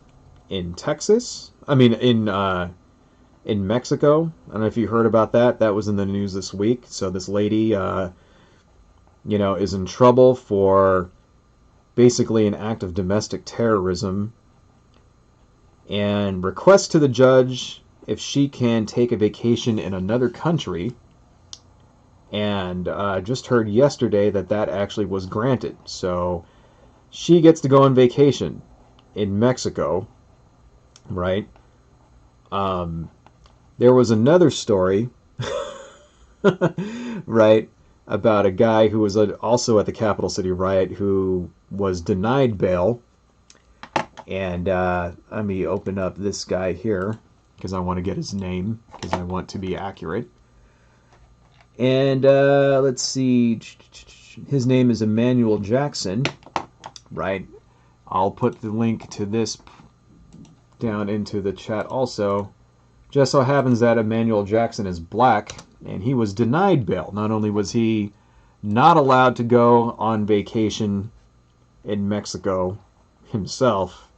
Speaker 1: in Texas. I mean, in Mexico. I don't know if you heard about that. That was in the news this week. So this lady, is in trouble for basically an act of domestic terrorism, and requests to the judge if she can take a vacation in another country. And just heard yesterday that actually was granted. So she gets to go on vacation in Mexico, right? There was another story, right, about a guy who was also at the Capital City riot who was denied bail. And let me open up this guy here, because I want to get his name, because I want to be accurate. And let's see, his name is Emmanuel Jackson, right? I'll put the link to this down into the chat also. Just so happens that Emmanuel Jackson is black, and he was denied bail. Not only was he not allowed to go on vacation in Mexico himself,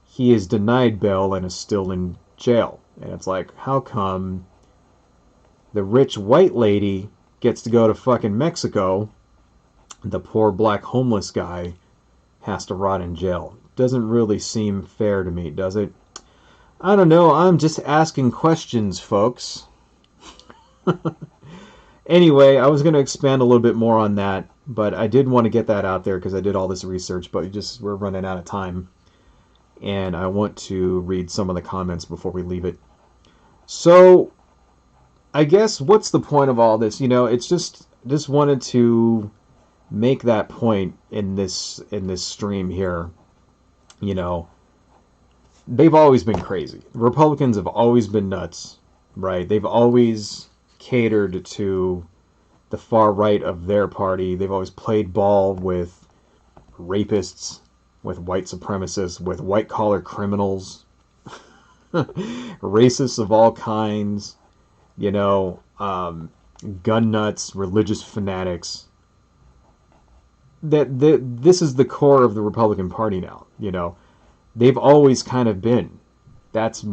Speaker 1: he is denied bail and is still in jail. And it's like, how come the rich white lady gets to go to fucking Mexico, the poor black homeless guy has to rot in jail? Doesn't really seem fair to me, does it? I don't know, I'm just asking questions, folks. Anyway, I was going to expand a little bit more on that, but I did want to get that out there because I did all this research, but we're running out of time. And I want to read some of the comments before we leave it. So, I guess, what's the point of all this? It's just wanted to make that point in this stream here. They've always been crazy. Republicans have always been nuts, right? They've always catered to the far right of their party. They've always played ball with rapists, with white supremacists, with white-collar criminals, racists of all kinds, gun nuts, religious fanatics. This is the core of the Republican Party now, They've always kind of been. That's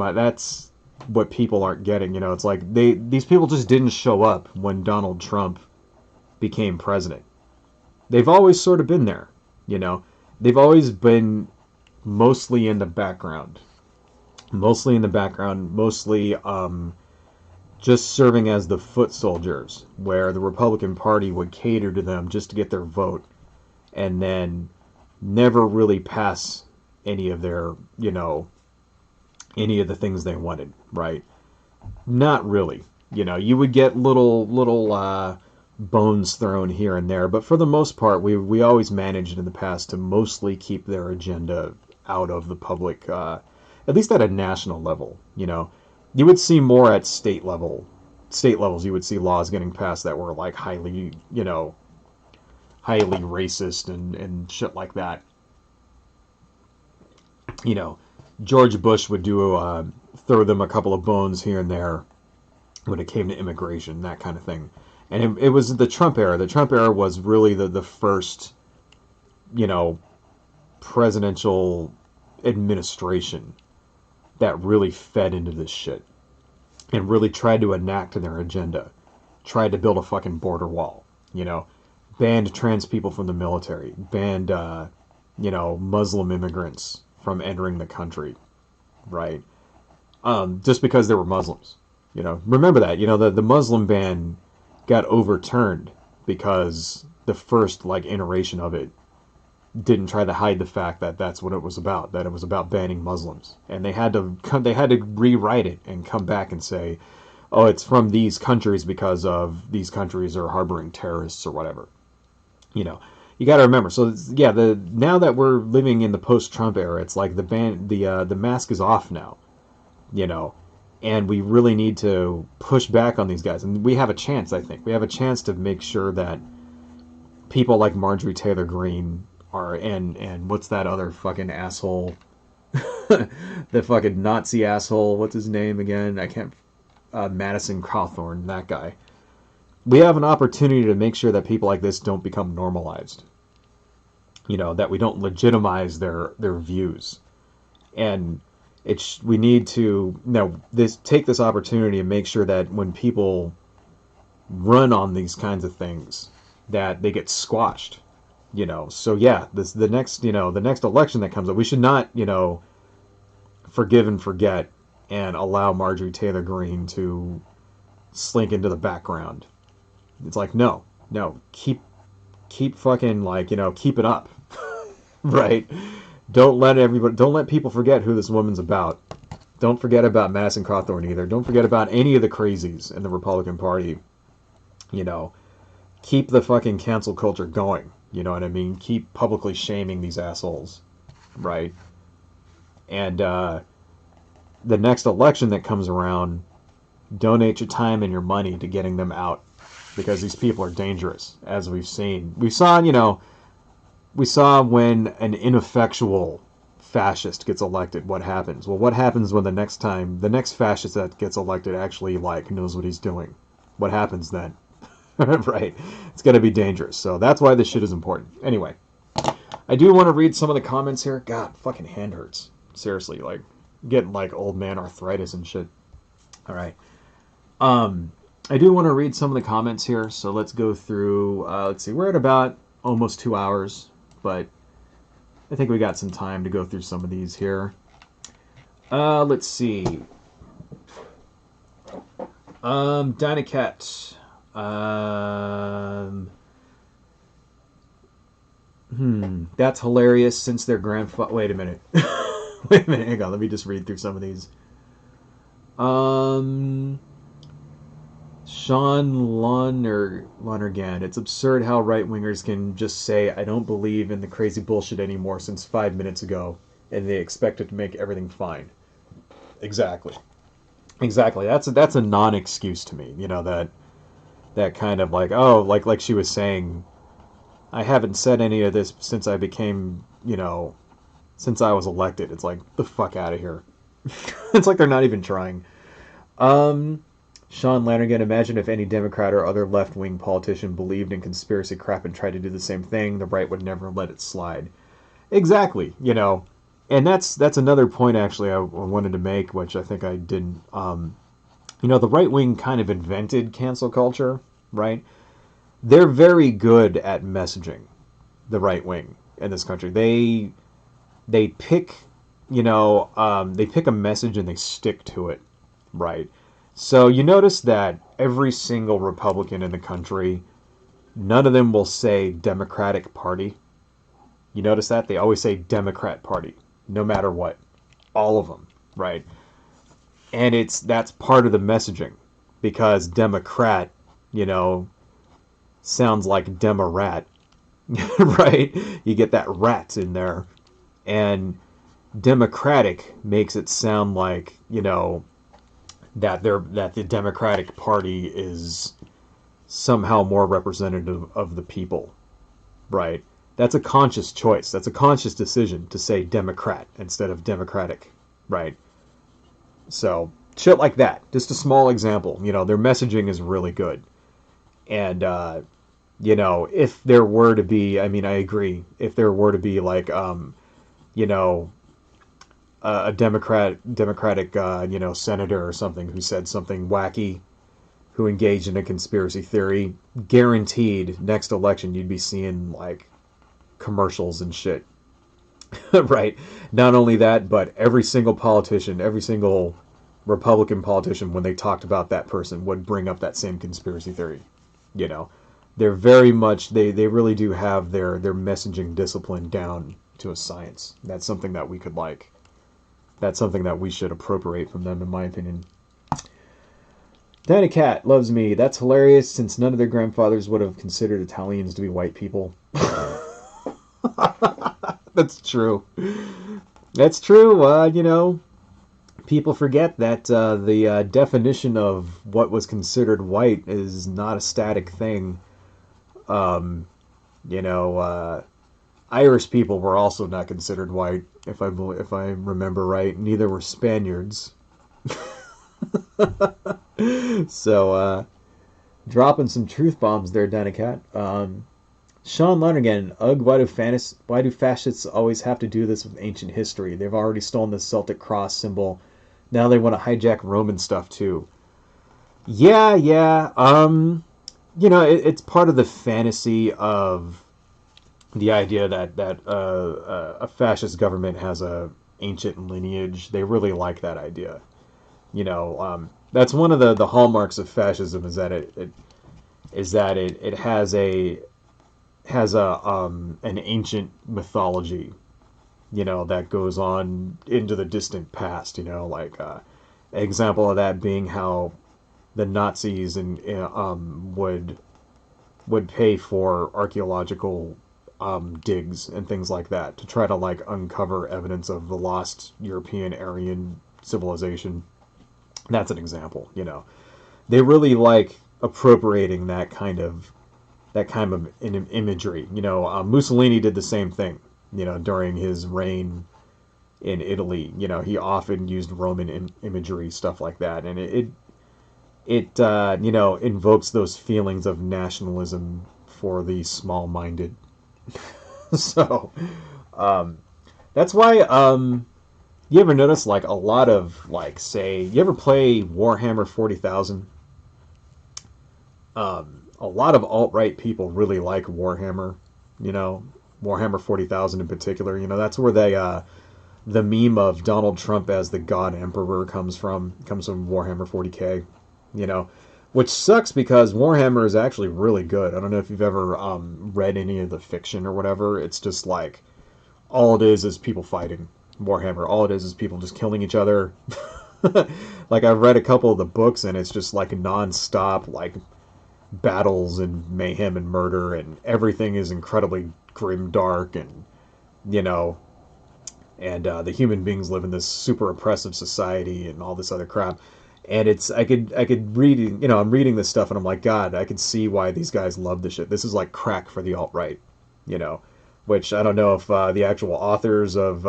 Speaker 1: what people aren't getting, It's like these people just didn't show up when Donald Trump became president. They've always sort of been there, They've always been mostly in the background. Mostly in the background, mostly just serving as the foot soldiers, where the Republican Party would cater to them just to get their vote, and then never really pass any of their, any of the things they wanted, right? Not really. You would get little bones thrown here and there, but for the most part, we always managed in the past to mostly keep their agenda out of the public, at least at a national level. You would see more at state levels. You would see laws getting passed that were like highly racist and shit like that. George Bush would throw them a couple of bones here and there when it came to immigration, that kind of thing. And it was the Trump era. The Trump era was really the first, presidential administration that really fed into this shit and really tried to enact their agenda. Tried to build a fucking border wall, banned trans people from the military, banned, Muslim immigrants from entering the country, right? Just because they were Muslims. Remember that. The Muslim ban got overturned because the first iteration of it didn't try to hide the fact that that's what it was about. That it was about banning Muslims, and they had to rewrite it and come back and say, oh, it's from these countries because of these countries are harboring terrorists or whatever. You got to remember. So yeah, now that we're living in the post-Trump era, it's like the mask is off now. And we really need to push back on these guys. And we have a chance, I think. We have a chance to make sure that people like Marjorie Taylor Greene are, and what's that other fucking asshole? The fucking Nazi asshole. What's his name again? I can't... Madison, Crawthron, that guy. We have an opportunity to make sure that people like this don't become normalized. That we don't legitimize their views. And we need to take this opportunity and make sure that when people run on these kinds of things, that they get squashed. So yeah, the next election that comes up, we should not forgive and forget and allow Marjorie Taylor Greene to slink into the background. It's like no, keep fucking keep it up, right? Don't let people forget who this woman's about. Don't forget about Madison Crawthron either. Don't forget about any of the crazies in the Republican Party. Keep the fucking cancel culture going. You know what I mean? Keep publicly shaming these assholes, right? And the next election that comes around, donate your time and your money to getting them out, because these people are dangerous, as we've seen. We saw when an ineffectual fascist gets elected, what happens? Well, what happens when the next fascist that gets elected actually knows what he's doing? What happens then? Right? It's going to be dangerous. So that's why this shit is important. Anyway, I do want to read some of the comments here. God, fucking hand hurts. Seriously, getting old man arthritis and shit. All right. I do want to read some of the comments here. So let's go through. Let's see. We're at about almost 2 hours, but I think we got some time to go through some of these here. Let's see. Dynacat. That's hilarious since their grandfather... Wait a minute. Wait a minute, hang on. Let me just read through some of these. Sean Lonergan. It's absurd how right-wingers can just say, I don't believe in the crazy bullshit anymore since 5 minutes ago, and they expect it to make everything fine. Exactly. That's a non-excuse to me. That kind of like she was saying, I haven't said any of this since I became, since I was elected. It's like, the fuck out of here. It's like they're not even trying. Sean Lonergan, imagine if any Democrat or other left-wing politician believed in conspiracy crap and tried to do the same thing. The right would never let it slide. Exactly, And that's another point, actually, I wanted to make, which I think I didn't. The right wing kind of invented cancel culture, right? They're very good at messaging, the right wing in this country. they pick, they pick a message and they stick to it, right? So you notice that every single Republican in the country, none of them will say Democratic Party. You notice that? They always say Democrat Party, no matter what. All of them, right? And that's part of the messaging, because Democrat, sounds like Demo-rat, right? You get that rat in there. And Democratic makes it sound like, that the Democratic Party is somehow more representative of the people, right? That's a conscious choice. That's a conscious decision to say Democrat instead of Democratic, right? So, shit like that. Just a small example. Their messaging is really good. And, if there were to be, I agree, if there were to be like, a Democratic, senator or something who said something wacky, who engaged in a conspiracy theory, guaranteed next election you'd be seeing like commercials and shit. Right? Not only that, but every single politician, every single Republican politician, when they talked about that person, would bring up that same conspiracy theory. They're very much, they really do have their messaging discipline down to a science. That's something that we could like. That's something that we should appropriate from them, in my opinion. Danny Cat loves me. That's hilarious, since none of their grandfathers would have considered Italians to be white people. That's true. That's true. People forget that the definition of what was considered white is not a static thing. You know, Irish people were also not considered white, if I remember right. Neither were Spaniards. So, dropping some truth bombs there, Danicat. Sean Lonergan, ugh, why do fascists always have to do this with ancient history? They've already stolen the Celtic cross symbol. Now they want to hijack Roman stuff too. Yeah. It's part of the fantasy of the idea that a fascist government has a ancient lineage. They really like that idea. That's one of the hallmarks of fascism, is that it has an ancient mythology, that goes on into the distant past. Like an example of that being how the Nazis would pay for archaeological digs and things like that to try to like uncover evidence of the lost European Aryan civilization. That's an example. They really like appropriating that kind of imagery. Mussolini did the same thing. During his reign in Italy, he often used Roman imagery, stuff like that, and it invokes those feelings of nationalism for the small-minded. So, that's why, you ever notice, like, a lot of, like, say, you ever play Warhammer 40,000? A lot of alt-right people really like Warhammer, Warhammer 40,000 in particular. That's where the meme of Donald Trump as the God Emperor comes from Warhammer 40K, which sucks because Warhammer is actually really good. I don't know if you've ever read any of the fiction or whatever. It's just like, all it is people fighting. Warhammer, all it is people just killing each other. Like, I've read a couple of the books, and it's just like non-stop, like, battles and mayhem and murder, and everything is incredibly grim, dark, and the human beings live in this super oppressive society and all this other crap. And I could read, I'm reading this stuff and I'm like, God, I could see why these guys love this shit. This is like crack for the alt-right, which I don't know if the actual authors of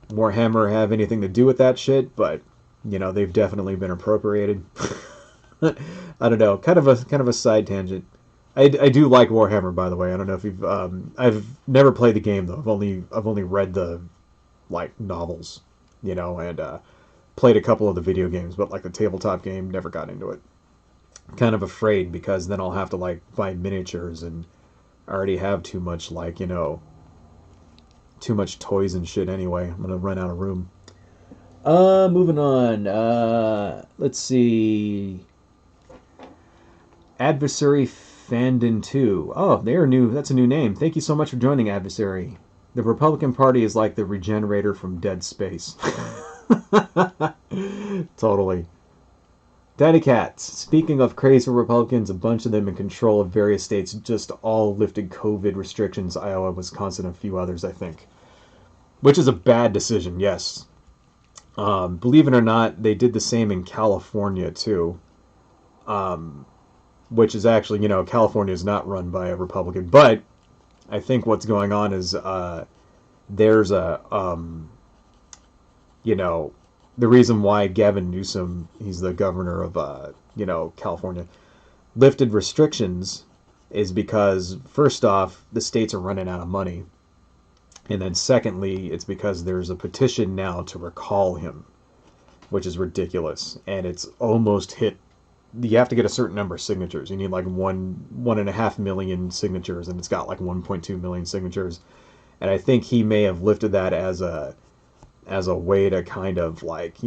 Speaker 1: Warhammer have anything to do with that shit, but they've definitely been appropriated. I don't know, kind of a side tangent. I do like Warhammer, by the way. I don't know if you've I've never played the game though. I've only read the like novels, and played a couple of the video games, but like the tabletop game, never got into it. Kind of afraid, because then I'll have to like buy miniatures, and I already have too much like too much toys and shit anyway. I'm gonna run out of room. Moving on. Let's see. Adversary Fandon 2. Oh, they're new. That's a new name. Thank you so much for joining, Adversary. The Republican Party is like the Regenerator from Dead Space. Totally. Daddy Cats. Speaking of crazy Republicans, a bunch of them in control of various states just all lifted COVID restrictions. Iowa, Wisconsin, and a few others, I think. Which is a bad decision, yes. Believe it or not, they did the same in California, too. Which is actually, California is not run by a Republican. But I think what's going on is there's a, the reason why Gavin Newsom, he's the governor of, California, lifted restrictions is because, first off, the states are running out of money. And then secondly, it's because there's a petition now to recall him, which is ridiculous. And it's almost hit. You have to get a certain number of signatures. You need like 1.5 million signatures, and it's got like 1.2 million signatures. And I think he may have lifted that as a way to kind of like,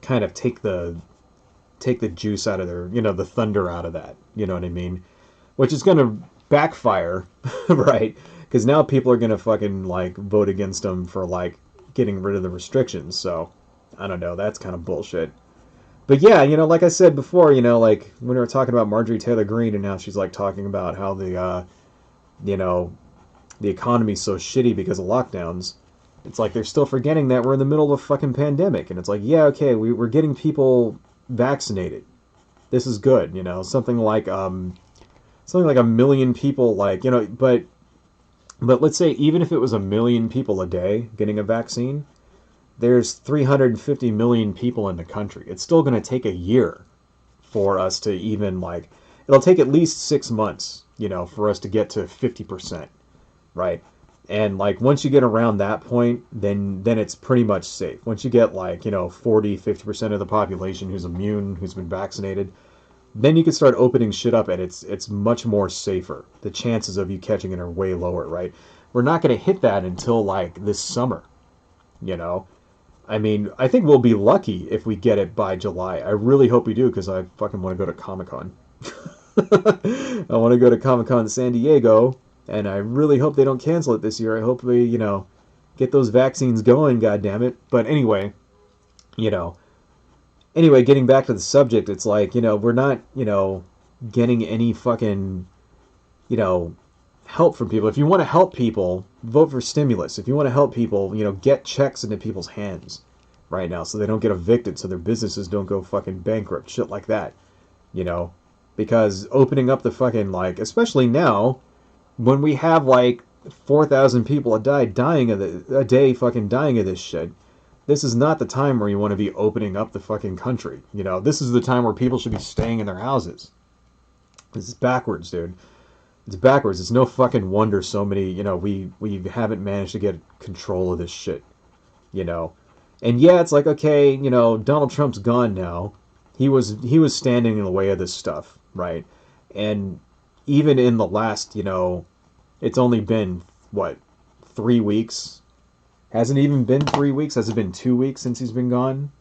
Speaker 1: kind of take the juice out of their, the thunder out of that. You know what I mean? Which is going to backfire, right? Because now people are going to fucking like vote against him for like getting rid of the restrictions. So I don't know. That's kind of bullshit. But yeah, like I said before, like when we were talking about Marjorie Taylor Greene, and now she's like talking about how the economy's so shitty because of lockdowns. It's like they're still forgetting that we're in the middle of a fucking pandemic. And it's like, yeah, okay, we're getting people vaccinated. This is good, something like a million people, like, but let's say even if it was 1 million people a day getting a vaccine, there's 350 million people in the country. It's still going to take a year for us to even, like, it'll take at least 6 months, for us to get to 50%, right? And, like, once you get around that point, then it's pretty much safe. Once you get, like, 40, 50% of the population who's immune, who's been vaccinated, then you can start opening shit up, and it's much more safer. The chances of you catching it are way lower, right? We're not going to hit that until, like, this summer, I mean, I think we'll be lucky if we get it by July. I really hope we do, because I fucking want to go to Comic-Con. I want to go to Comic-Con San Diego, and I really hope they don't cancel it this year. I hope they, get those vaccines going, goddammit. But anyway, getting back to the subject, it's like, we're not, getting any fucking, help from people. If you want to help people, vote for stimulus. If you want to help people, get checks into people's hands right now so they don't get evicted, so their businesses don't go fucking bankrupt, shit like that, because opening up the fucking, like, especially now when we have like 4,000 people a day dying of this shit, this is not the time where you want to be opening up the fucking country. This is the time where people should be staying in their houses. This is backwards, dude. It's backwards. It's no fucking wonder so many, we haven't managed to get control of this shit, And yeah, it's like, okay, Donald Trump's gone now. He was standing in the way of this stuff, right? And even in the last, it's only been, 3 weeks? Hasn't even been 3 weeks? Has it been 2 weeks since he's been gone?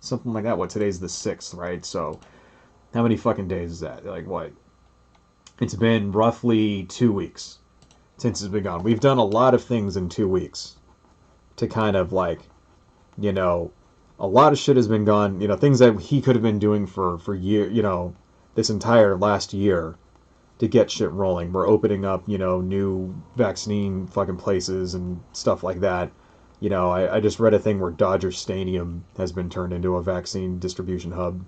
Speaker 1: Something like that. Today's the 6th, right? So how many fucking days is that? Like, what? It's been roughly 2 weeks since he's been gone. We've done a lot of things in 2 weeks to kind of like, a lot of shit has been gone, things that he could have been doing for year, this entire last year to get shit rolling. We're opening up, new vaccine fucking places and stuff like that. I just read a thing where Dodger Stadium has been turned into a vaccine distribution hub,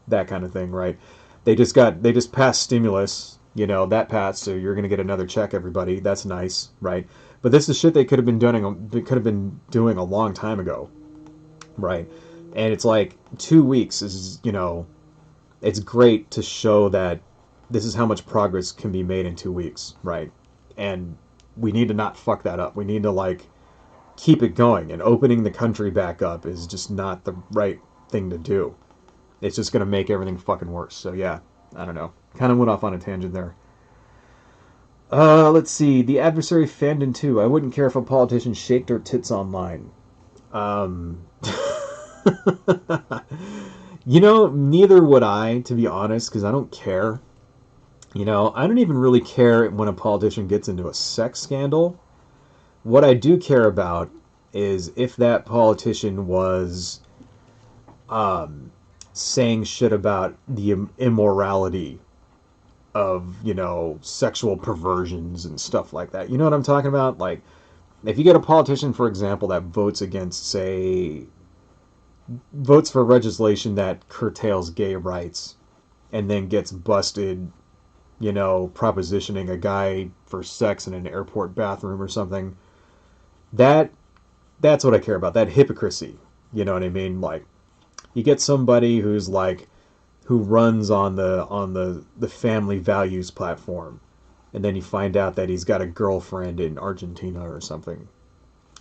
Speaker 1: that kind of thing, right? They just passed stimulus, that passed, so you're going to get another check, everybody. That's nice, right? But this is shit they could have been doing a long time ago, right? And it's like 2 weeks is, it's great to show that this is how much progress can be made in 2 weeks, right? And we need to not fuck that up. We need to, like, keep it going. And opening the country back up is just not the right thing to do. It's just going to make everything fucking worse. So, yeah, I don't know. Kind of went off on a tangent there. Let's see. The adversary fandom too. I wouldn't care if a politician shaked their tits online. Um, neither would I, to be honest, because I don't care. I don't even really care when a politician gets into a sex scandal. What I do care about is if that politician was saying shit about the immorality of, sexual perversions and stuff like that. You know what I'm talking about? Like, if you get a politician, for example, that votes for legislation that curtails gay rights and then gets busted, propositioning a guy for sex in an airport bathroom or something, that's what I care about. That hypocrisy. You know what I mean? Like, you get somebody who runs on the family values platform, and then you find out that he's got a girlfriend in Argentina or something.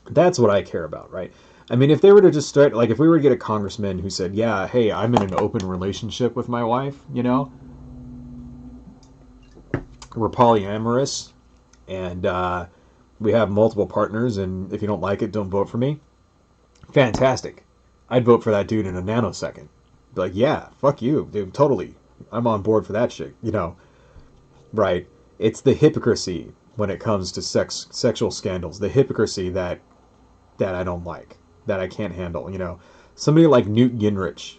Speaker 1: That's what I care about, right? I mean, if they were to just start, like, if we were to get a congressman who said, yeah, hey, I'm in an open relationship with my wife, we're polyamorous, and we have multiple partners, and if you don't like it, don't vote for me. Fantastic. I'd vote for that dude in a nanosecond. Be like, yeah, fuck you, dude, totally. I'm on board for that shit, Right. It's the hypocrisy when it comes to sexual scandals. The hypocrisy that I don't like, that I can't handle, Somebody like Newt Gingrich,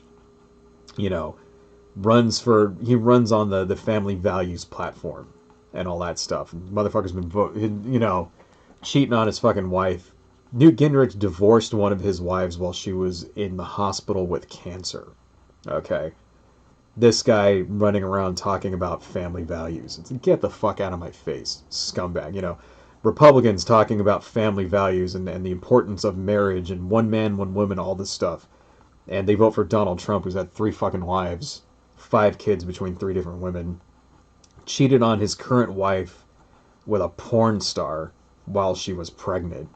Speaker 1: runs on the family values platform and all that stuff. And motherfucker's been cheating on his fucking wife. Newt Gingrich divorced one of his wives while she was in the hospital with cancer. Okay. This guy running around talking about family values. It's, get the fuck out of my face, scumbag. Republicans talking about family values and the importance of marriage and one man, one woman, all this stuff. And they vote for Donald Trump, who's had 3 fucking wives, 5 kids between 3 different women, cheated on his current wife with a porn star while she was pregnant.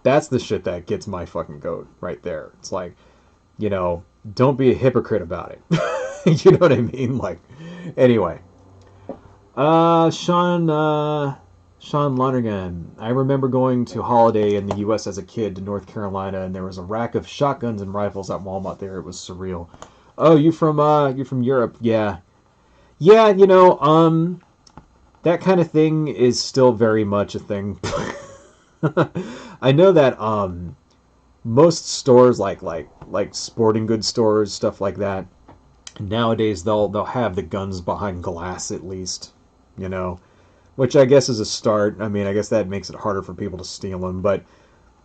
Speaker 1: That's the shit that gets my fucking goat right there. It's like, don't be a hypocrite about it. You know what I mean? Like, anyway. Sean Lonergan. I remember going to holiday in the U.S. as a kid to North Carolina, and there was a rack of shotguns and rifles at Walmart there. It was surreal. Oh, you're from Europe? Yeah. Yeah, that kind of thing is still very much a thing. I know that most stores like sporting goods stores, stuff like that, nowadays they'll have the guns behind glass at least, which I guess is a start. I mean, I guess that makes it harder for people to steal them, but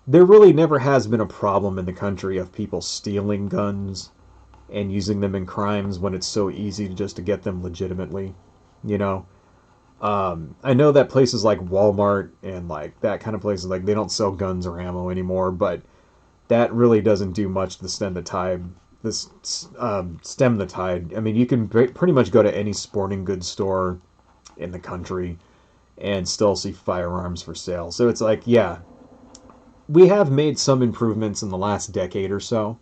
Speaker 1: there really never has been a problem in the country of people stealing guns and using them in crimes when it's so easy to get them legitimately, I know that places like Walmart and like that kind of places, like, they don't sell guns or ammo anymore, but that really doesn't do much to stem the tide. Stem the tide. I mean, you can pretty much go to any sporting goods store in the country and still see firearms for sale. So it's like, yeah, we have made some improvements in the last decade or so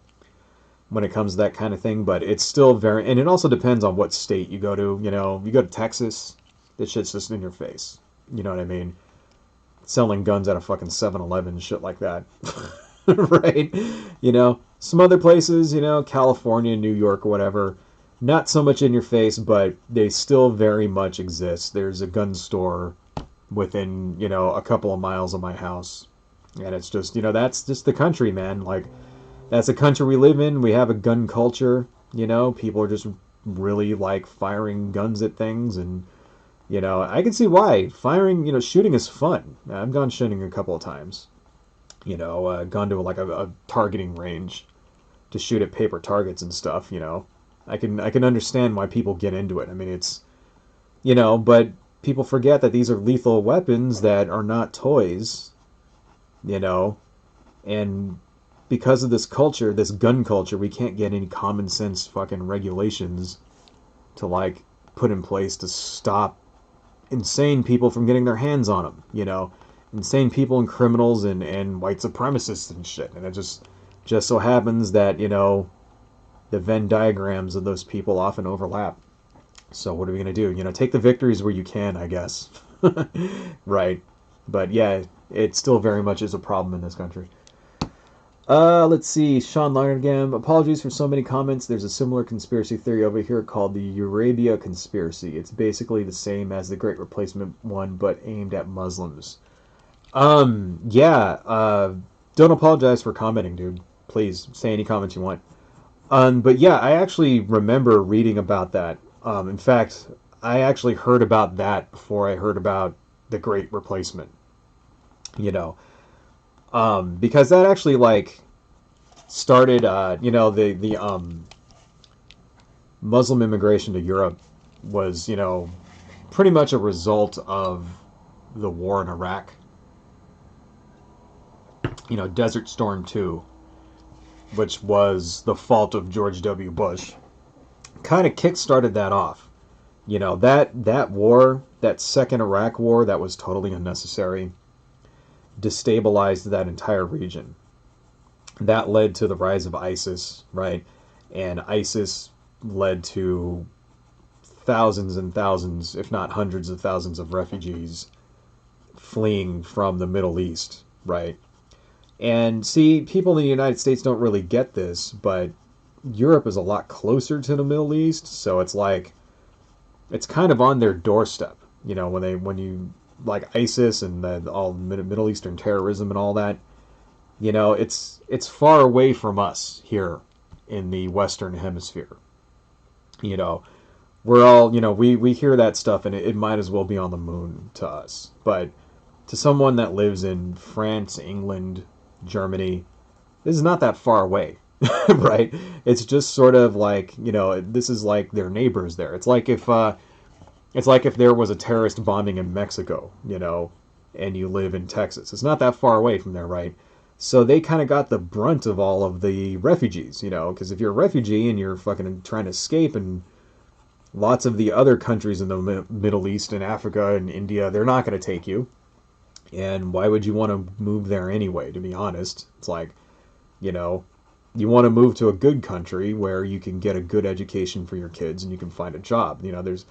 Speaker 1: when it comes to that kind of thing, but it's still very, and it also depends on what state you go to. You go to Texas, this shit's just in your face. You know what I mean? Selling guns at a fucking 7-Eleven, shit like that. Right? Some other places, California, New York, or whatever, not so much in your face, but they still very much exist. There's a gun store within, a couple of miles of my house. And it's just, that's just the country, man. Like, that's the country we live in. We have a gun culture, people are just really like firing guns at things, and I can see why. Firing, shooting is fun. I've gone shooting a couple of times. Gone to a targeting range to shoot at paper targets and stuff. I can understand why people get into it. I mean, it's, but people forget that these are lethal weapons that are not toys. And because of this culture, this gun culture, we can't get any common sense fucking regulations to put in place to stop insane people from getting their hands on them, insane people and criminals and white supremacists and shit. And it just so happens that, the Venn diagrams of those people often overlap. So what are we going to do? Take the victories where you can, I guess. Right. But yeah, it still very much is a problem in this country. Let's see. Sean Larnagam. Apologies for so many comments. There's a similar conspiracy theory over here called the Eurabia conspiracy. It's basically the same as the Great Replacement one, but aimed at Muslims. Yeah. Don't apologize for commenting, dude. Please say any comments you want. But yeah, I actually remember reading about that. In fact, I actually heard about that before I heard about the Great Replacement. You know, because that actually like started, the Muslim immigration to Europe was, pretty much a result of the war in Iraq. Desert Storm 2, which was the fault of George W. Bush, kind of kick-started that off. That war, that second Iraq war, that was totally unnecessary, destabilized that entire region. That led to the rise of ISIS, right? And ISIS led to thousands and thousands, if not hundreds of thousands of refugees fleeing from the Middle East, right? And see, people in the United States don't really get this, but Europe is a lot closer to the Middle East, so it's like, it's kind of on their doorstep, when you, like ISIS and all Middle Eastern terrorism and all that, it's far away from us here in the Western Hemisphere. We're all, we hear that stuff and it might as well be on the moon to us. But to someone that lives in France, England, Germany, this is not that far away, right? It's just sort of like, this is like their neighbors there. It's like if there was a terrorist bombing in Mexico, and you live in Texas. It's not that far away from there, right? So they kind of got the brunt of all of the refugees, because if you're a refugee and you're fucking trying to escape, and lots of the other countries in the Middle East and Africa and India, they're not going to take you. And why would you want to move there anyway, to be honest? It's like, you want to move to a good country where you can get a good education for your kids and you can find a job. There's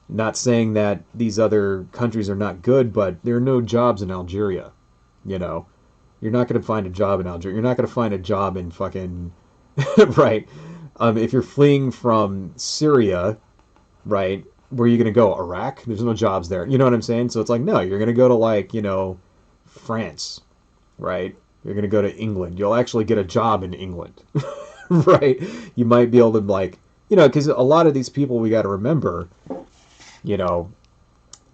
Speaker 1: not saying that these other countries are not good, but there are no jobs in Algeria, You're not going to find a job in Algeria. You're not going to find a job in fucking, right? If you're fleeing from Syria, right, where are you going to go? Iraq? There's no jobs there. You know what I'm saying? So it's like, no, you're going to go to like, France, right? You're going to go to England. You'll actually get a job in England, right? You might be able to like, because a lot of these people, we got to remember,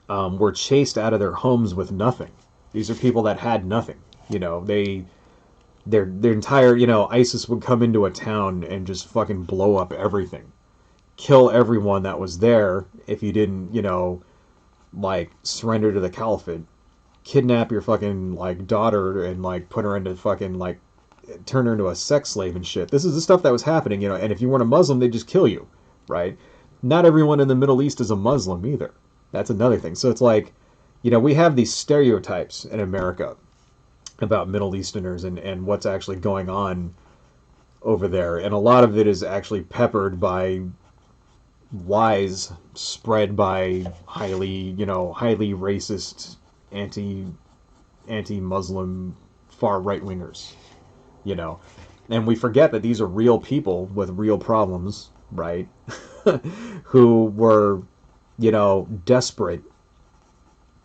Speaker 1: were chased out of their homes with nothing. These are people that had nothing. Their entire, ISIS would come into a town and just fucking blow up everything. Kill everyone that was there if you didn't, like, surrender to the caliphate. Kidnap your fucking, like, daughter and, like, put her into fucking, like, turn her into a sex slave and shit. This is the stuff that was happening, and if you weren't a Muslim, they'd just kill you, right? Not everyone in the Middle East is a Muslim either. That's another thing. So it's like, we have these stereotypes in America about Middle Easterners and what's actually going on over there. And a lot of it is actually peppered by lies spread by highly racist, anti-Muslim, far right-wingers, And we forget that these are real people with real problems, right? Who were, desperate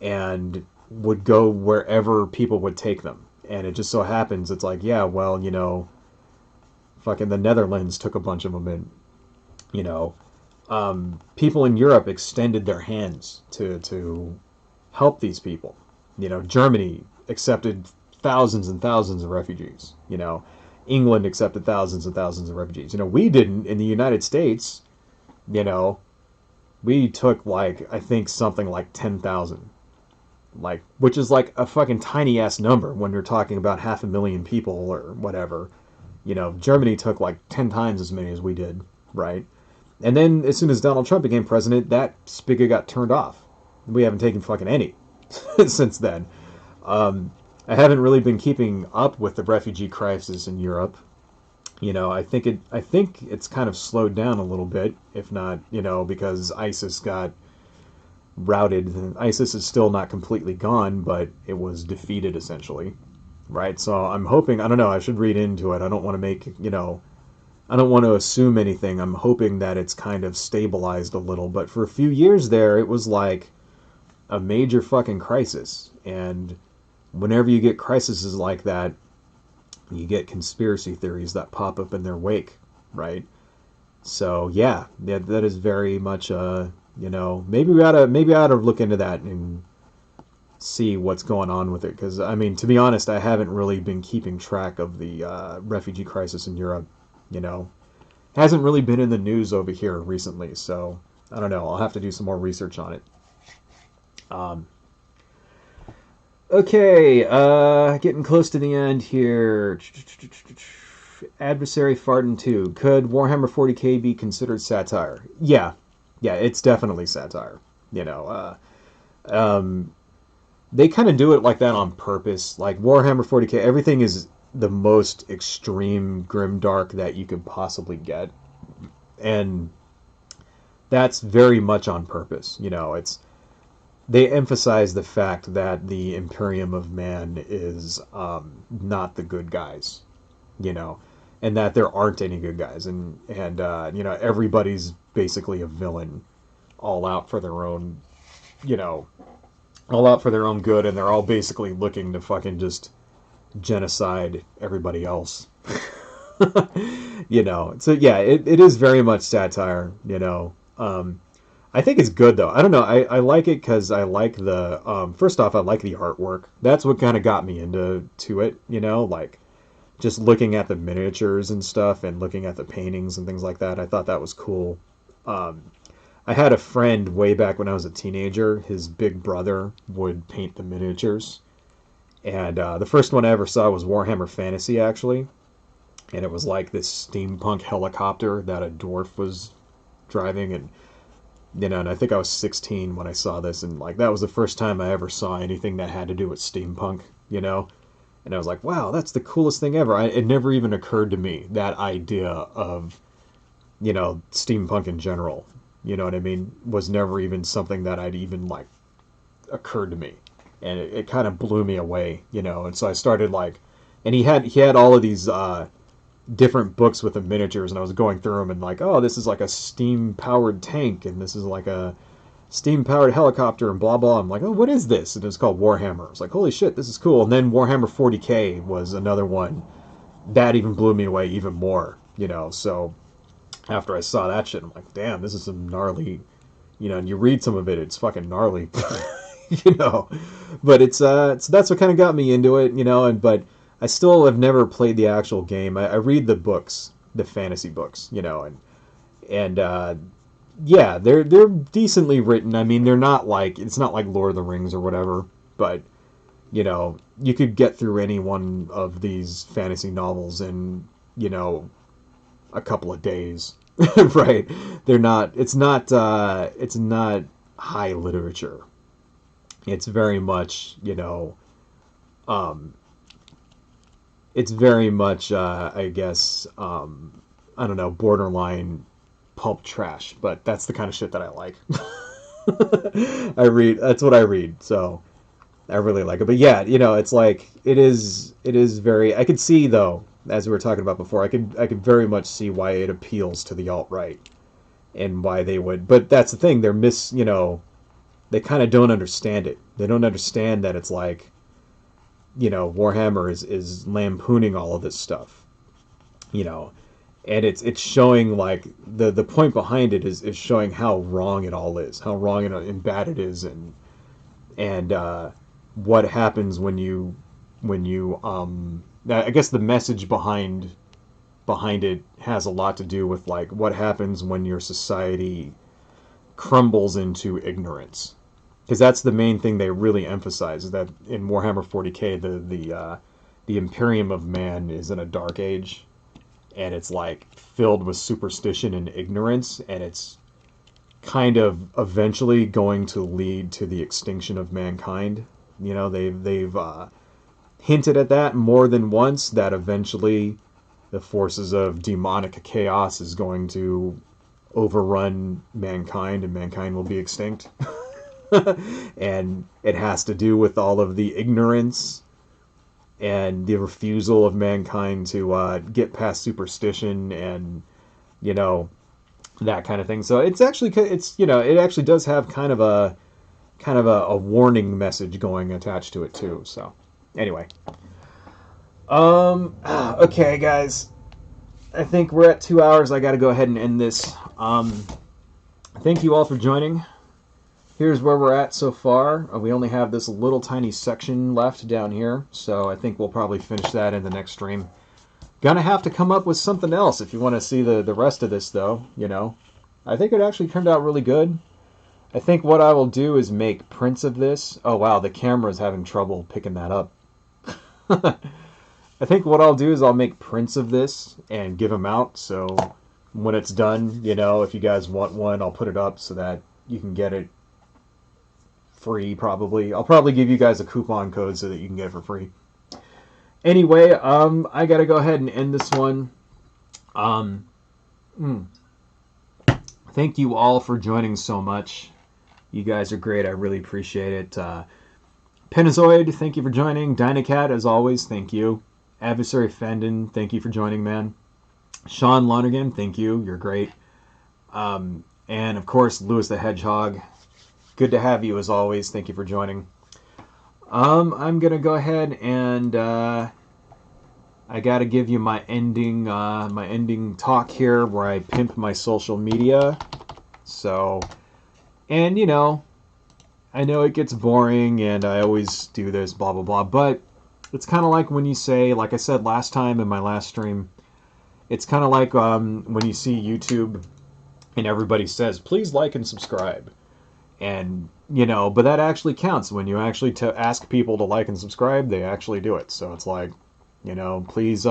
Speaker 1: and would go wherever people would take them. And it just so happens, it's like, yeah, well, fucking the Netherlands took a bunch of them in, people in Europe extended their hands to help these people. Germany accepted thousands and thousands of refugees. England accepted thousands and thousands of refugees. We didn't in the United States. We took like, I think something like 10,000. Like, which is like a fucking tiny ass number when you're talking about 500,000 people or whatever. Germany took like 10 times as many as we did, right? And then as soon as Donald Trump became president, that spigot got turned off. We haven't taken fucking any since then. I haven't really been keeping up with the refugee crisis in Europe. I think it's kind of slowed down a little bit, if not, because ISIS got routed. ISIS is still not completely gone, but it was defeated essentially, right? So I'm hoping, I don't know, I should read into it. I don't want to make, I don't want to assume anything. I'm hoping that it's kind of stabilized a little, but for a few years there, it was like a major fucking crisis. And whenever you get crises like that, you get conspiracy theories that pop up in their wake, right? So yeah, that is very much maybe maybe I ought to look into that and see what's going on with it, because I mean, to be honest, I haven't really been keeping track of the refugee crisis in Europe. Hasn't really been in the news over here recently, so I don't know. I'll have to do some more research on it. Okay, getting close to the end here. Adversary Farting 2. Could Warhammer 40k be considered satire? Yeah, it's definitely satire. They kind of do it like that on purpose. Like Warhammer 40k, everything is the most extreme grimdark that you could possibly get, and that's very much on purpose. They emphasize the fact that the Imperium of Man is not the good guys, and that there aren't any good guys, and everybody's basically a villain, all out for their own, all out for their own good, and they're all basically looking to fucking just genocide everybody else. So yeah, it is very much satire. I think it's good though. I don't know. I like it because I like the first off, I like the artwork. That's what kind of got me into it. Like just looking at the miniatures and stuff, and looking at the paintings and things like that. I thought that was cool. I had a friend way back when I was a teenager. His big brother would paint the miniatures, and the first one I ever saw was Warhammer Fantasy, actually, and it was like this steampunk helicopter that a dwarf was driving, and and I think I was 16 when I saw this, and like that was the first time I ever saw anything that had to do with steampunk, and I was like, wow, that's the coolest thing ever. It never even occurred to me, that idea of, steampunk in general, you know what I mean, was never even something that I'd even like occurred to me, and it kind of blew me away, and so I started like, and he had all of these different books with the miniatures, and I was going through them and like, oh, this is like a steam powered tank, and this is like a steam powered helicopter, and blah blah. I'm like, oh, what is this? And it's called Warhammer. I was like, holy shit, this is cool. And then Warhammer 40k was another one that even blew me away even more, so after I saw that shit, I'm like, damn, this is some gnarly, and you read some of it, it's fucking gnarly. But it's that's what kind of got me into it, but I still have never played the actual game. I read the books, the fantasy books, and yeah, they're decently written. I mean, they're not like, it's not like Lord of the Rings or whatever, but you could get through any one of these fantasy novels in a couple of days, right? It's not high literature. It's very much it's very much, I guess, I don't know, borderline pulp trash, but that's the kind of shit that I like. That's what I read, so I really like it. But yeah, it's like, it is very, I could see though, as we were talking about before, I could very much see why it appeals to the alt-right, and why they would, but that's the thing, they kind of don't understand it. They don't understand that it's like, Warhammer is lampooning all of this stuff, and it's showing like the point behind it is showing how wrong it all is, how wrong and bad it is, and what happens when you I guess the message behind it has a lot to do with like what happens when your society crumbles into ignorance. Because that's the main thing they really emphasize, is that in Warhammer 40k, the Imperium of Man is in a dark age, and it's like filled with superstition and ignorance, and it's kind of eventually going to lead to the extinction of mankind. They've hinted at that more than once, that eventually the forces of demonic chaos is going to overrun mankind, and mankind will be extinct. And it has to do with all of the ignorance and the refusal of mankind to get past superstition and, you know, that kind of thing. So it's actually, it's, you know, it actually does have kind of a warning message going attached to it too. So anyway, okay, guys, I think we're at 2 hours. I got to go ahead and end this. Thank you all for joining. Here's where we're at so far. We only have this little tiny section left down here, so I think we'll probably finish that in the next stream. Gonna have to come up with something else if you want to see the rest of this, though, you know. I think it actually turned out really good. I think what I will do is make prints of this. Oh, wow, the camera's having trouble picking that up. I think what I'll do is I'll make prints of this and give them out, so when it's done, you know, if you guys want one, I'll put it up so that you can get it free, probably. I'll probably give you guys a coupon code so that you can get it for free. Anyway, I gotta go ahead and end this one. Thank you all for joining so much. You guys are great. I really appreciate it. Penizoid, thank you for joining. Dynacat, as always, thank you. Adversary Fendon, thank you for joining, man. Sean Lonergan, thank you. You're great. And, of course, Lewis the Hedgehog. Good to have you, as always. Thank you for joining. I'm going to go ahead and I got to give you my ending talk here where I pimp my social media. So, and, you know, I know it gets boring and I always do this, blah, blah, blah. But it's kind of like when you say, like I said last time in my last stream, it's kind of like when you see YouTube and everybody says, please like and subscribe. And, you know, but that actually counts. When you actually ask people to like and subscribe, they actually do it. So it's like, you know, please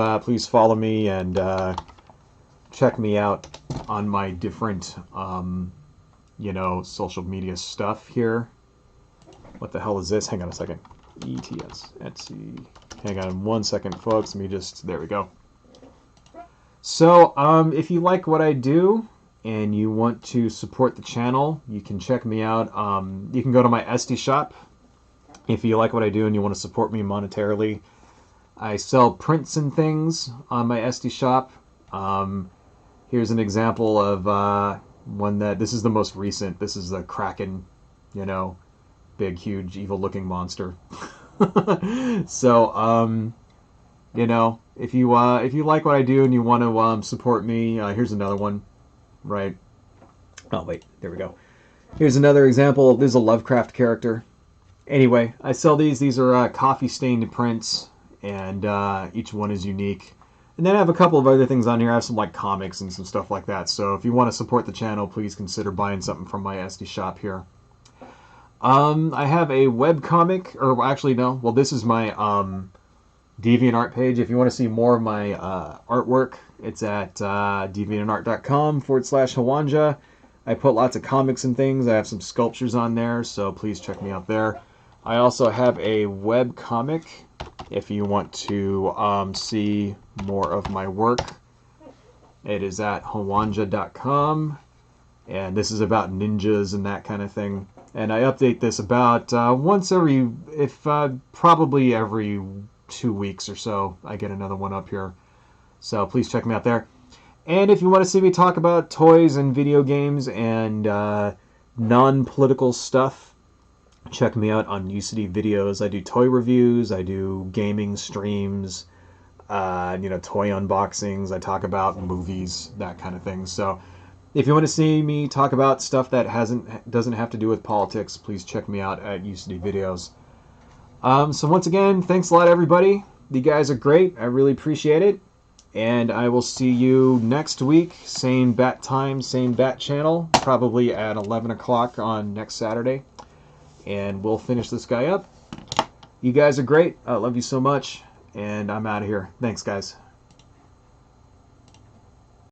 Speaker 1: follow me and check me out on my different, you know, social media stuff here. What the hell is this? Hang on a second. ETS, Etsy. Hang on 1 second, folks. Let me just, there we go. So, if you like what I do, and you want to support the channel, you can check me out. You can go to my Etsy shop if you like what I do and you want to support me monetarily. I sell prints and things on my Etsy shop. Here's an example of one that, this is the most recent. This is the Kraken, you know, big, huge, evil-looking monster. So, you know, if you like what I do and you want to support me, here's another one. Right. Oh, wait. There we go. Here's another example. There's a Lovecraft character. Anyway, I sell these. These are coffee-stained prints, and each one is unique. And then I have a couple of other things on here. I have some, like, comics and some stuff like that. So if you want to support the channel, please consider buying something from my Etsy shop here. I have a webcomic, or actually, no. Well, this is my DeviantArt page. If you want to see more of my artwork, it's at deviantart.com/Hawanja. I put lots of comics and things. I have some sculptures on there, so please check me out there. I also have a web comic if you want to see more of my work. It is at hawanja.com, and this is about ninjas and that kind of thing. And I update this about once every, probably every 2 weeks or so, I get another one up here. So please check me out there. And if you want to see me talk about toys and video games and non-political stuff, check me out on UCD Videos. I do toy reviews, I do gaming streams, you know, toy unboxings. I talk about movies, that kind of thing. So if you want to see me talk about stuff that doesn't have to do with politics, please check me out at UCD Videos. So once again, thanks a lot, everybody. You guys are great. I really appreciate it. And I will see you next week. Same bat time, same bat channel. Probably at 11 o'clock on next Saturday. And we'll finish this guy up. You guys are great. I love you so much. And I'm out of here. Thanks, guys.